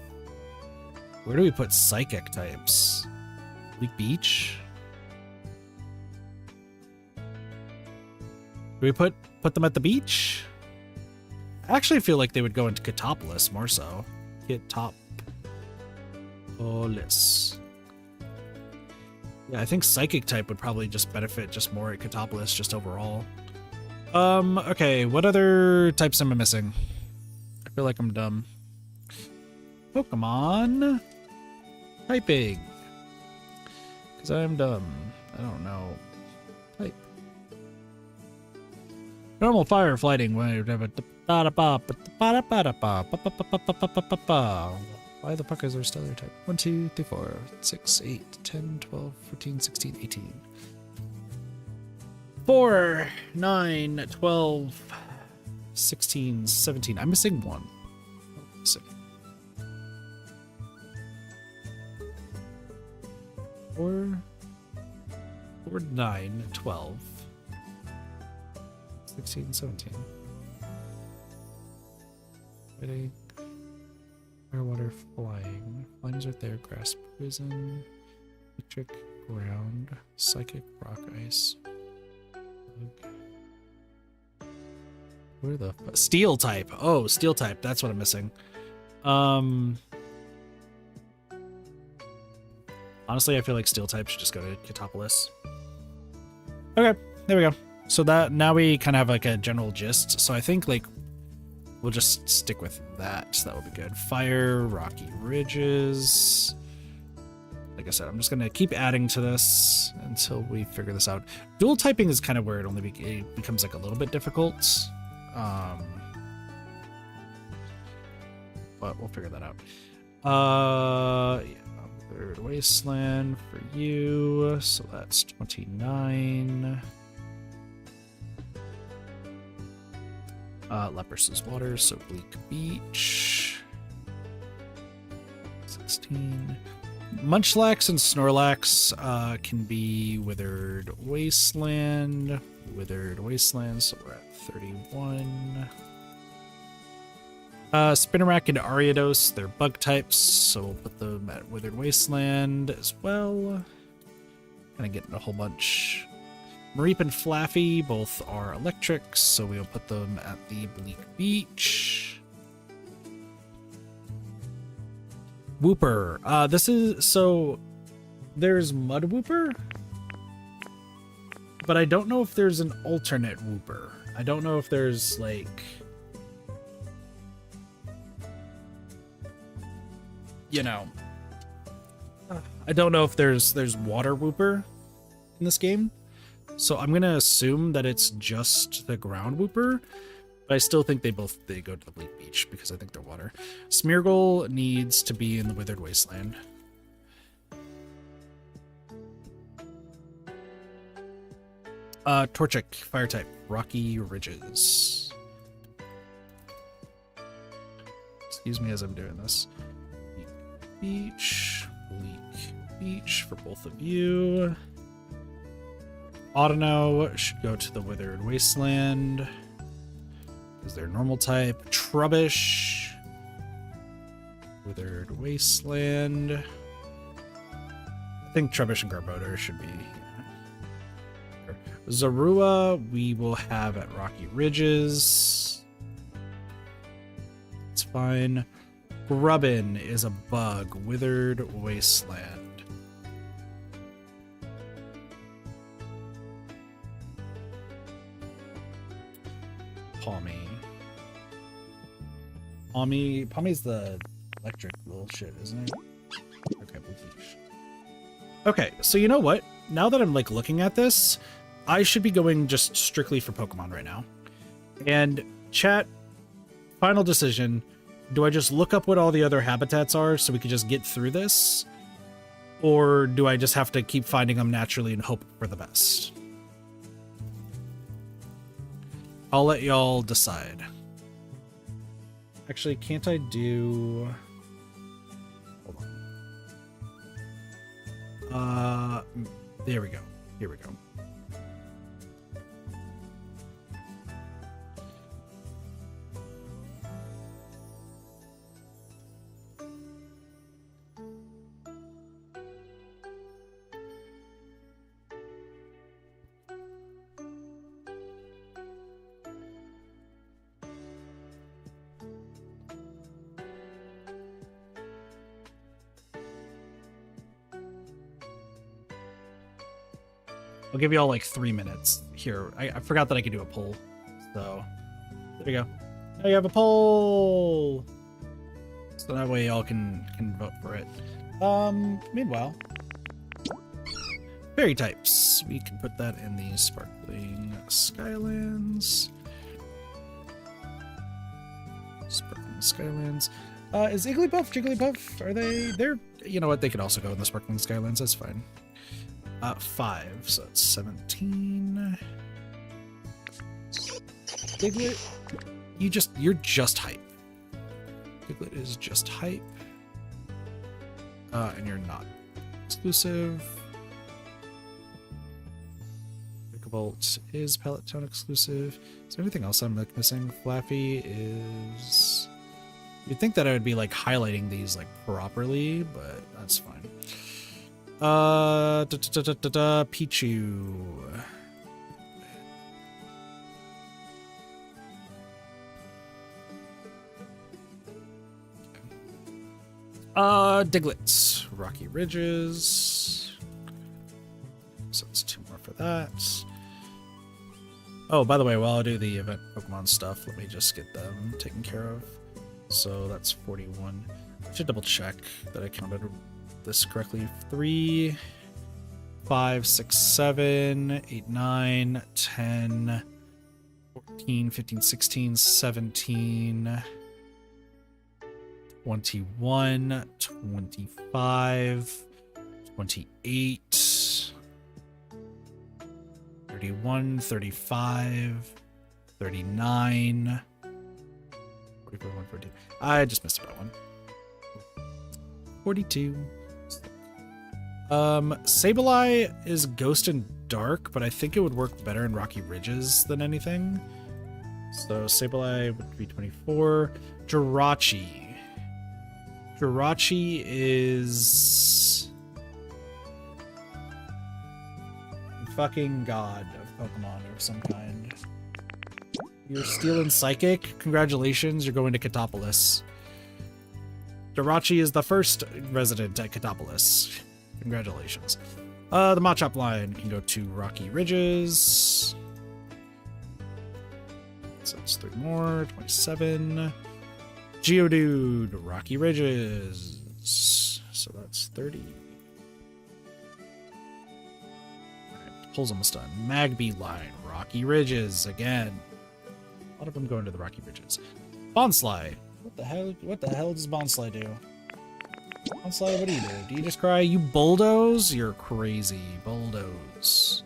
Where do we put psychic types? Bleak Beach? Do we put them at the beach? I actually feel like they would go into Katopolis more so. Katopolis. Yeah, I think psychic type would probably just benefit just more at Katopolis just overall. Okay, what other types am I missing? I feel like I'm dumb. Pokemon typing. Because I'm dumb. I don't know. Type. Normal fire fighting. Why the fuck is there stellar type? 1, 2, 3, 4, 6, 8, 10, 12, 14, 16, 18. 4, 9, 12, 16, 17. I'm missing 1. Missing. 4, 9, 12, 16, 17. Fighting. Fire, water, flying. Flying is right there. Grass, poison. Electric, ground. Psychic, rock, ice. Where the steel type? Oh, steel type. That's what I'm missing. Honestly, I feel like steel type should just go to Katopolis. Okay, there we go. So that now we kind of have like a general gist. So I think like we'll just stick with that. So that would be good. Fire, Rocky Ridges. Like I said, I'm just going to keep adding to this until we figure this out. Dual typing is kind of where it becomes like a little bit difficult. But we'll figure that out. Yeah, Third Wasteland for you. So that's 29. Leprous Water, so Bleak Beach. 16. Munchlax and Snorlax can be Withered Wasteland. Withered Wasteland, so we're at 31. Spinarak and Ariados, they're bug types, so we'll put them at Withered Wasteland as well. Kind of getting a whole bunch. Mareep and Flaffy both are electrics, so we'll put them at the Bleak Beach. Wooper. This is, so there's Mud Wooper, but I don't know if there's an alternate Wooper. I don't know if there's like, you know, I don't know if there's Water Wooper in this game. So I'm gonna assume that it's just the ground Wooper, but I still think they go to the Bleak Beach because I think they're water. Smeargle needs to be in the Withered Wasteland. Torchic, fire type, Rocky Ridges. Excuse me as I'm doing this. Bleak Beach for both of you. Audino should go to the Withered Wasteland. Is their normal type. Trubbish. Withered Wasteland. I think Trubbish and Garbodor should be. Yeah. Zorua we will have at Rocky Ridges. It's fine. Grubbin is a bug. Withered Wasteland. Palmy's the electric little shit, isn't it? Okay, okay, so you know what? Now that I'm like looking at this, I should be going just strictly for Pokemon right now. And chat, final decision. Do I just look up what all the other habitats are so we can just get through this? Or do I just have to keep finding them naturally and hope for the best? I'll let y'all decide. Actually, can't I do... Hold on. There we go. Here we go. I'll give you all like 3 minutes here. I forgot that I could do a poll. So there you go. Now you have a poll. So that way y'all can vote for it. Meanwhile, fairy types. We can put that in the Sparkling Skylands. Sparkling Skylands. Is Igglybuff, Jigglypuff, are they're, you know what, they could also go in the Sparkling Skylands, that's fine. 5, so that's 17. Diglett, you're just hype. Diglett is just hype. And you're not exclusive. Vikavolt is Pallet Tone exclusive. Is there anything else I'm like missing? Flaffy is... You'd think that I would be like highlighting these like properly, but that's fine. Pichu. Diglett. Rocky Ridges. So it's 2 more for that. Oh, by the way, while I do the event Pokemon stuff, let me just get them taken care of. So that's 41. I should double check that I counted this correctly. 3, 5, 6, 7, 8, 9, 10, 14, 15, 16, 17, 21, 25, 28, 31, 35, 39, 44, 142. I just missed about one. 42. Sableye is Ghost and Dark, but I think it would work better in Rocky Ridges than anything. So Sableye would be 24. Jirachi. Jirachi is fucking god of Pokemon of some kind. You're Steel and Psychic. Congratulations, you're going to Katopolis. Jirachi is the first resident at Katopolis. Congratulations. The Machop line can go to Rocky Ridges. So it's 3 more. 27. Geodude, Rocky Ridges. So that's 30. Alright, Pull's almost done. Magby line, Rocky Ridges again. A lot of them going to the Rocky Ridges. Bonsly. What the hell does Bonsly do? Bonsly, what do you do? Do you just cry? You bulldoze? You're crazy. Bulldoze.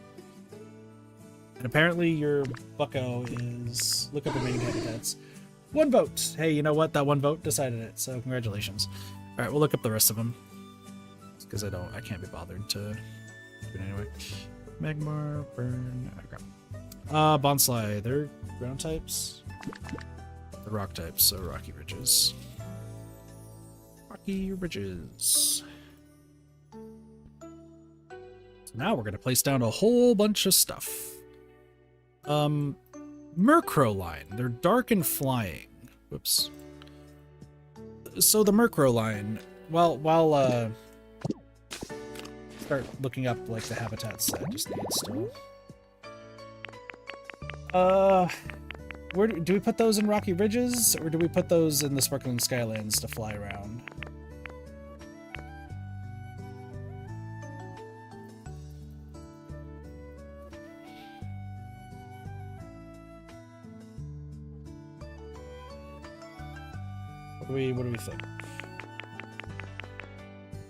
And apparently your bucko is... Look up the main habitats. 1 vote. Hey, you know what? That 1 vote decided it. So congratulations. All right, we'll look up the rest of them. Because I can't be bothered to do it anyway. Magmar, Burn. Okay. Bonsly, they're ground types. The rock types, so Rocky Ridges. Rocky Ridges. So now we're gonna place down a whole bunch of stuff. Murkrow line. They're dark and flying. Whoops. So the Murkrow line, while start looking up like the habitats I just need still. Where do we put those in Rocky Ridges, or do we put those in the Sparkling Skylands to fly around? What do we think?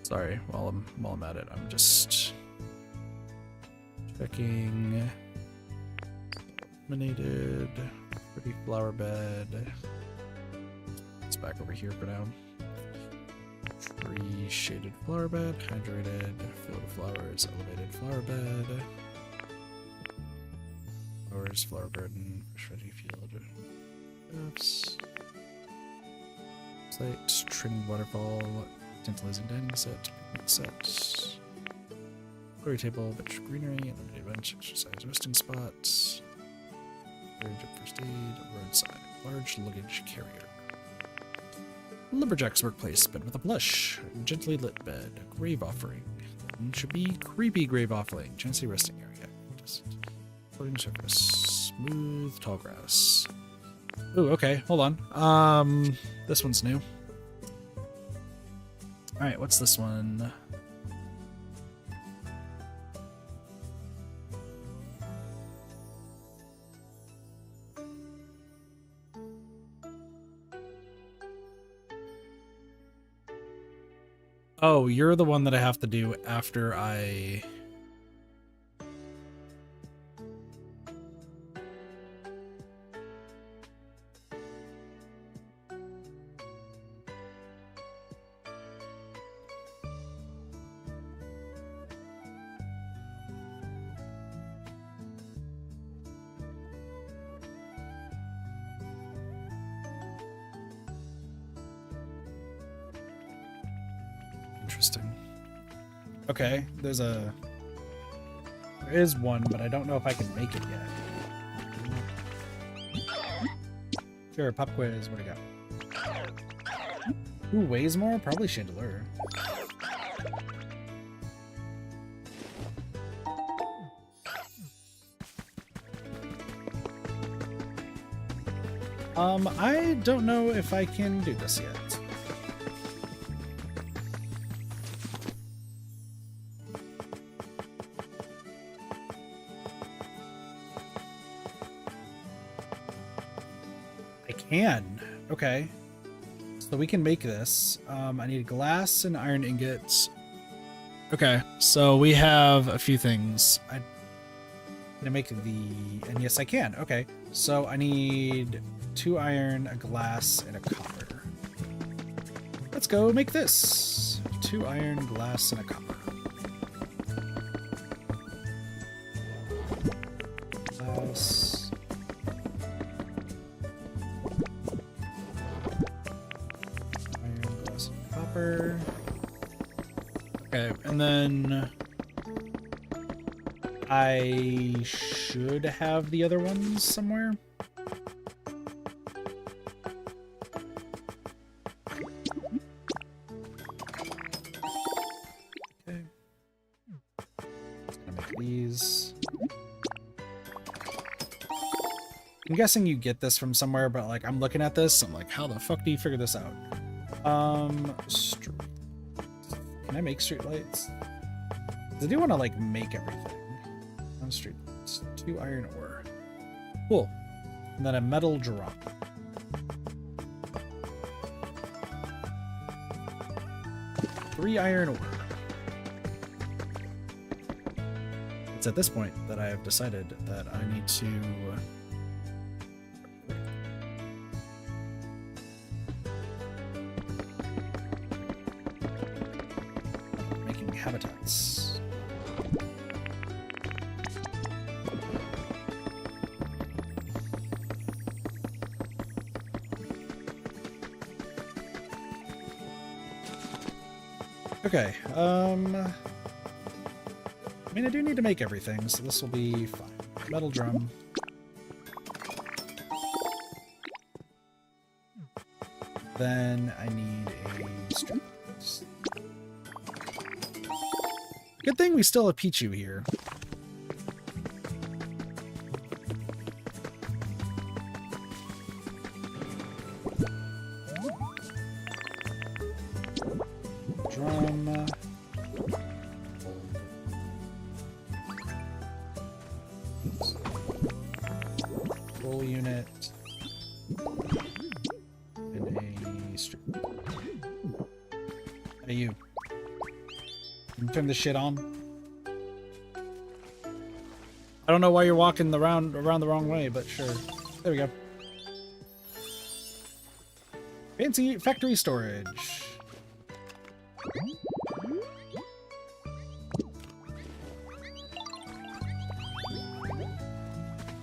Sorry, while I'm at it, I'm just checking. Eliminated. Pretty flower bed. It's back over here for now. Tree shaded flower bed, hydrated, field of flowers, elevated flower bed. Flowers, flower garden, fish ready field. Oops. Slate, trim waterfall, tantalizing dining set, picnic set. Glory table, bench greenery, unlimited bench, exercise resting spots. First aid, roadside, large luggage carrier. Lumberjack's workplace, bed with a plush, gently lit bed, grave offering. Should be creepy grave offering, chancy resting area. Floating surface, smooth tall grass. Ooh, okay, hold on. This one's new. All right, what's this one? Oh, you're the one that I have to do after I... Interesting. Okay, there is one, but I don't know if I can make it yet. Sure, pop quiz, what do you got? Who weighs more? Probably Chandelure. I don't know if I can do this yet. Can. Okay. So So we can make this. I need glass and iron ingots. Okay, so we have a few things. I'm gonna make and yes, I can. Okay, so I need 2 iron, a glass, and a copper. Let's go make this. 2 iron, glass, and a copper. Glass. Iron, glass, and copper. Okay, and then I should have the other ones somewhere. Okay. Gonna make these. I'm guessing you get this from somewhere, but like I'm looking at this, I'm like, how the fuck do you figure this out? Can I make streetlights? I do want to like make everything. On streetlights. 2 iron ore. Cool. And then a metal drum. Three iron ore. It's at this point that I have decided that I need to making habitats. Okay, I mean, I do need to make everything, so this will be fine. Metal drum. Then I need a strip. Good thing we still have Pichu here. Drum. Full unit. And a strip. Hey, you. Can you turn this shit on? I don't know why you're walking around the wrong way, but sure. There we go. Fancy factory storage.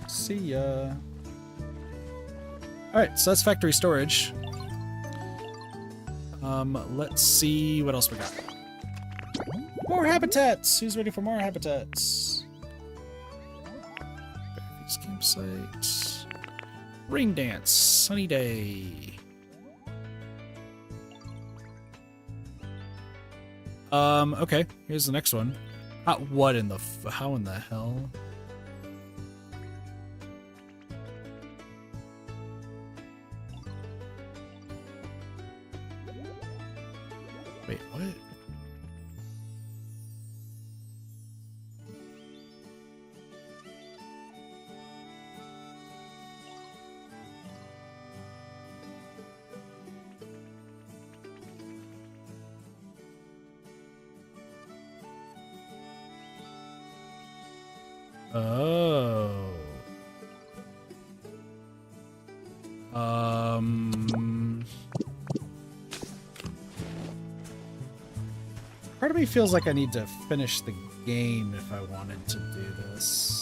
See ya. Alright, so that's factory storage. Let's see what else we got. More habitats! Who's ready for more habitats? Bearfish campsite. Rain dance. Sunny day. Okay, here's the next one. How in the hell? Wait, what? Oh. Part of me feels like I need to finish the game if I wanted to do this.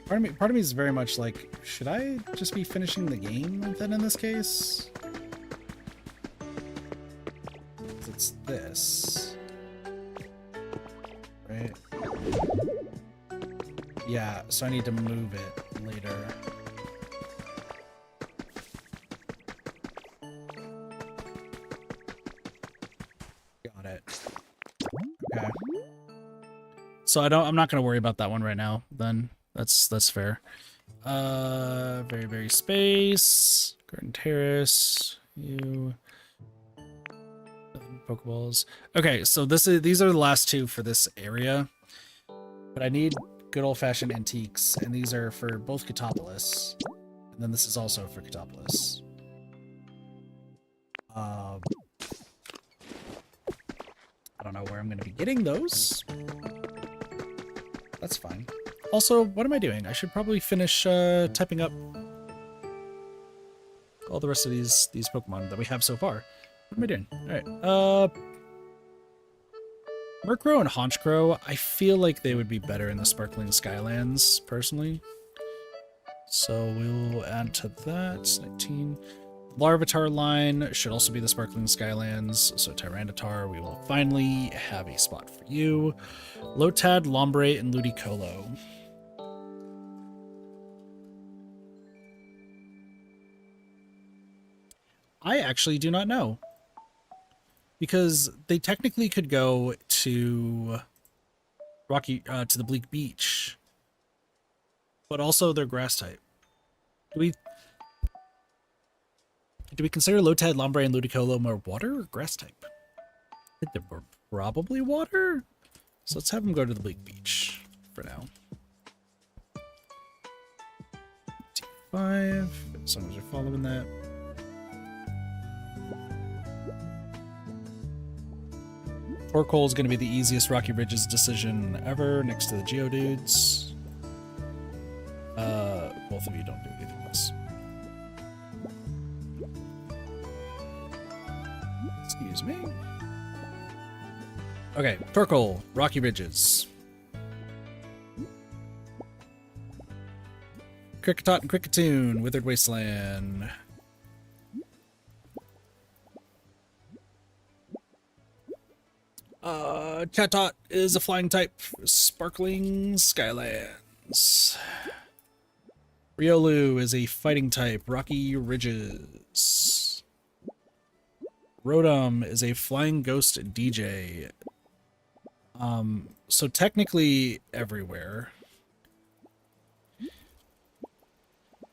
Part of me is very much like, should I just be finishing the game then in this case? It's this. Right? Yeah, so I need to move it later. Got it. Okay. So I'm not gonna worry about that one right now, then. That's fair. Very space. Garden Terrace, you. Pokeballs. Okay, so these are the last two for this area. But I need good old-fashioned antiques, and these are for both Catopolis. And then this is also for Catopolis. I don't know where I'm going to be getting those. That's fine. Also, what am I doing? I should probably finish typing up all the rest of these Pokemon that we have so far. What am I doing? All right. Murkrow and Honchkrow, I feel like they would be better in the Sparkling Skylands, personally. So we'll add to that. 19. Larvitar line should also be the Sparkling Skylands. So Tyranitar, we will finally have a spot for you. Lotad, Lombre, and Ludicolo. I actually do not know. Because they technically could go to to the Bleak Beach. But also they're grass type. Do we consider Lotad, Lombre, and Ludicolo more water or grass type? I think they're probably water. So let's have them go to the Bleak Beach for now. 5, as long as you're following that. Torkoal is going to be the easiest Rocky Ridges decision ever next to the Geodudes. Both of you don't do anything else. Excuse me. Okay, Torkoal, Rocky Ridges. Kricketot and Kricketune, Withered Wasteland. Chatot is a flying type. Sparkling Skylands. Riolu is a fighting type. Rocky Ridges. Rotom is a flying ghost DJ. So technically everywhere.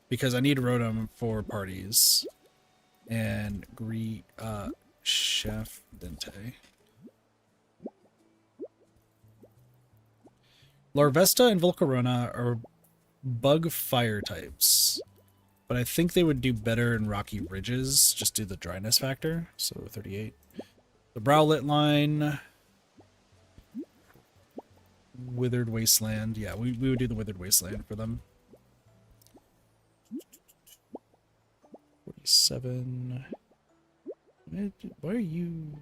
Because I need Rotom for parties. And Chef Dente. Larvesta and Volcarona are bug fire types, but I think they would do better in Rocky Ridges, just do the dryness factor, so 38. The Browlet line, Withered Wasteland, yeah, we would do the Withered Wasteland for them. 47. Why are you...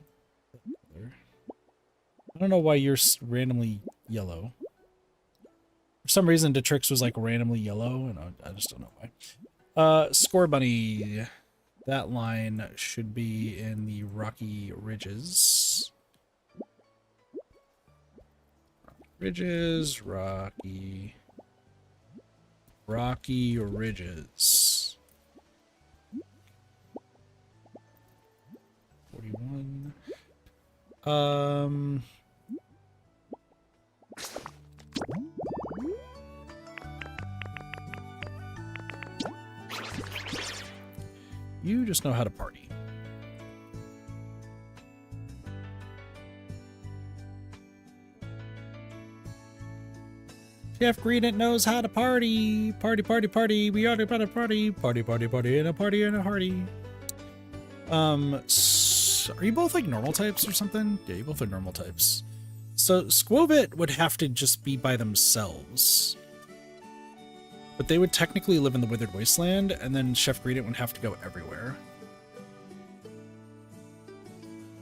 I don't know why you're randomly yellow. For some reason, Detrix was like randomly yellow, and I just don't know why. Score Bunny. That line should be in the Rocky Ridges. Ridges, Rocky Ridges. 41. You just know how to party. Jeff Greenett knows how to party. Party, party, party. We ought to party. Party, party, party, and a party and a hearty. Are you both like normal types or something? Yeah, you both are normal types. So Squovit would have to just be by themselves. But they would technically live in the Withered Wasteland, and then Chef Greedent would have to go everywhere.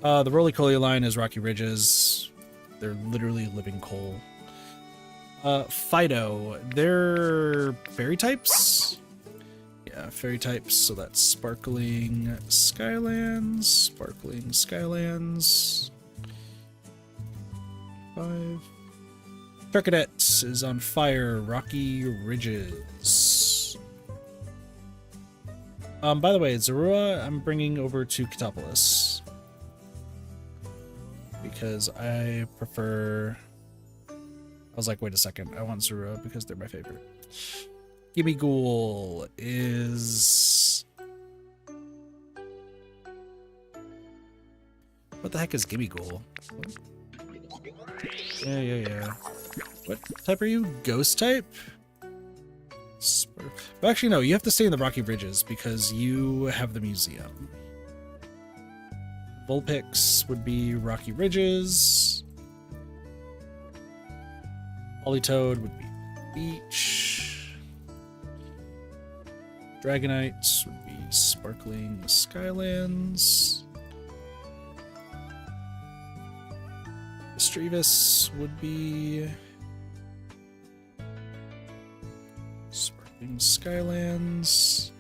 The Roly-Poly line is Rocky Ridges. They're literally living coal. Fido, they're fairy types? Yeah, fairy types, so that's Sparkling Skylands. Sparkling Skylands. 5. Charcadet is on fire. Rocky Ridges. By the way, Zorua, I'm bringing over to Catopolis. Because I prefer... I was like, wait a second, I want Zorua because they're my favorite. Gimme Ghoul is What the heck is Gimme Ghoul? Yeah. What type are you? Ghost type? Well, actually, no. You have to stay in the Rocky Ridges because you have the museum. Vulpix would be Rocky Ridges. Polytoad would be Beach. Dragonites would be Sparkling Skylands. Mischievous would be Sparkling Skylands.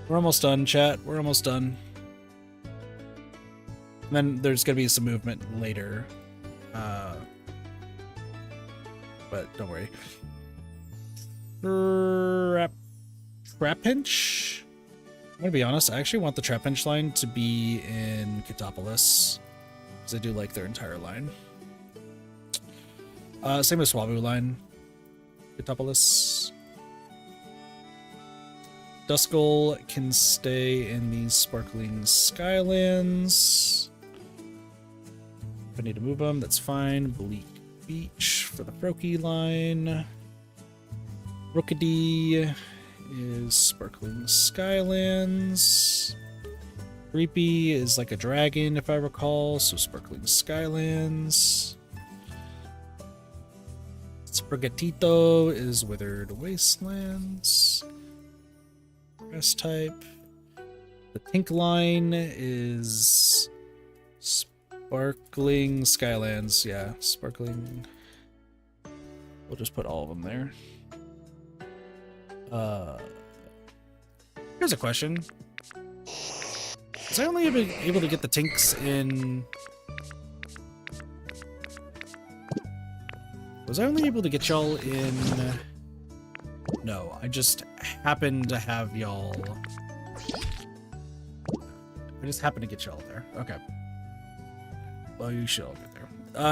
We're almost done, chat. We're almost done. And then there's gonna be some movement later. But don't worry. Trapinch? I'm gonna be honest, I actually want the Trapinch line to be in Katopolis. Because I do like their entire line. Same with Swablu line. Katopolis. Duskull can stay in these Sparkling Skylands. If I need to move them, that's fine. Bleak Beach for the Froakie line. Rookidee is Sparkling Skylands. Creepy is like a dragon, if I recall, so Sparkling Skylands. Sprigatito is Withered Wastelands. Grass type. The pink line is Sparkling Skylands. Yeah, Sparkling. We'll just put all of them there. Here's a question. Was I only able to get the Tinks in... Was I only able to get y'all in... No, I just happened to have y'all... I just happened to get y'all there. Okay. Well, you should all get there.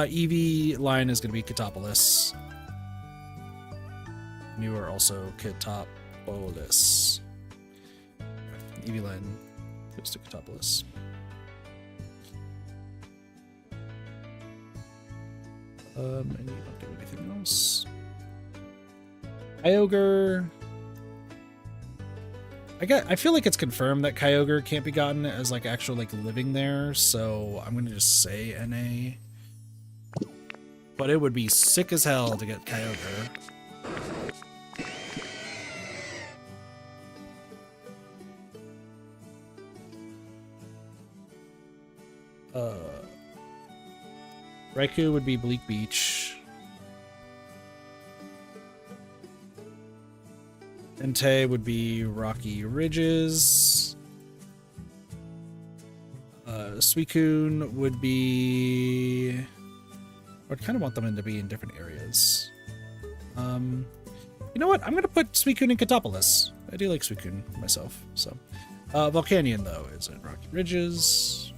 Eevee line is going to be Katopolis. You are also Katopolis. Eevee line goes to Katopolis. And you don't do anything else. Kyogre. I feel like it's confirmed that Kyogre can't be gotten as like actual like living there, so I'm gonna just say NA. But it would be sick as hell to get Kyogre. Raikou would be Bleak Beach. Entei would be Rocky Ridges. Suicune would be... I'd kind of want them to be in different areas. You know what? I'm going to put Suicune in Katopolis. I do like Suicune myself, so... Volcanion, though, is at Rocky Ridges.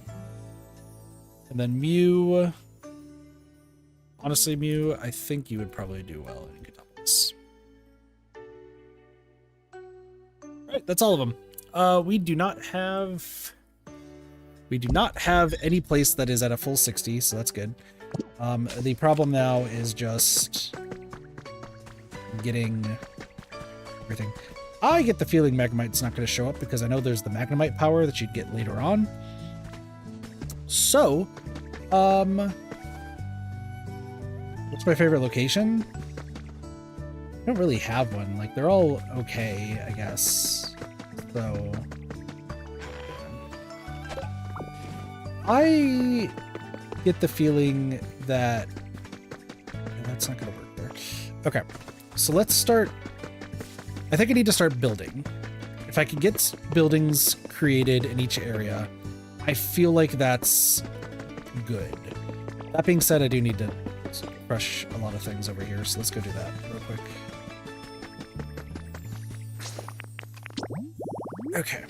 And then Mew... Honestly, Mew, I think you would probably do well in Katopolis. Alright, that's all of them. We do not have any place that is at a full 60, so that's good. The problem now is just getting everything. I get the feeling Magnemite's not going to show up because I know there's the Magnemite power that you'd get later on. So, what's my favorite location? I don't really have one. Like, they're all okay, I guess. So... I get the feeling that... That's not going to work there. Okay, so let's start... I think I need to start building. If I can get buildings created in each area, I feel like that's good. That being said, I do need to crush a lot of things over here, so let's go do that real quick. Okay.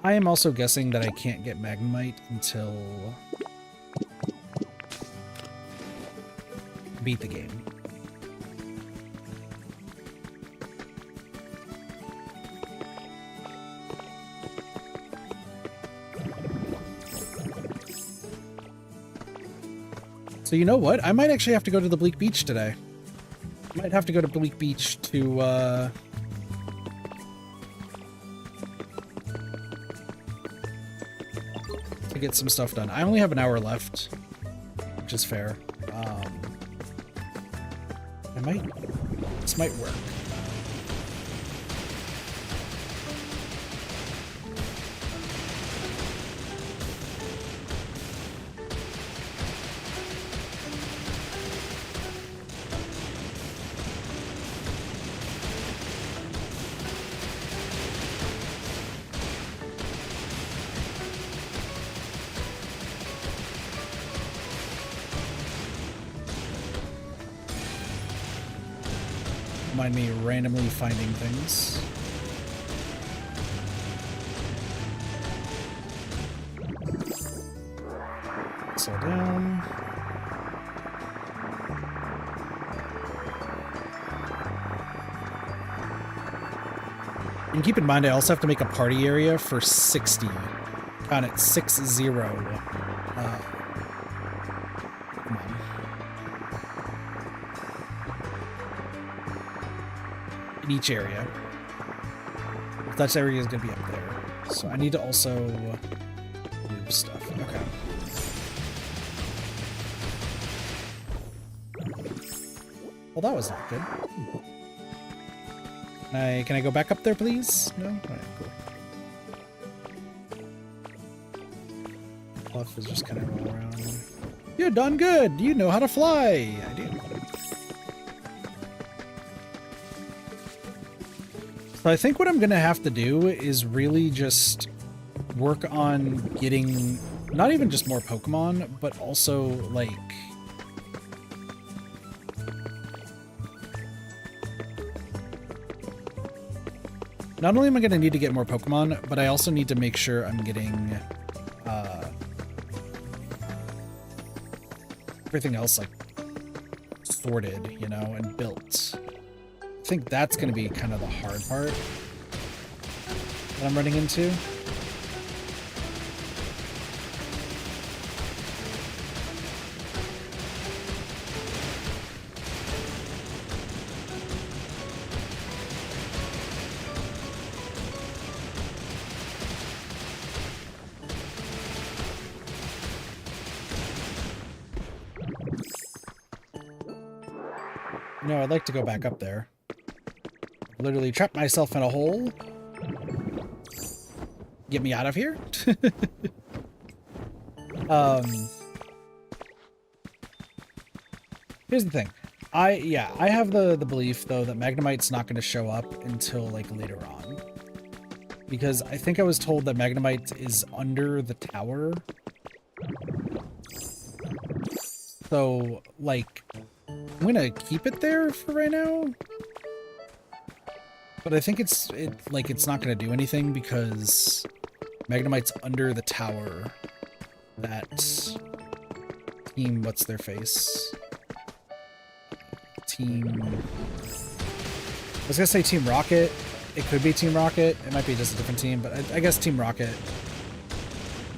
I am also guessing that I can't get Magnemite until... beat the game. So you know what? I might actually have to go to the Bleak Beach today. I might have to go to Bleak Beach to get some stuff done. I only have an hour left, which is fair. This might work. Mind me randomly finding things. Slow down. And keep in mind, I also have to make a party area for 60. Count it, 60. Come on. In each area. That area is going to be up there. So I need to also move stuff. Okay. Well, that was not good. Can I go back up there, please? No? Alright, cool. Fluff is just kind of roll around. You're done good! You know how to fly! I do. So I think what I'm gonna have to do is really just work on getting not even just more Pokemon, but also like not only am I gonna need to get more Pokemon, but I also need to make sure I'm getting everything else like sorted, you know, and built. I think that's going to be kind of the hard part that I'm running into. No, I'd like to go back up there. Literally trap myself in a hole. Get me out of here. Here's the thing. I have the belief though that Magnemite's not going to show up until like later on. Because I think I was told that Magnemite is under the tower. So like I'm going to keep it there for right now. But I think it's not going to do anything because Magnemite's under the tower. That team, what's their face? Team... I was going to say Team Rocket. It could be Team Rocket. It might be just a different team, but I guess Team Rocket.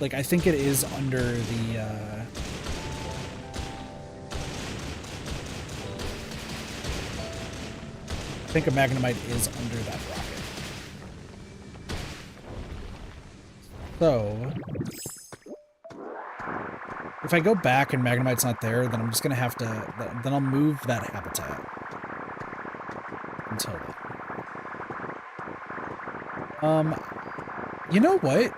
Like, I think it is under the... I think a Magnemite is under that rocket. So, if I go back and Magnemite's not there, then I'm just gonna have to, then I'll move that habitat until then. You know what?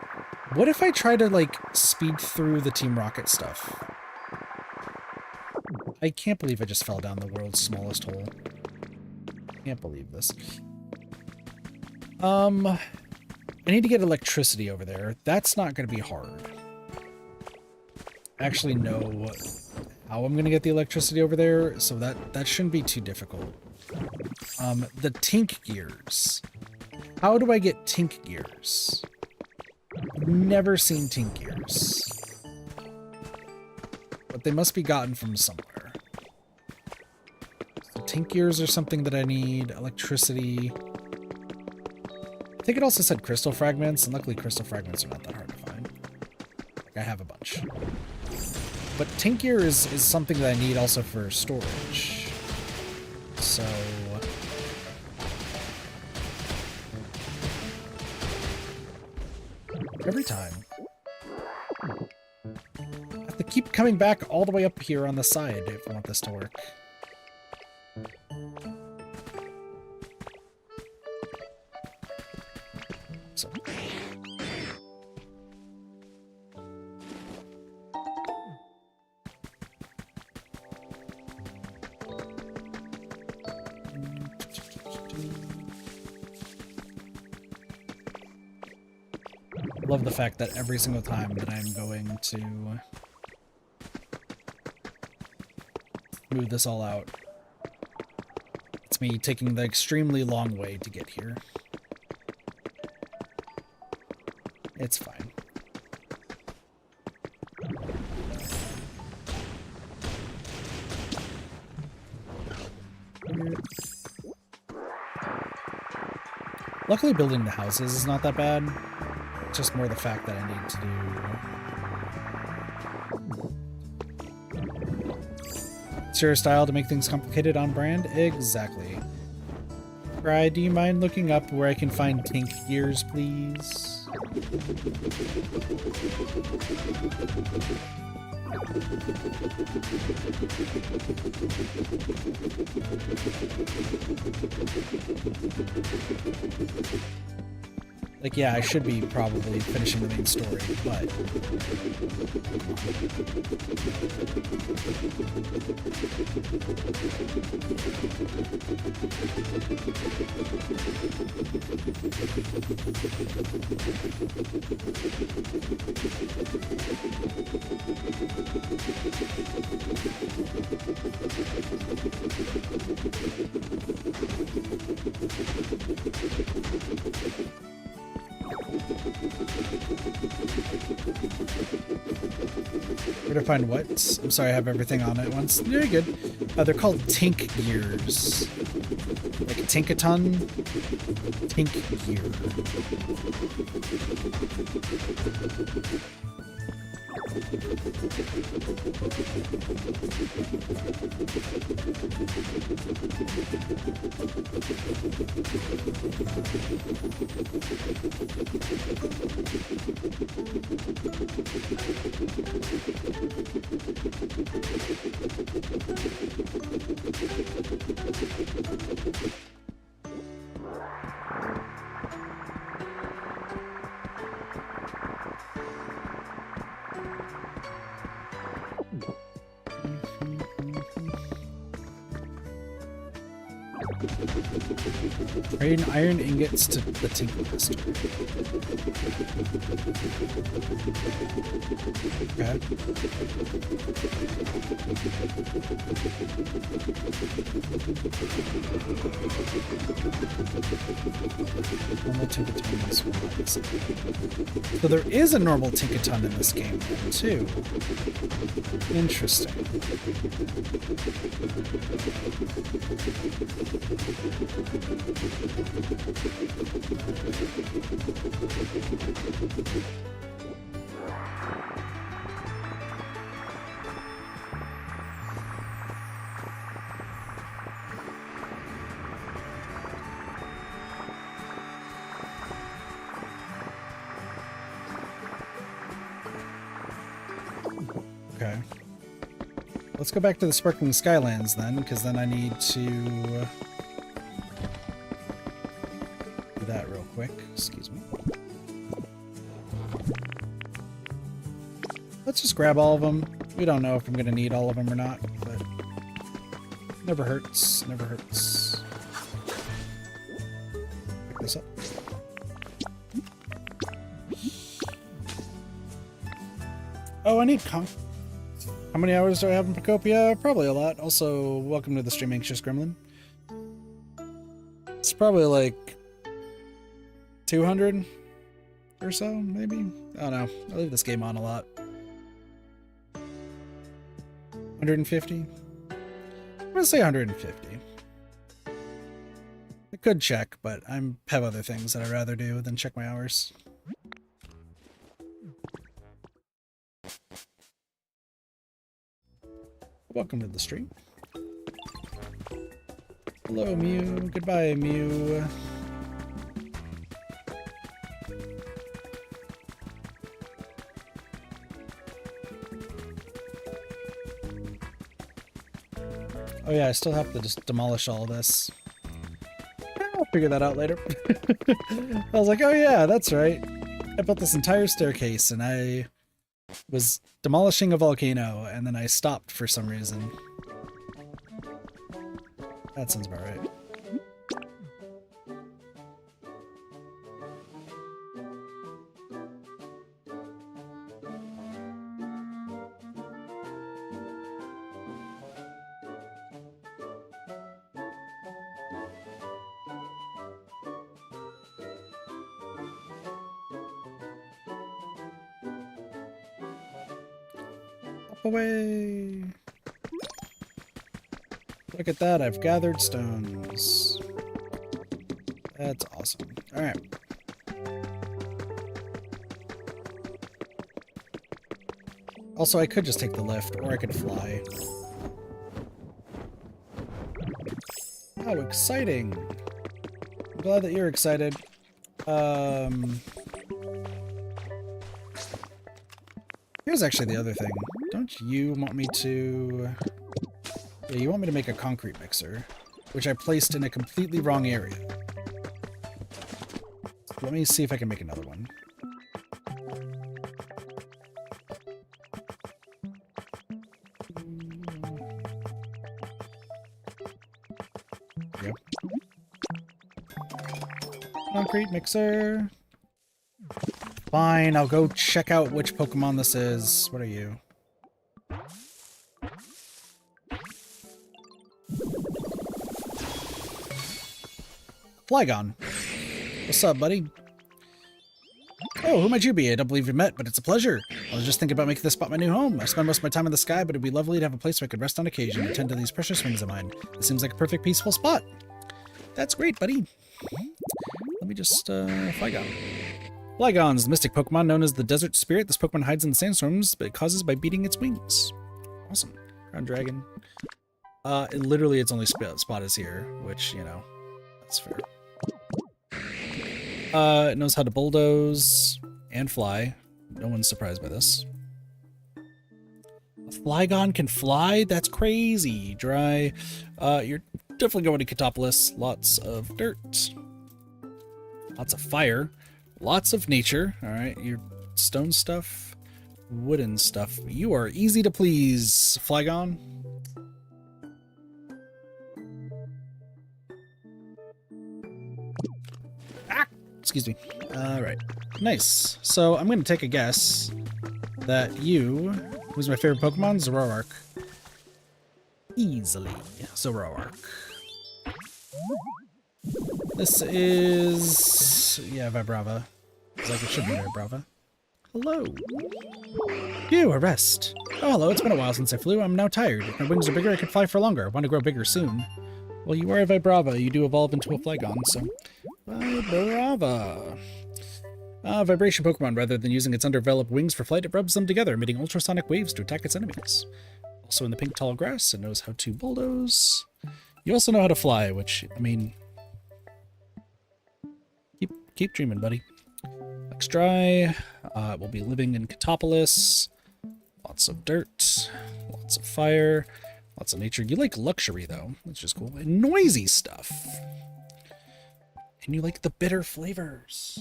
What if I try to like speed through the Team Rocket stuff? I can't believe I just fell down the world's smallest hole. Can't believe this. I need to get electricity over there. That's not going to be hard. I actually know how I'm going to get the electricity over there, so that shouldn't be too difficult. The Tink gears. How do I get Tink gears? I've never seen Tink gears. But they must be gotten from somewhere. Tink gears are something that I need. Electricity. I think it also said crystal fragments, and luckily crystal fragments are not that hard to find. Like, I have a bunch. But tank gear is something that I need also for storage. So every time I have to keep coming back all the way up here on the side if I want this to work. So love the fact that every single time that I'm going to move this all out, it's me taking the extremely long way to get here. It's fine. Luckily, building the houses is not that bad. It's just more the fact that I need to do... It's your style to make things complicated on brand? Exactly. Bri, do you mind looking up where I can find tank gears, please? Like, yeah, I should be probably finishing the main story, but... Where to find what? I'm sorry, I have everything on at once. Very good. They're called tank gears. Like a tankaton? Tank gear. Trade iron ingots to the tinker master. Okay. Normal tinkaton is one. So there is a normal tinkaton in this game then, too. Interesting. Okay. Let's go back to the Sparkling Skylands then, because then I need to do that real quick. Excuse me. Let's just grab all of them. We don't know if I'm going to need all of them or not, but never hurts. Never hurts. Pick this up. Oh, I need How many hours do I have in Pokopia? Probably a lot. Also, welcome to the stream, Anxious Gremlin. It's probably like 200 or so, maybe? I don't know. I leave this game on a lot. 150? I'm gonna say 150. I could check, but I have other things that I'd rather do than check my hours. welcome to the stream. Hello, Mew. Goodbye, Mew. Oh yeah, I still have to just demolish all of this. I'll figure that out later. I was like, oh yeah, that's right. I built this entire staircase and I was demolishing a volcano and then I stopped for some reason. That sounds about right. Away. Look at that, I've gathered stones. That's awesome. Alright. Also, I could just take the lift, or I could fly. How exciting! I'm glad that you're excited. Here's actually the other thing. Don't you want me to... Yeah, you want me to make a concrete mixer, which I placed in a completely wrong area. Let me see if I can make another one. Yep. Concrete mixer. Fine, I'll go check out which Pokemon this is. What are you? Flygon. What's up, buddy? Oh, who might you be? I don't believe we met, but it's a pleasure. I was just thinking about making this spot my new home. I spend most of my time in the sky, but it'd be lovely to have a place where I could rest on occasion and tend to these precious wings of mine. It seems like a perfect, peaceful spot. That's great, buddy. Let me just, Flygon. Flygon is the mystic Pokemon known as the Desert Spirit. This Pokemon hides in the sandstorms, but it causes by beating its wings. Awesome. Ground Dragon. Literally its only spot is here, which, you know, that's fair. It knows how to bulldoze and fly. No one's surprised by this. A Flygon can fly? That's crazy. Dry. You're definitely going to Katopolis. Lots of dirt. Lots of fire. Lots of nature. Alright, your stone stuff. Wooden stuff. You are easy to please, Flygon. Excuse me. Alright. Nice. So I'm going to take a guess that you... Who's my favorite Pokemon? Zoroark. Easily. Zoroark. This is... Yeah, Vibrava. It's like it should be Vibrava. Hello. You, a rest. Oh, hello. It's been a while since I flew. I'm now tired. If my wings are bigger, I could fly for longer. I want to grow bigger soon. Well, you are a Vibrava. You do evolve into a Flygon, so... Vibrava. Vibration Pokemon. Rather than using its underdeveloped wings for flight, it rubs them together, emitting ultrasonic waves to attack its enemies. Also in the pink tall grass, it knows how to bulldoze. You also know how to fly, which, I mean... Keep dreaming, buddy. Lex Dry. We'll be living in Katopolis. Lots of dirt. Lots of fire. Lots of nature. You like luxury, though, which is cool. And noisy stuff. And you like the bitter flavors.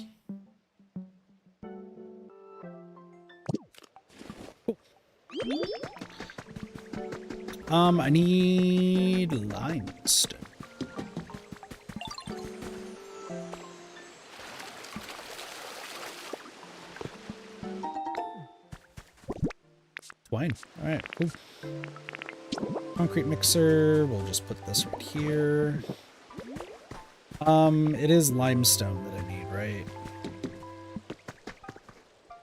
Cool. I need limestone. Twine. All right, cool. Concrete mixer. We'll just put this right here. It is limestone that I need, right?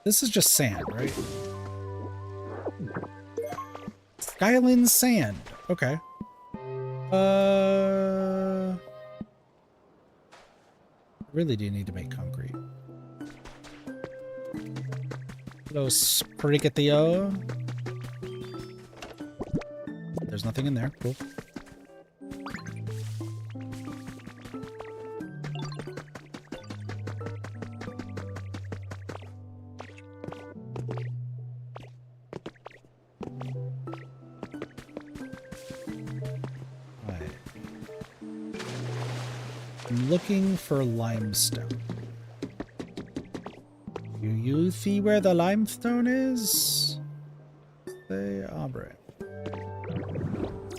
This is just sand, right? Skyland sand. Okay. Really do need to make concrete. Hello, Sprigatio. there's nothing in there. Cool. Alright. I'm looking for limestone. Do you see where the limestone is? Say, hombre.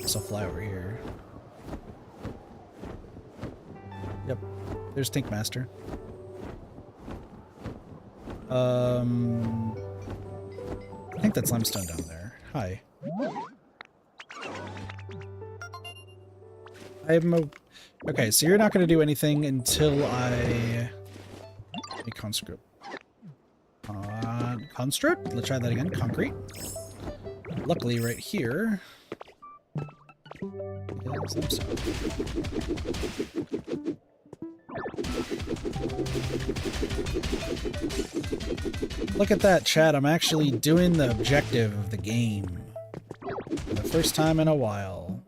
So fly over here. Yep, there's Tinkmaster. I think that's limestone down there. Hi. Okay, so you're not going to do anything until I make conscript. Construct? Let's try that again. Concrete. Luckily, right here. Is limestone. Look at that, chat. I'm actually doing the objective of the game. For the first time in a while.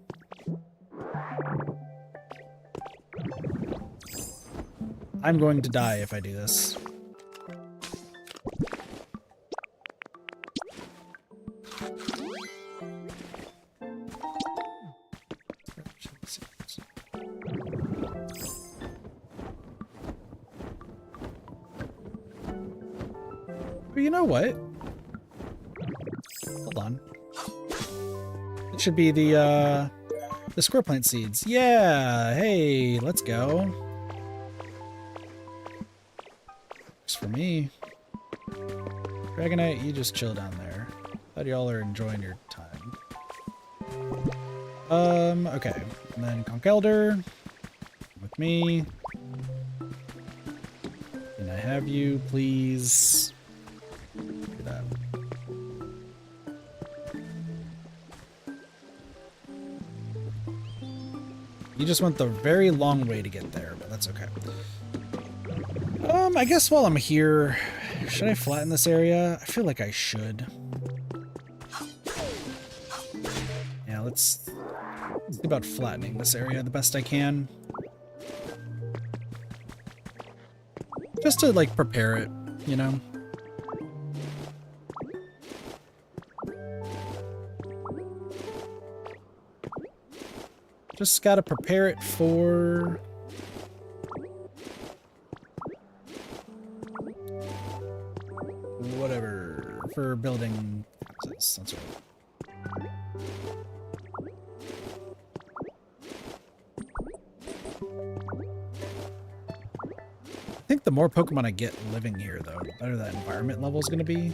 I'm going to die if I do this. But you know what? Hold on. It should be the square plant seeds. Yeah, hey, let's go. Works for me. Dragonite, you just chill down there. Glad y'all are enjoying your time. Okay. And then Conch Elder. With me. Can I have you, please? Do that. You just went the very long way to get there, but that's okay. I guess while I'm here, should I flatten this area? I feel like I should. Yeah, let's see about flattening this area the best I can. Just to, like, prepare it, you know? Just gotta prepare it for... whatever. For building houses. That's right. I think the more Pokemon I get living here, though, the better that environment level is going to be.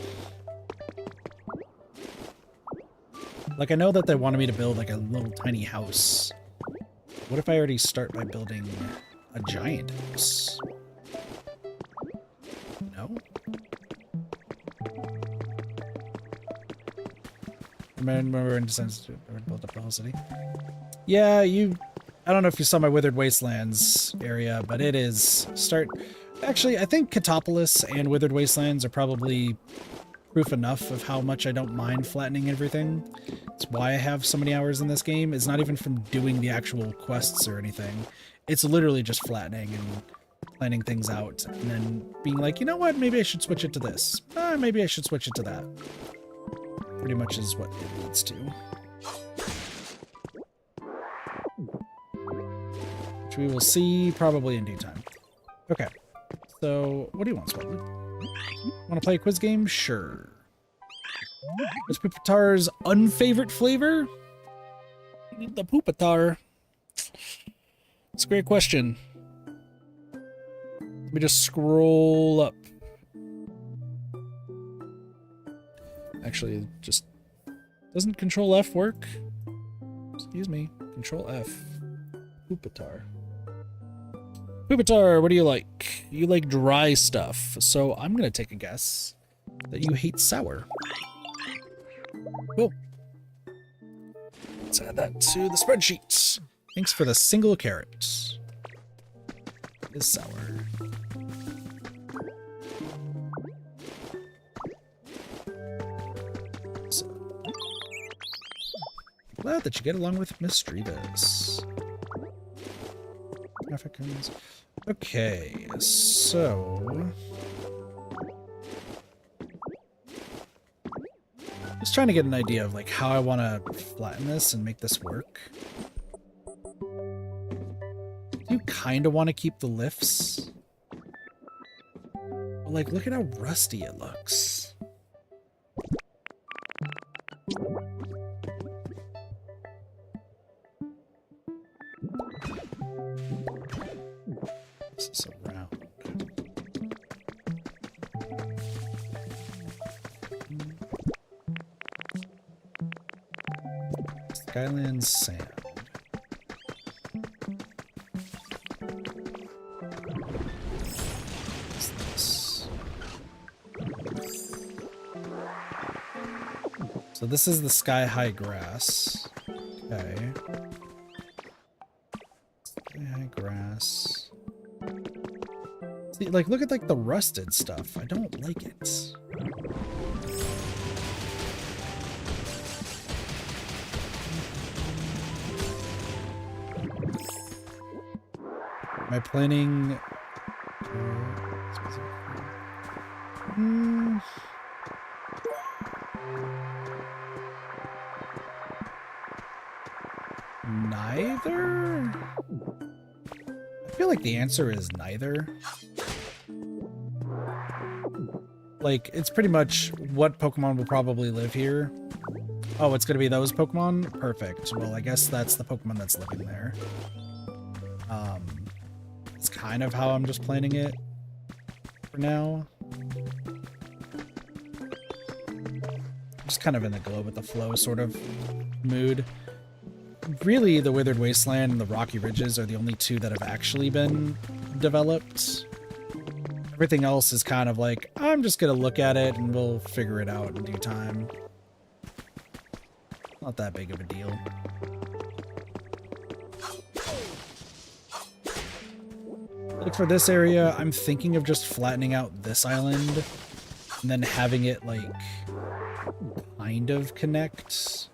Like, I know that they wanted me to build, like, a little tiny house. What if I already start by building a giant house? No? Remember in Descent to build up the whole city? Yeah, I don't know if you saw my Withered Wastelands area, but it is Actually, I think Catopolis and Withered Wastelands are probably proof enough of how much I don't mind flattening everything. It's why I have so many hours in this game. It's not even from doing the actual quests or anything. It's literally just flattening and planning things out and then being like, you know what, maybe I should switch it to this. Maybe I should switch it to that. Pretty much is what it leads to. Which we will see probably in due time. Okay. So, what do you want, Spartan? Want to play a quiz game? Sure. What's Pupitar's unfavorite flavor? The Pupitar. It's a great question. Let me just scroll up. Actually, just... doesn't Control F work? Excuse me. Control F. Pupitar. Pupitar, what do you like? You like dry stuff, so I'm gonna take a guess that you hate sour. Cool. Let's add that to the spreadsheet. Thanks for the single carrot. It is sour. So, Glad that you get along with Miss Strevis. Africans. Okay, so just trying to get an idea of like how I want to flatten this and make this work. Do you kind of want to keep the lifts? But like, look at how rusty it looks. This is around. Skyland sand. What's this? So this is the sky-high grass. Okay. Sky-high grass. See, like, look at, like, the rusted stuff. I don't like it. Am I planning... Neither? I feel like the answer is neither. Like, it's pretty much what Pokemon will probably live here. Oh, it's gonna be those Pokemon? Perfect. Well, I guess that's the Pokemon that's living there. It's kind of how I'm just planning it for now. Just kind of in the go with the flow sort of mood. Really, the Withered Wasteland and the Rocky Ridges are the only two that have actually been developed. Everything else is kind of like, I'm just gonna look at it and we'll figure it out in due time. Not that big of a deal. Like for this area, I'm thinking of just flattening out this island and then having it like kind of connect.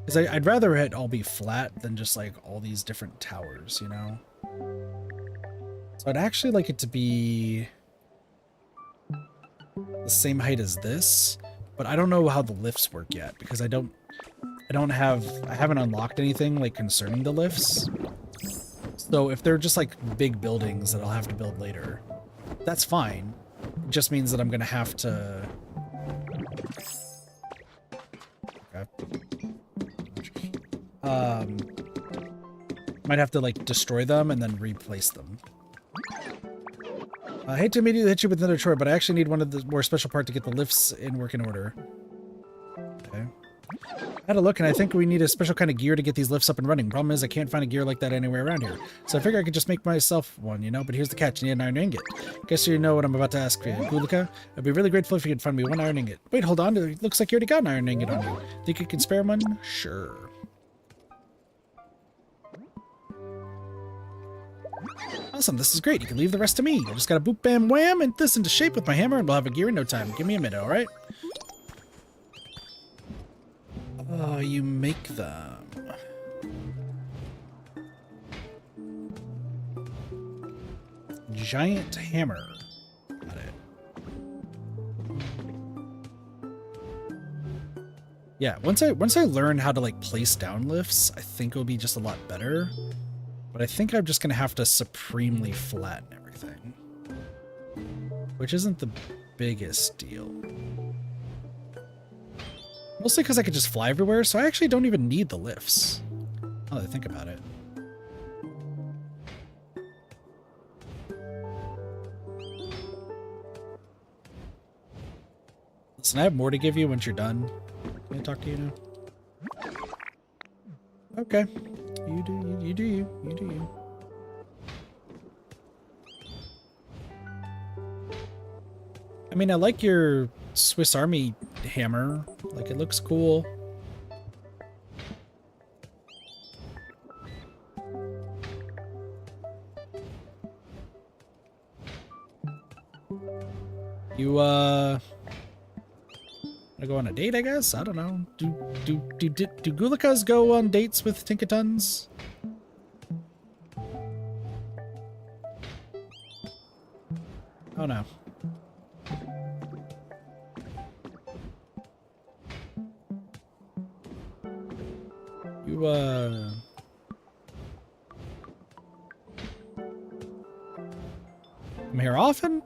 Because I'd rather it all be flat than just like all these different towers, you know? So I'd actually like it to be the same height as this, but I don't know how the lifts work yet because I haven't unlocked anything like concerning the lifts. So if they're just like big buildings that I'll have to build later, that's fine. It just means that I'm gonna have to... Okay. Might have to like destroy them and then replace them. I hate to immediately hit you with another chore, but I actually need one of the more special part to get the lifts in working order. Okay. I had a look and I think we need a special kind of gear to get these lifts up and running. Problem is I can't find a gear like that anywhere around here. So I figure I could just make myself one, you know? But here's the catch, you need an iron ingot. Guess you know what I'm about to ask for you. Gulika, I'd be really grateful if you could find me one iron ingot. Wait, hold on. It looks like you already got an iron ingot on you. Think you can spare one? Sure. Awesome, this is great. You can leave the rest to me. I just gotta boop bam wham and this into shape with my hammer and we'll have a gear in no time. Give me a minute, alright? Oh, you make them. Giant hammer. Got it. Yeah, once I learn how to like place down lifts, I think it'll be just a lot better. But I think I'm just gonna have to supremely flatten everything. Which isn't the biggest deal. Mostly because I could just fly everywhere, so I actually don't even need the lifts. Now that I think about it. Listen, I have more to give you once you're done. Can I talk to you now? Okay. You do you, you do you, you do you. I mean, I like your Swiss Army hammer. Like, it looks cool. You, I go on a date, I guess? I don't know. Do Gulikas go on dates with Tinkatons? Oh no. You, come here often?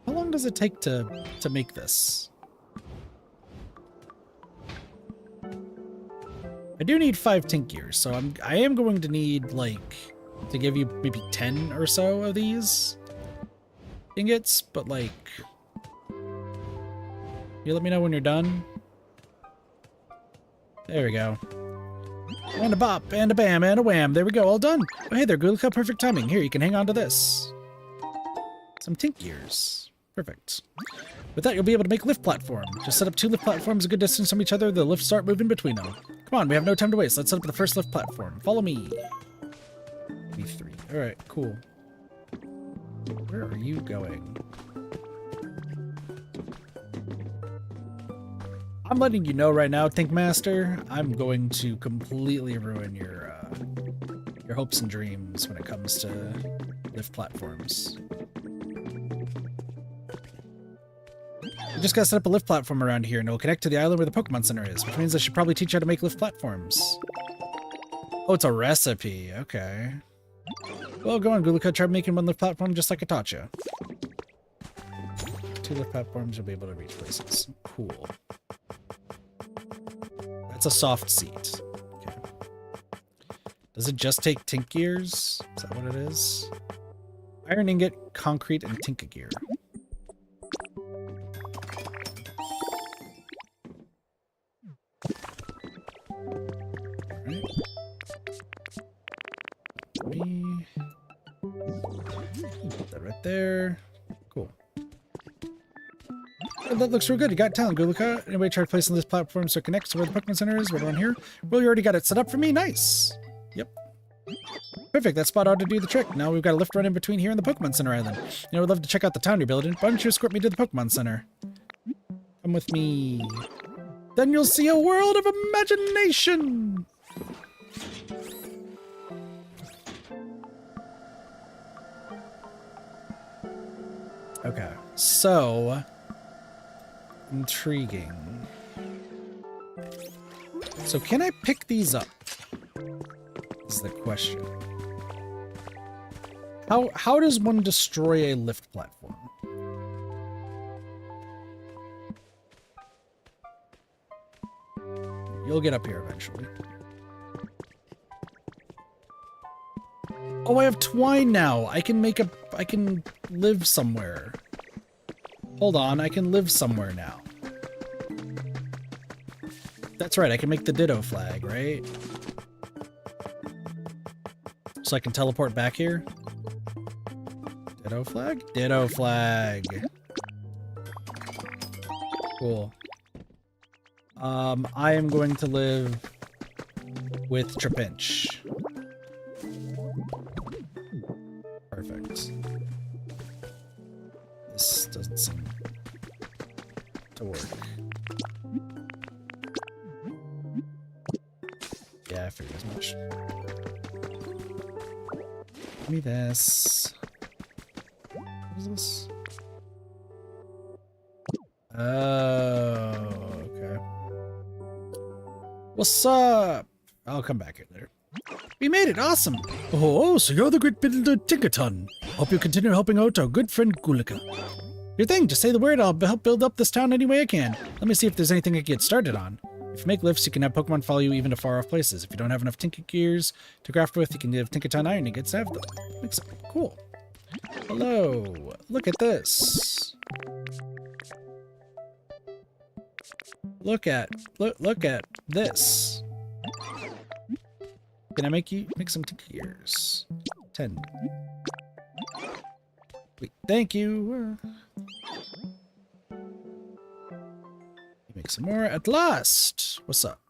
How long does it take to make this? I do need 5 tink gears, so I am going to need, like, to give you maybe 10 or so of these ingots, but, like, you let me know when you're done. There we go. And a bop, and a bam, and a wham. There we go, all done. Oh, hey there, Gulika, perfect timing. Here, you can hang on to this. Some tink gears. Perfect. With that, you'll be able to make lift platform. Just set up 2 lift platforms a good distance from each other. The lifts start moving between them. Come on, we have no time to waste. Let's set up the first lift platform. Follow me. V3. All right, cool. Where are you going? I'm letting you know right now, Thinkmaster, I'm going to completely ruin your hopes and dreams when it comes to lift platforms. You just gotta set up a lift platform around here, and it'll connect to the island where the Pokemon Center is, which means I should probably teach you how to make lift platforms. Oh, it's a recipe. Okay. Well, go on, Gulika. Try making 1 lift platform just like I taught you. 2 lift platforms, you'll be able to reach places. Cool. That's a soft seat. Okay. Does it just take tink gears? Is that what it is? Iron ingot, concrete, and tinka gear. Alright. Put that right there. Cool. Oh, that looks real good. You got talent, Gulika. Anybody try placing this platform so it connects to where the Pokemon Center is? Right around here? Well, you already got it set up for me. Nice. Yep. Perfect. That spot ought to do the trick. Now we've got a lift right in between here and the Pokemon Center Island. You know, I'd love to check out the town you're building. Why don't you escort me to the Pokemon Center? Come with me. Then you'll see a world of imagination. Okay. So... intriguing. So can I pick these up? Is the question. How does one destroy a lift platform? You'll get up here eventually. Oh, I have twine now. I can live somewhere. Hold on, I can live somewhere now. That's right, I can make the Ditto flag, right? So I can teleport back here? Ditto flag? Ditto flag. Cool. I am going to live with Trapinch. Perfect. This doesn't seem to work. Yeah, I figured as much. Give me this. What is this? Oh, okay. What's up? I'll come back here later. We made it! Awesome! Oh, so you're the great builder Tinkaton. Hope you continue helping out our good friend Gulika. Your thing, just say the word, I'll help build up this town any way I can. Let me see if there's anything I can get started on. If you make lifts, you can have Pokemon follow you even to far-off places. If you don't have enough Tinka Gears to craft with, you can give Tinkaton Iron Ingots to have them. Makes sense. Cool. Hello. Look at this. Look at this. Can I make some Tinka Gears? 10. Wait, thank you. Make some more at last. What's up?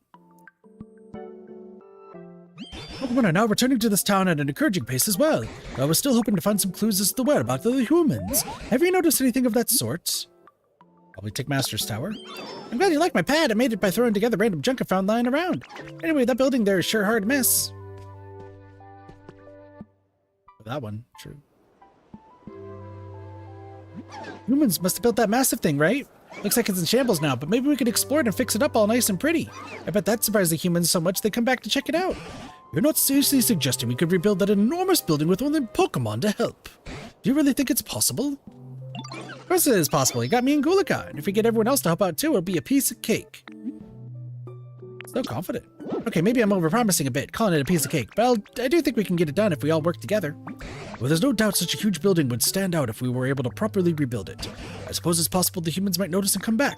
Pokemon are now returning to this town at an encouraging pace as well. I was still hoping to find some clues as to the whereabouts of the humans. Have you noticed anything of that sort? Probably Tickmaster's tower. I'm glad you like my pad. I made it by throwing together random junk I found lying around. Anyway, that building there is sure hard to miss. That one, true. Humans must have built that massive thing, right? Looks like it's in shambles now, but maybe we could explore it and fix it up all nice and pretty. I bet that surprised the humans so much they come back to check it out. You're not seriously suggesting we could rebuild that enormous building with only Pokemon to help? Do you really think it's possible? Of course it is possible. You got me and Gulika, and if we get everyone else to help out too, it'll be a piece of cake. So confident. Okay, maybe I'm overpromising a bit, calling it a piece of cake, but I do think we can get it done if we all work together. Well, there's no doubt such a huge building would stand out if we were able to properly rebuild it. I suppose it's possible the humans might notice and come back.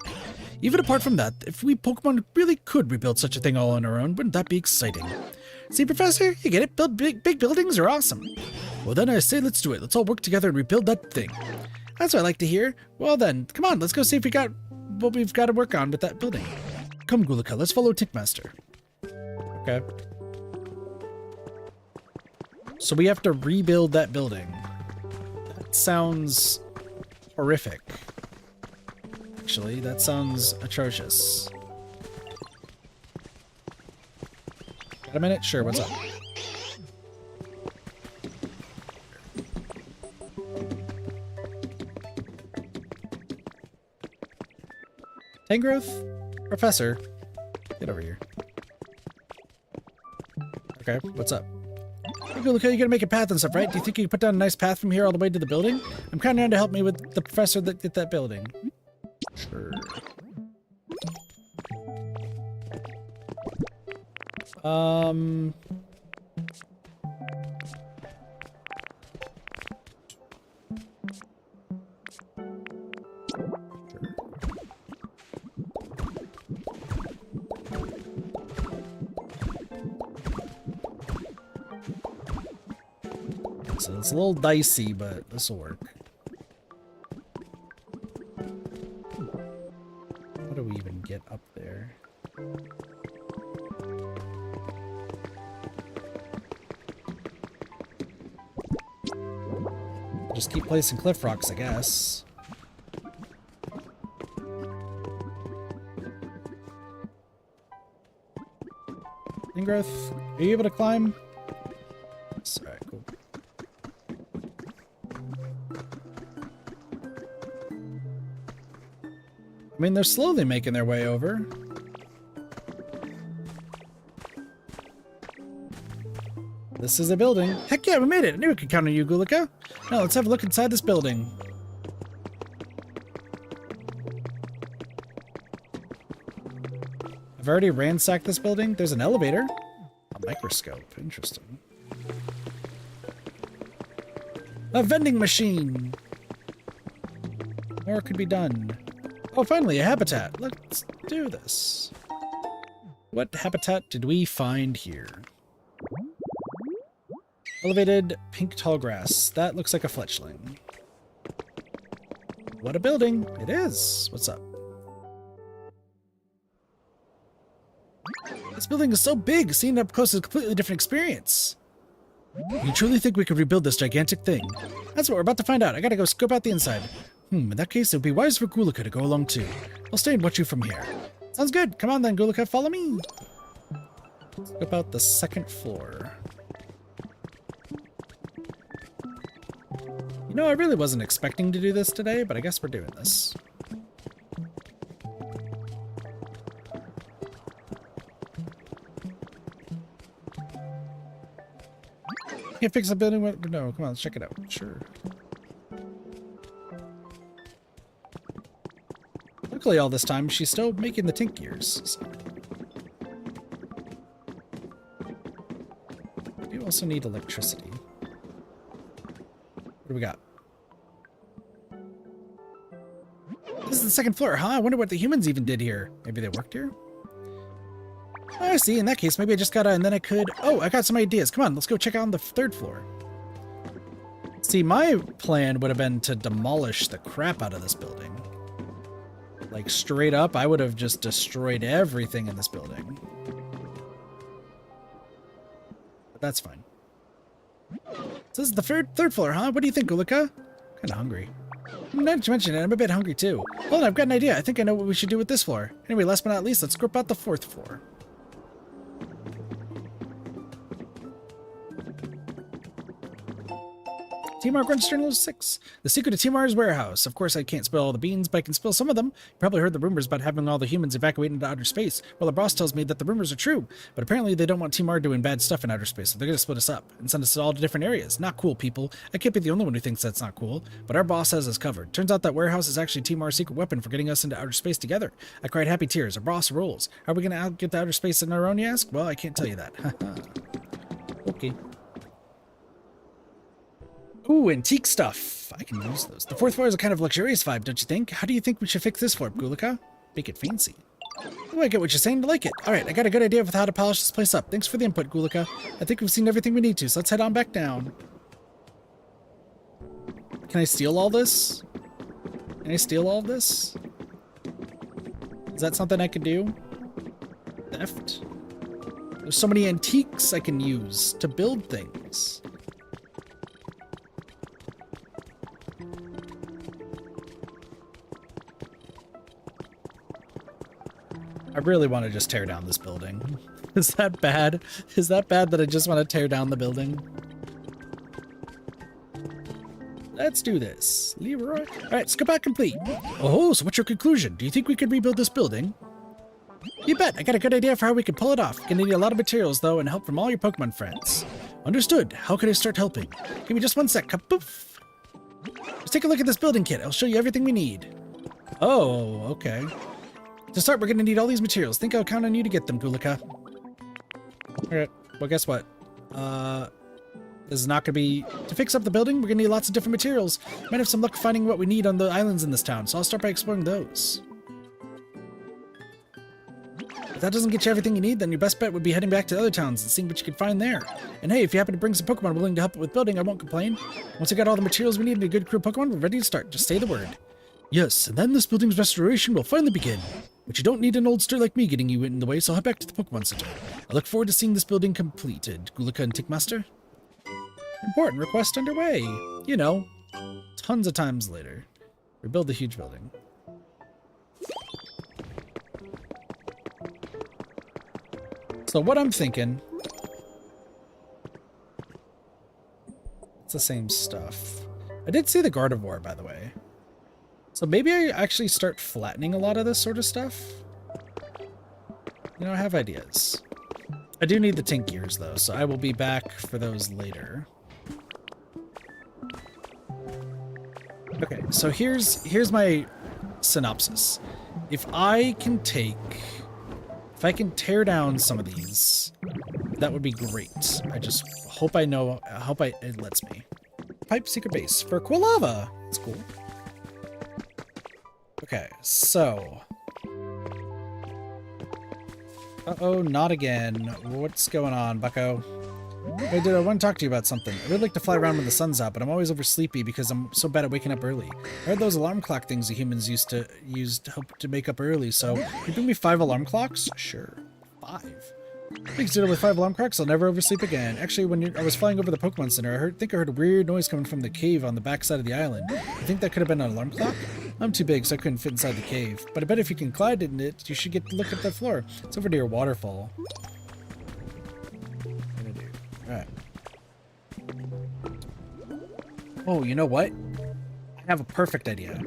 Even apart from that, if we Pokemon really could rebuild such a thing all on our own, wouldn't that be exciting? See, Professor, you get it? Big buildings are awesome. Well, then I say let's do it. Let's all work together and rebuild that thing. That's what I like to hear. Well then, come on, let's go see if we got what we've got to work on with that building. Come, Gulika, let's follow Tickmaster. Okay. So we have to rebuild that building. That sounds horrific. Actually, that sounds atrocious. Got a minute? Sure, what's up? Tangrowth? Professor, get over here. Okay, what's up? Hey, look, you're gonna make a path and stuff, right? Do you think you can put down a nice path from here all the way to the building? I'm counting on to help me with the professor that did that building. Sure. So it's a little dicey, but this will work. How do we even get up there? Just keep placing cliff rocks, I guess. Ingrowth, are you able to climb? Alright, cool. I mean, they're slowly making their way over. This is a building. Heck yeah, we made it! I knew we could count on you, Gulika. Now let's have a look inside this building. I've already ransacked this building. There's an elevator. A microscope. Interesting. A vending machine! More could be done. Oh, finally, a habitat. Let's do this. What habitat did we find here? Elevated pink tall grass. That looks like a fletchling. What a building. It is. What's up? This building is so big. Seeing it up close is a completely different experience. You truly think we could rebuild this gigantic thing? That's what we're about to find out. I gotta go scope out the inside. In that case, it would be wise for Gulika to go along too. I'll stay and watch you from here. Sounds good. Come on then, Gulika, follow me. Scope out the second floor. You know, I really wasn't expecting to do this today, but I guess we're doing this. Can't fix the building. No, come on, let's check it out. Sure. Luckily, all this time, she's still making the tink gears. So. We do also need electricity. What do we got? This is the second floor, huh? I wonder what the humans even did here. Maybe they worked here? Oh, I see. In that case, maybe I just gotta, and then I could... Oh, I got some ideas. Come on, let's go check out on the third floor. See, my plan would have been to demolish the crap out of this building. Like, straight up, I would have just destroyed everything in this building. But that's fine. So this is the third floor, huh? What do you think, Gulika? Kinda hungry. Now that you mention it, I'm a bit hungry too. Hold on, I've got an idea. I think I know what we should do with this floor. Anyway, last but not least, let's group out the 4th floor. Timar Grunt's Journal 6. The secret of Timar's warehouse. Of course, I can't spill all the beans, but I can spill some of them. You probably heard the rumors about having all the humans evacuate into outer space. Well, the boss tells me that the rumors are true, but apparently they don't want Timar doing bad stuff in outer space, so they're going to split us up and send us all to different areas. Not cool, people. I can't be the only one who thinks that's not cool, but our boss has us covered. Turns out that warehouse is actually Timar's secret weapon for getting us into outer space together. I cried happy tears. Our boss rules. How are we going to get to outer space on our own, you ask? Well, I can't tell you that. Okay. Ooh, antique stuff. I can use those. The 4th floor is a kind of luxurious vibe, don't you think? How do you think we should fix this floor, Gulika? Make it fancy. Oh, I get what you're saying. I like it. All right, I got a good idea of how to polish this place up. Thanks for the input, Gulika. I think we've seen everything we need to, so let's head on back down. Can I steal all this? Can I steal all this? Is that something I could do? Theft? There's so many antiques I can use to build things. I really want to just tear down this building. Is that bad? Is that bad that I just want to tear down the building? Let's do this. Leroy. All right, scope out complete. Oh, so what's your conclusion? Do you think we could rebuild this building? You bet. I got a good idea for how we can pull it off. You're gonna need a lot of materials, though, and help from all your Pokemon friends. Understood. How can I start helping? Give me just one sec. Poof. Just take a look at this building kit. I'll show you everything we need. Oh, okay. To start, we're going to need all these materials. Think I'll count on you to get them, Gulika. Alright, well, guess what? This is not going to be... To fix up the building, we're going to need lots of different materials. Might have some luck finding what we need on the islands in this town, so I'll start by exploring those. If that doesn't get you everything you need, then your best bet would be heading back to other towns and seeing what you can find there. And hey, if you happen to bring some Pokemon willing to help with building, I won't complain. Once we got all the materials we need and a good crew of Pokemon, we're ready to start. Just say the word. Yes, and then this building's restoration will finally begin. But you don't need an old stir like me getting you in the way, so head back to the Pokemon Center. I look forward to seeing this building completed. Gulika and Tickmaster? Important request underway. You know, tons of times later. Rebuild the huge building. So what I'm thinking... It's the same stuff. I did see the Gardevoir, by the way. So maybe I actually start flattening a lot of this sort of stuff. You know, I have ideas. I do need the Tink gears, though, so I will be back for those later. Okay, so here's my synopsis. If I can tear down some of these, that would be great. I just hope it lets me. Pipe secret base for Quilava. That's cool. Okay, so... Uh-oh, not again. What's going on, bucko? Hey, dude, I want to talk to you about something. I would like to fly around when the sun's out, but I'm always oversleepy because I'm so bad at waking up early. I heard those alarm clock things the humans used to help to make up early, so can you bring me 5 alarm clocks? Sure. 5. Thanks, dude, with 5 alarm clocks, I'll never oversleep again. Actually, when I was flying over the Pokemon Center, I think I heard a weird noise coming from the cave on the backside of the island. I think that could have been an alarm clock? I'm too big, so I couldn't fit inside the cave. But I bet if you can glide in it, you should get to look at the floor. It's over near a waterfall. Alright. Oh, you know what? I have a perfect idea.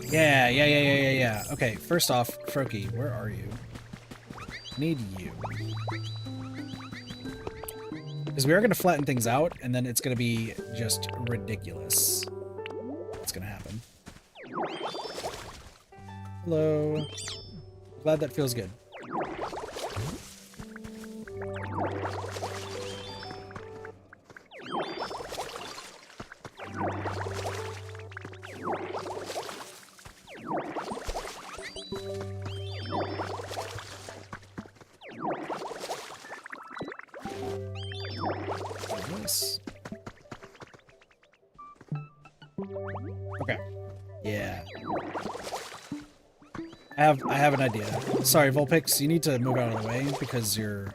Yeah. Okay, first off, Froakie, where are you? I need you. Because we are going to flatten things out, and then it's going to be just ridiculous. What's going to happen? Hello. Glad that feels good. Okay. Yeah. I have an idea. Sorry, Vulpix, you need to move out of the way because you're...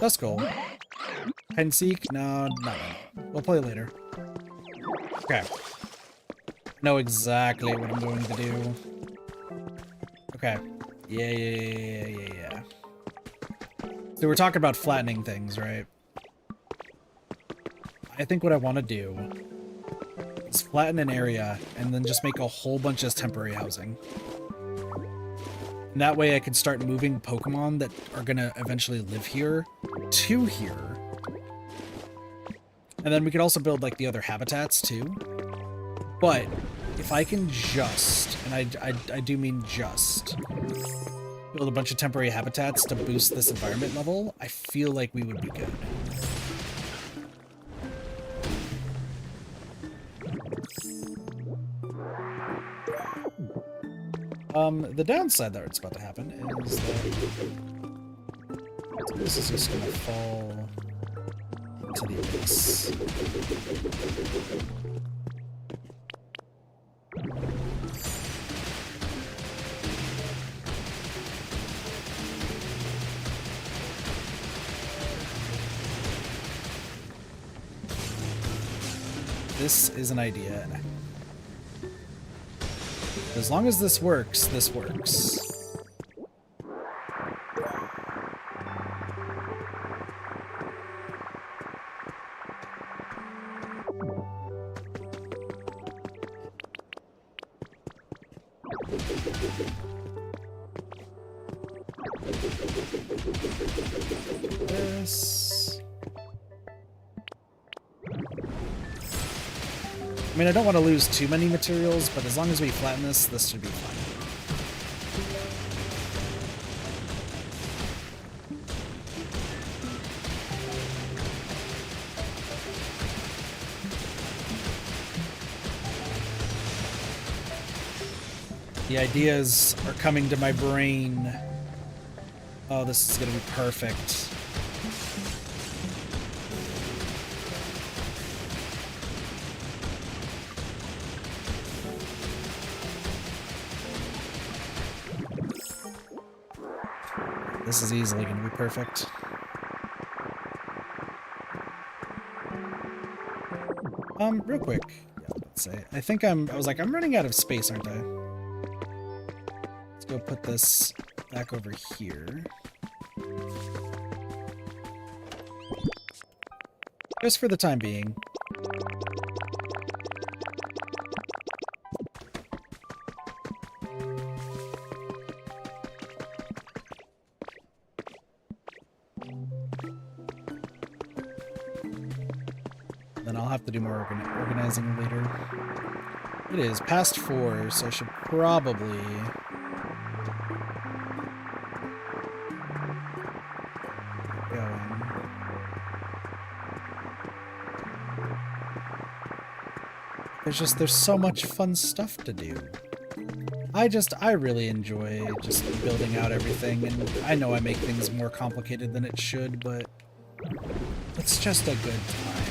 That's cool. Hide and seek? No, not really. We'll play later. Okay. Know exactly what I'm going to do. Okay. Yeah. So we're talking about flattening things, right? I think what I want to do is flatten an area and then just make a whole bunch of temporary housing. And that way I can start moving Pokemon that are going to eventually live here to here. And then we could also build like the other habitats too. But if I can just, and I do mean just, build a bunch of temporary habitats to boost this environment level, I feel like we would be good. The downside that's about to happen is that this is just gonna fall into the abyss. This is an idea. As long as this works, this works. This. I mean, I don't want to lose too many materials, but as long as we flatten this, this should be fine. The ideas are coming to my brain. Oh, this is going to be perfect. This is easily going to be perfect. Real quick. Yeah, let's say. I was like, I'm running out of space, aren't I? Let's go put this back over here. Just for the time being. Then I'll have to do more organizing later. It is past 4, so I should probably... There's so much fun stuff to do. I really enjoy just building out everything, and I know I make things more complicated than it should, but it's just a good time.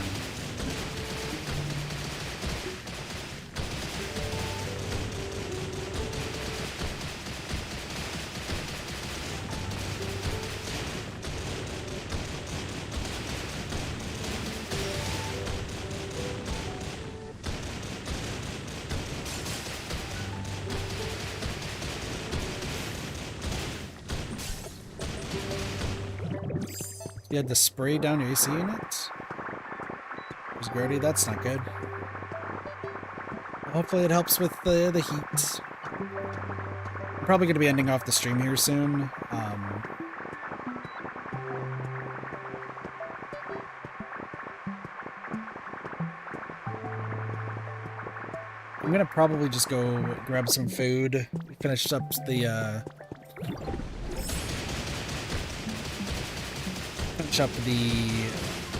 You had to spray down your AC unit? There's Grody, that's not good. Hopefully it helps with the heat. I'm probably going to be ending off the stream here soon. I'm going to probably just go grab some food. We finished up the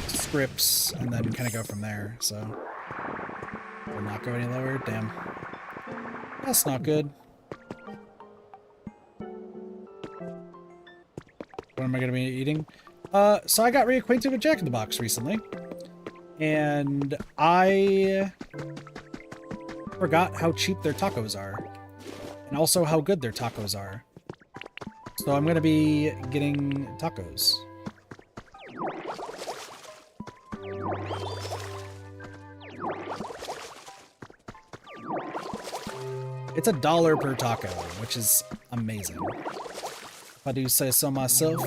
scripts and then kind of go from there, so will not go any lower. Damn, that's not good. What am I gonna be eating? So I got reacquainted with Jack in the Box recently, and I forgot how cheap their tacos are, and also how good their tacos are. So I'm gonna be getting tacos. It's $1 per taco, which is amazing. If I do say so myself.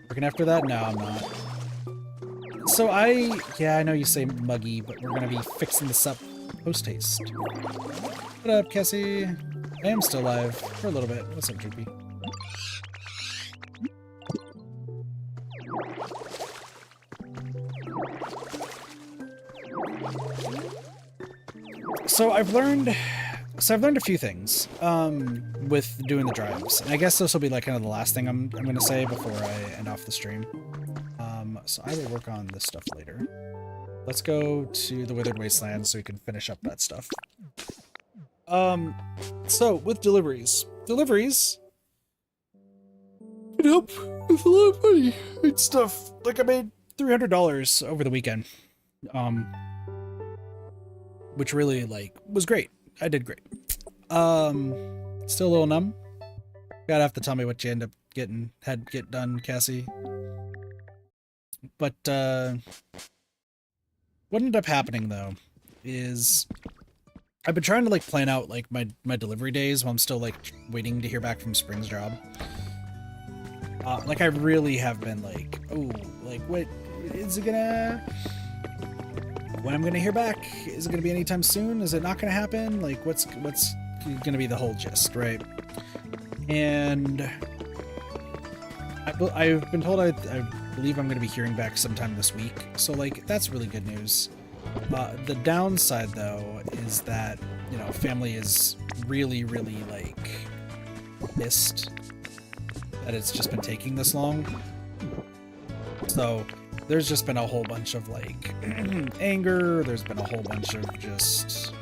Working after that? No, I'm not. So yeah, I know you say muggy, but we're gonna be fixing this up post-haste. What up, Cassie? I am still alive for a little bit. What's up, Droopy? So I've learned a few things with doing the drives. And I guess this will be like kind of the last thing I'm going to say before I end off the stream. So I will work on this stuff later. Let's go to the Withered Wasteland so we can finish up that stuff. So with deliveries can help with a lot of money and stuff. Like I made $300 over the weekend. Which really like was great. I did great. Still a little numb. Gotta have to tell me what you end up get done, Cassie. But what ended up happening though is I've been trying to like plan out like my delivery days while I'm still like waiting to hear back from Spring's job. Like I really have been like, oh, like what is it gonna? When I'm gonna hear back? Is it gonna be anytime soon? Is it not gonna happen? Like what's gonna be the whole gist, right? And I've been told I believe I'm gonna be hearing back sometime this week. So like that's really good news. The downside though is that, you know, family is really like pissed that it's just been taking this long. So there's just been a whole bunch of like anger, there's been a whole bunch of just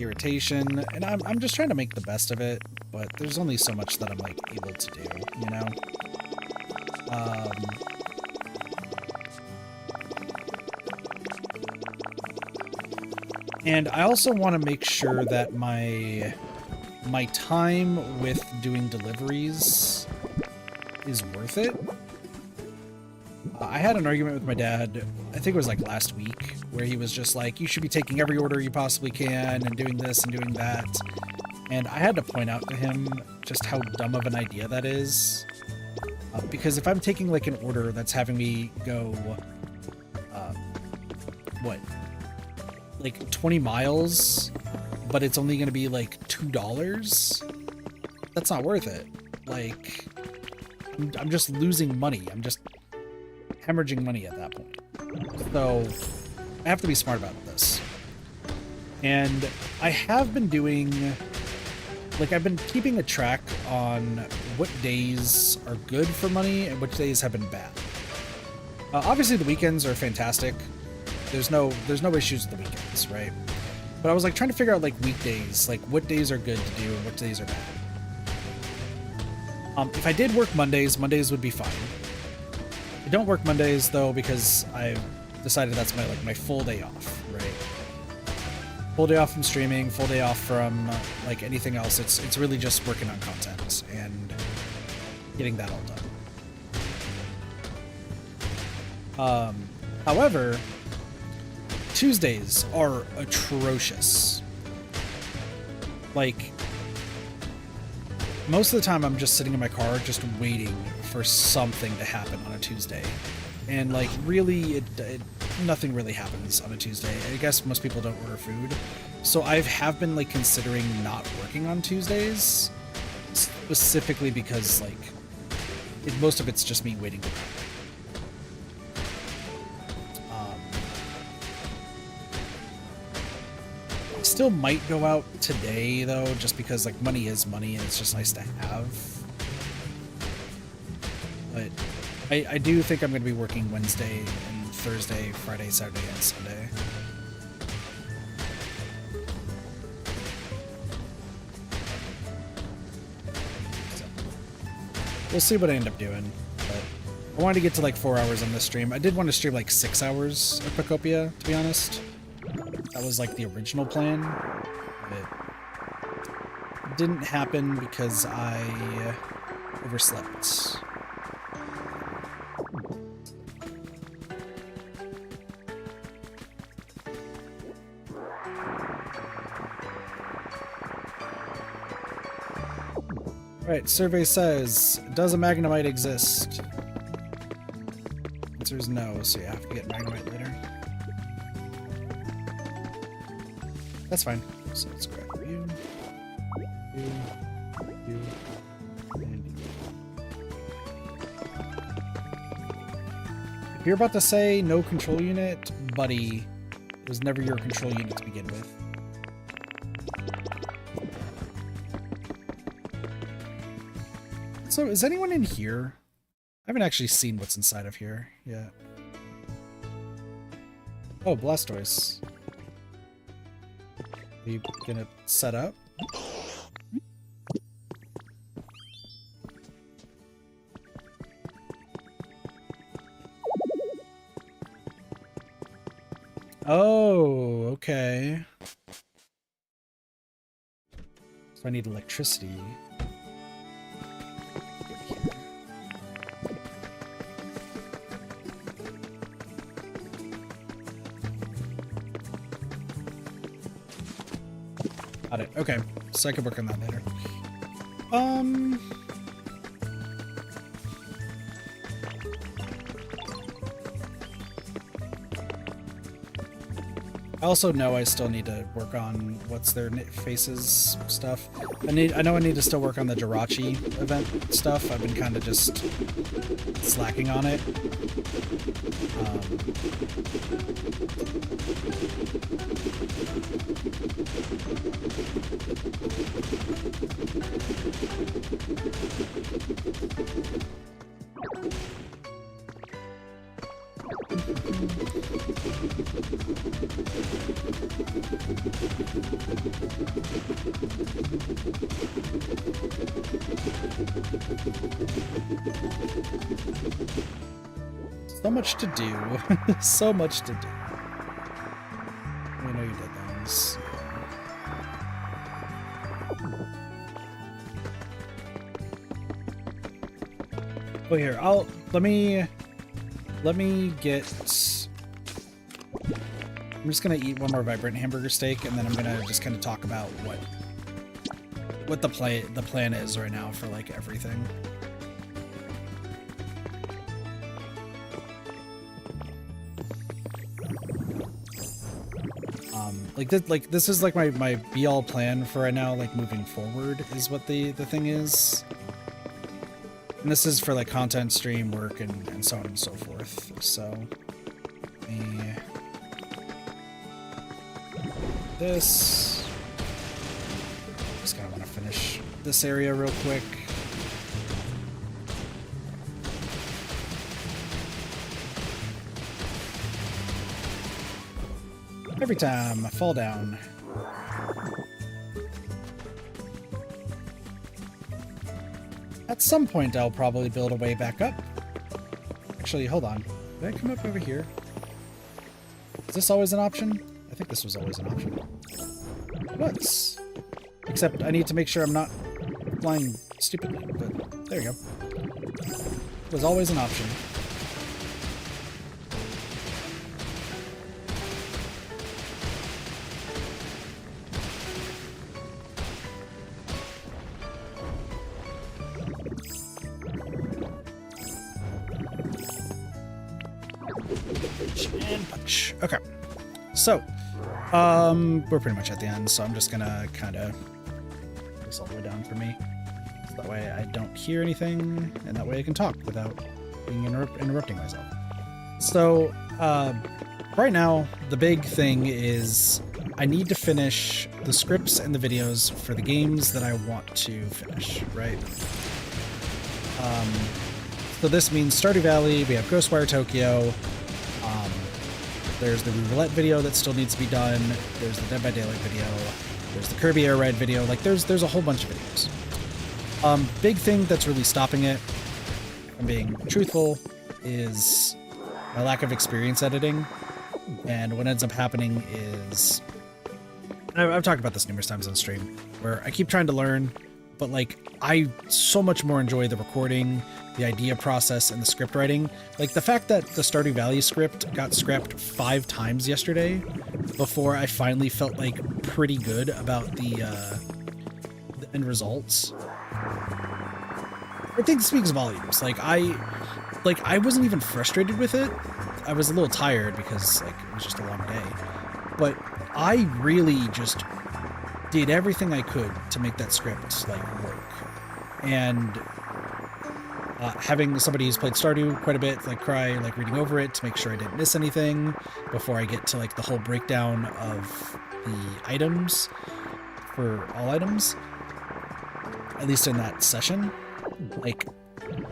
irritation, and I'm just trying to make the best of it, but there's only so much that I'm like able to do, you know? And I also want to make sure that my time with doing deliveries is worth it. I had an argument with my dad, I think it was like last week, where he was just like, you should be taking every order you possibly can and doing this and doing that. And I had to point out to him just how dumb of an idea that is. Because if I'm taking like an order that's having me go, like 20 miles, but it's only going to be like $2, that's not worth it. Like, I'm just losing money. I'm just hemorrhaging money at that point. So I have to be smart about this. And I have been doing, like I've been keeping a track on what days are good for money and which days have been bad. Obviously the weekends are fantastic. There's no issues with the weekends, right? But I was like trying to figure out like weekdays, like what days are good to do and what days are bad. If I did work Mondays would be fine. I don't work Mondays though because I've decided that's my full day off, right? Full day off from streaming, full day off from like anything else. It's really just working on content and getting that all done. However, Tuesdays are atrocious. Like, most of the time I'm just sitting in my car just waiting for something to happen on a Tuesday. And like really, nothing really happens on a Tuesday. I guess most people don't order food. So I have been like considering not working on Tuesdays, specifically because like, most of it's just me waiting around. Still might go out today though, just because like money is money and it's just nice to have. But I do think I'm going to be working Wednesday and Thursday, Friday, Saturday, and Sunday. So, we'll see what I end up doing. But I wanted to get to like 4 hours on this stream. I did want to stream like 6 hours of Pokopia, to be honest. That was like the original plan, but it didn't happen because I overslept. Right, survey says, does a magnemite exist? Answer is no, so you have to get magnemite later. That's fine. So let's grab you, and you. If you're about to say no control unit, buddy, it was never your control unit to begin with. So, is anyone in here? I haven't actually seen what's inside of here yet. Oh, Blastoise. Are you gonna set up? Oh, okay. So I need electricity. Got it. Okay, so I can work on that later. I also know I still need to work on what's their faces stuff. I know I need to still work on the Jirachi event stuff. I've been kind of just slacking on it. So much to do. So much to do. I know you did those. Oh, here, let me get... I'm just gonna eat one more vibrant hamburger steak, and then I'm gonna just kind of talk about what the plan is right now for like everything. This is like my be-all plan for right now, like moving forward is what the thing is. And this is for like content, stream, work, and so on and so forth. So, this. Just kind of want to finish this area real quick. Every time I fall down. At some point, I'll probably build a way back up. Actually, hold on. Did I come up over here? Is this always an option? I think this was always an option. It was. Except I need to make sure I'm not flying stupidly, but there you go. It was always an option. And punch. Okay. So, we're pretty much at the end, so I'm just gonna kind of put this all the way down for me. So that way I don't hear anything, and that way I can talk without being interrupting myself. So, right now, the big thing is I need to finish the scripts and the videos for the games that I want to finish, right? So this means Stardew Valley, we have Ghostwire Tokyo, there's the Roulette video that still needs to be done, there's the Dead by Daylight video, there's the Kirby Air Ride video, like there's a whole bunch of videos. Big thing that's really stopping it, if I'm being truthful, is my lack of experience editing. And what ends up happening is, and I've talked about this numerous times on stream, where I keep trying to learn, but like I so much more enjoy the recording, the idea process, and the script writing. Like the fact that the Stardew Valley script got scrapped 5 times yesterday before I finally felt like pretty good about the end results. I think it speaks volumes. Like I wasn't even frustrated with it. I was a little tired because like it was just a long day. But I really just did everything I could to make that script like work. And having somebody who's played Stardew quite a bit, like cry, like reading over it to make sure I didn't miss anything before I get to like the whole breakdown of the items for all items, at least in that session. Like,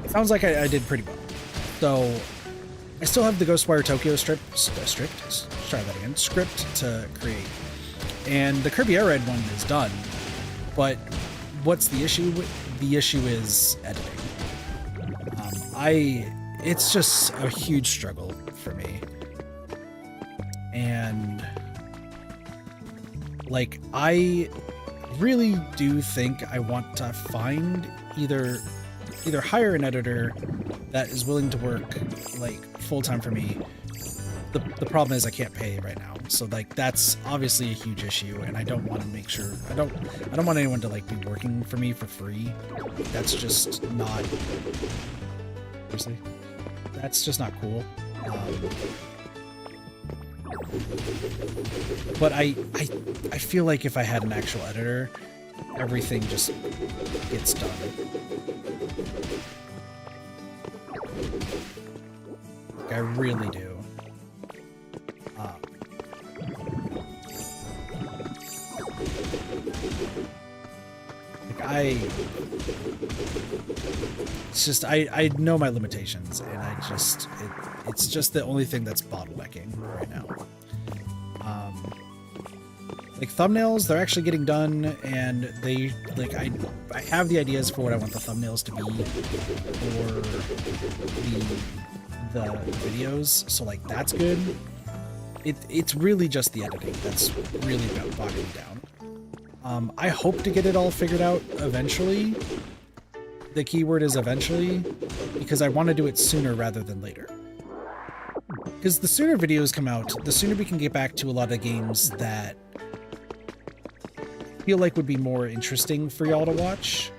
it sounds like I did pretty well. So I still have the Ghostwire Tokyo script to create. And the Kirby Air Red one is done. But what's the issue? The issue is editing. It's just a huge struggle for me. And like, I really do think I want to find either hire an editor that is willing to work like full-time for me. The problem is I can't pay right now. So like that's obviously a huge issue, and I don't want to make sure I don't want anyone to like be working for me for free. That's just not seriously. That's just not cool. But I feel like if I had an actual editor, everything just gets done. Like, I really do. It's just, I know my limitations, and it's just the only thing that's bottlenecking right now. Like thumbnails, they're actually getting done, and they, like, I have the ideas for what I want the thumbnails to be for the videos, so like that's good. It's really just the editing that's really bogging me down. I hope to get it all figured out eventually. The keyword is eventually, because I want to do it sooner rather than later. Because the sooner videos come out, the sooner we can get back to a lot of games that I feel like would be more interesting for y'all to watch.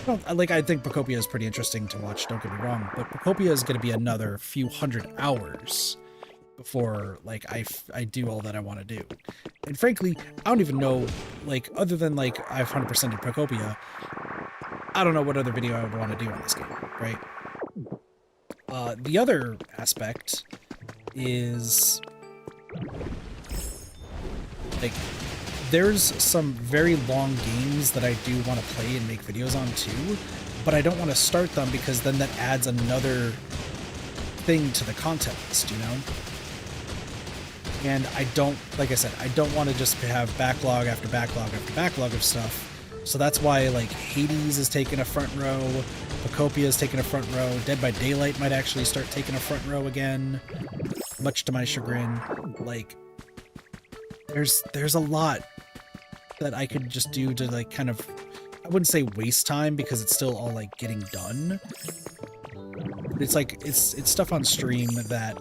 Well, like, I think Pokopia is pretty interesting to watch, don't get me wrong, but Pokopia is going to be another few hundred hours before like I do all that I want to do. And frankly, I don't even know, like, other than like I've 100%ed Pokopia, I don't know what other video I would want to do on this game, right? The other aspect is like there's some very long games that I do want to play and make videos on too, but I don't want to start them because then that adds another thing to the content list, you know? And I don't, like I said, I don't want to just have backlog after backlog after backlog of stuff. So that's why like Hades is taking a front row, Pokopia is taking a front row, Dead by Daylight might actually start taking a front row again, much to my chagrin. Like, there's a lot that I could just do to like kind of, I wouldn't say waste time because it's still all like getting done. But it's like, it's stuff on stream that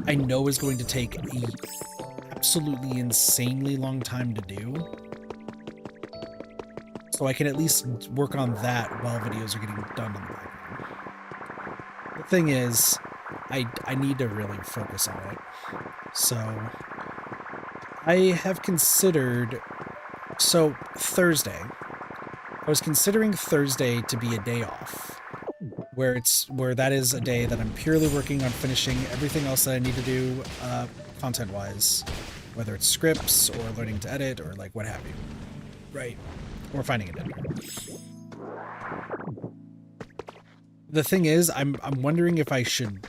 I know is going to take a absolutely insanely long time to do. So I can at least work on that while videos are getting done in the background. The thing is, I need to really focus on it. So I have considered, so Thursday, I was considering Thursday to be a day off, where that is a day that I'm purely working on finishing everything else that I need to do content-wise, whether it's scripts or learning to edit or like what have you, right? Or finding an editor. The thing is, I'm wondering if I should.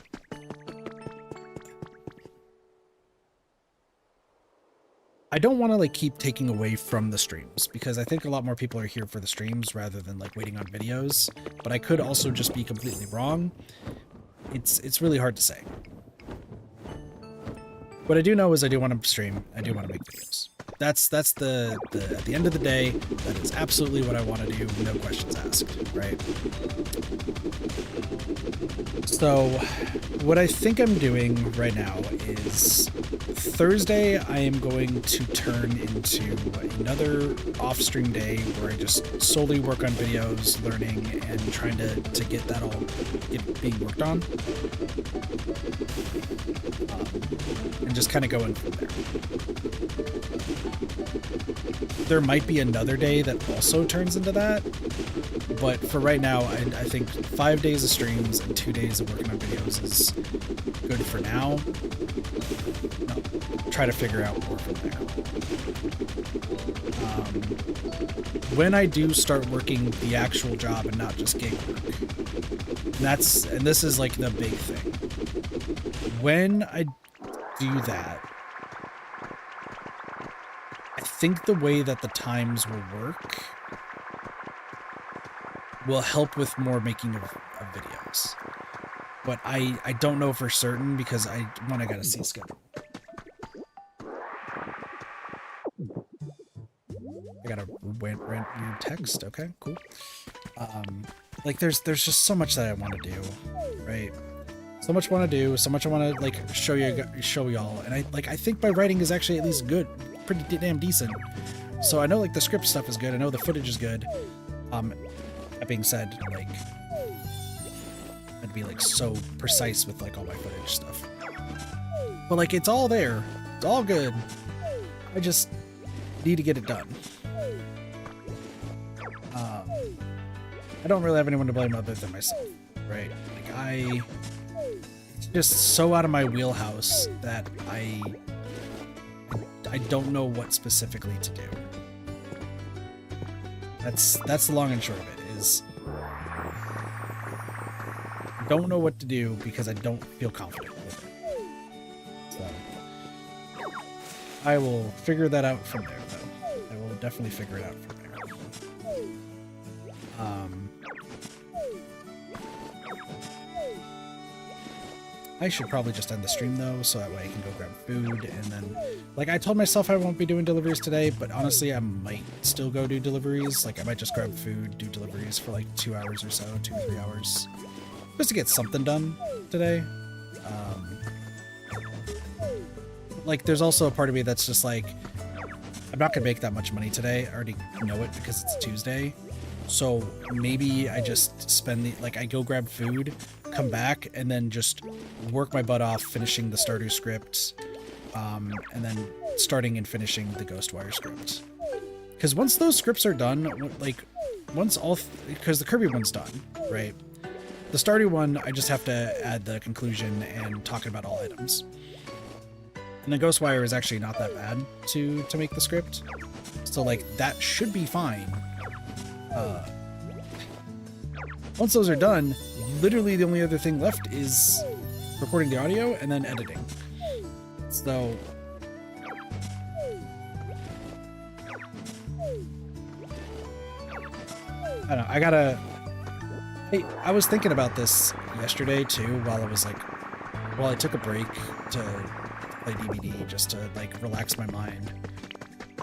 I don't want to like keep taking away from the streams because I think a lot more people are here for the streams rather than like waiting on videos. But I could also just be completely wrong. It's really hard to say. What I do know is I do want to stream. I do want to make videos. That's at the end of the day, that is absolutely what I want to do, no questions asked, right? So what I think I'm doing right now is Thursday, I am going to turn into another off-stream day where I just solely work on videos, learning, and trying to get that all being worked on. And just kind of go in from there. There might be another day that also turns into that, but for right now, I think 5 days of streams and 2 days of working on videos is good for now. Try to figure out more from there. When I do start working the actual job and not just gig work, and this is like the big thing. When I do that, I think the way that the times will work will help with more making of videos. But I don't know for certain because I gotta see schedule. I gotta rant weird text. Okay, cool. Like there's just so much that I want to do, right? So much want to do, so much I want to like show y'all, and I think my writing is actually at least good, pretty damn decent. So I know like the script stuff is good. I know the footage is good. That being said, like I'd be like so precise with like all my footage stuff, but like it's all there, it's all good. I just need to get it done. I don't really have anyone to blame other than myself, right? Like it's just so out of my wheelhouse that I don't know what specifically to do. That's the long and short of it, is I don't know what to do because I don't feel confident with it. So I will figure that out from there, though. I will definitely figure it out from there. I should probably just end the stream though, so that way I can go grab food, and then, like, I told myself I won't be doing deliveries today, but honestly, I might still go do deliveries. Like, I might just grab food, do deliveries for like 2 hours or so, 2 or 3 hours, just to get something done today. Like, there's also a part of me that's just like, I'm not gonna make that much money today. I already know it because it's Tuesday. So maybe I just spend I go grab food, come back, and then just work my butt off finishing the Stardew script, and then starting and finishing the Ghostwire script. Because once those scripts are done, like, because the Kirby one's done, right? The Stardew one, I just have to add the conclusion and talking about all items. And the Ghostwire is actually not that bad to make the script. So, like, that should be fine. Once those are done, literally the only other thing left is recording the audio and then editing. So I don't know, hey, I was thinking about this yesterday too, while I took a break to play DVD just to like relax my mind.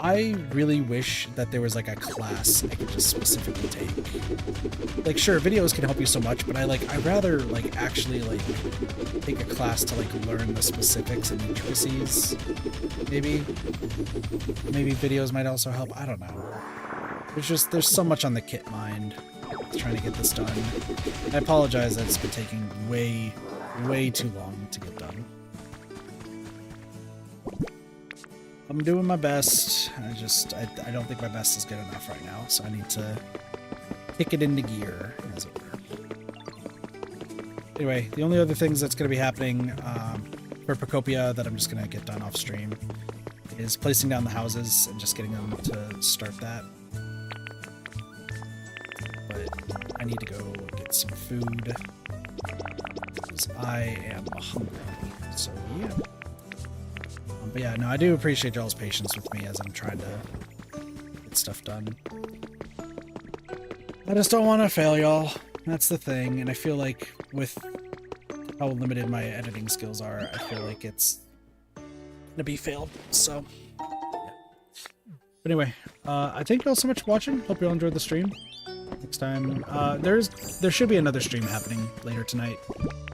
I really wish that there was like a class I could just specifically take. Like, sure, videos can help you so much, but I'd rather like actually like take a class to like learn the specifics and intricacies. Maybe videos might also help. I don't know. There's so much on the kit mind trying to get this done. I apologize that it's been taking way too long to get done. I'm doing my best. I don't think my best is good enough right now, so I need to kick it into gear, as it were. Anyway, the only other things that's going to be happening for Pokopia that I'm just going to get done off stream is placing down the houses and just getting them to start that. But I need to go get some food because I am hungry. So yeah. But yeah, no, I do appreciate y'all's patience with me as I'm trying to get stuff done. I just don't want to fail y'all. That's the thing, and I feel like with how limited my editing skills are, I feel like it's gonna be failed, so yeah. But anyway, I thank y'all so much for watching. Hope y'all enjoyed the stream. next time. There should be another stream happening later tonight,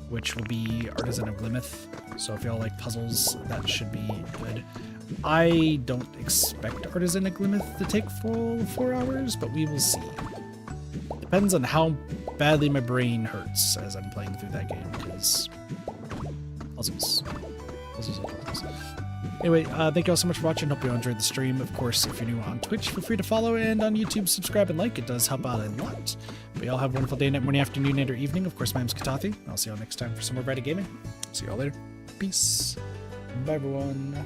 which will be Artisan of Glimeth. So if y'all like puzzles, that should be good. I don't expect Artisan of Glimeth to take full 4 hours, but we will see. Depends on how badly my brain hurts as I'm playing through that game, because puzzles. Anyway, thank you all so much for watching. Hope you all enjoyed the stream. Of course, if you're new on Twitch, feel free to follow, and on YouTube, subscribe and like. It does help out a lot. But y'all have a wonderful day, night, morning, afternoon, and or evening. Of course, my name's Katathi. I'll see y'all next time for some more Reddit gaming. See y'all later. Peace. Bye, everyone.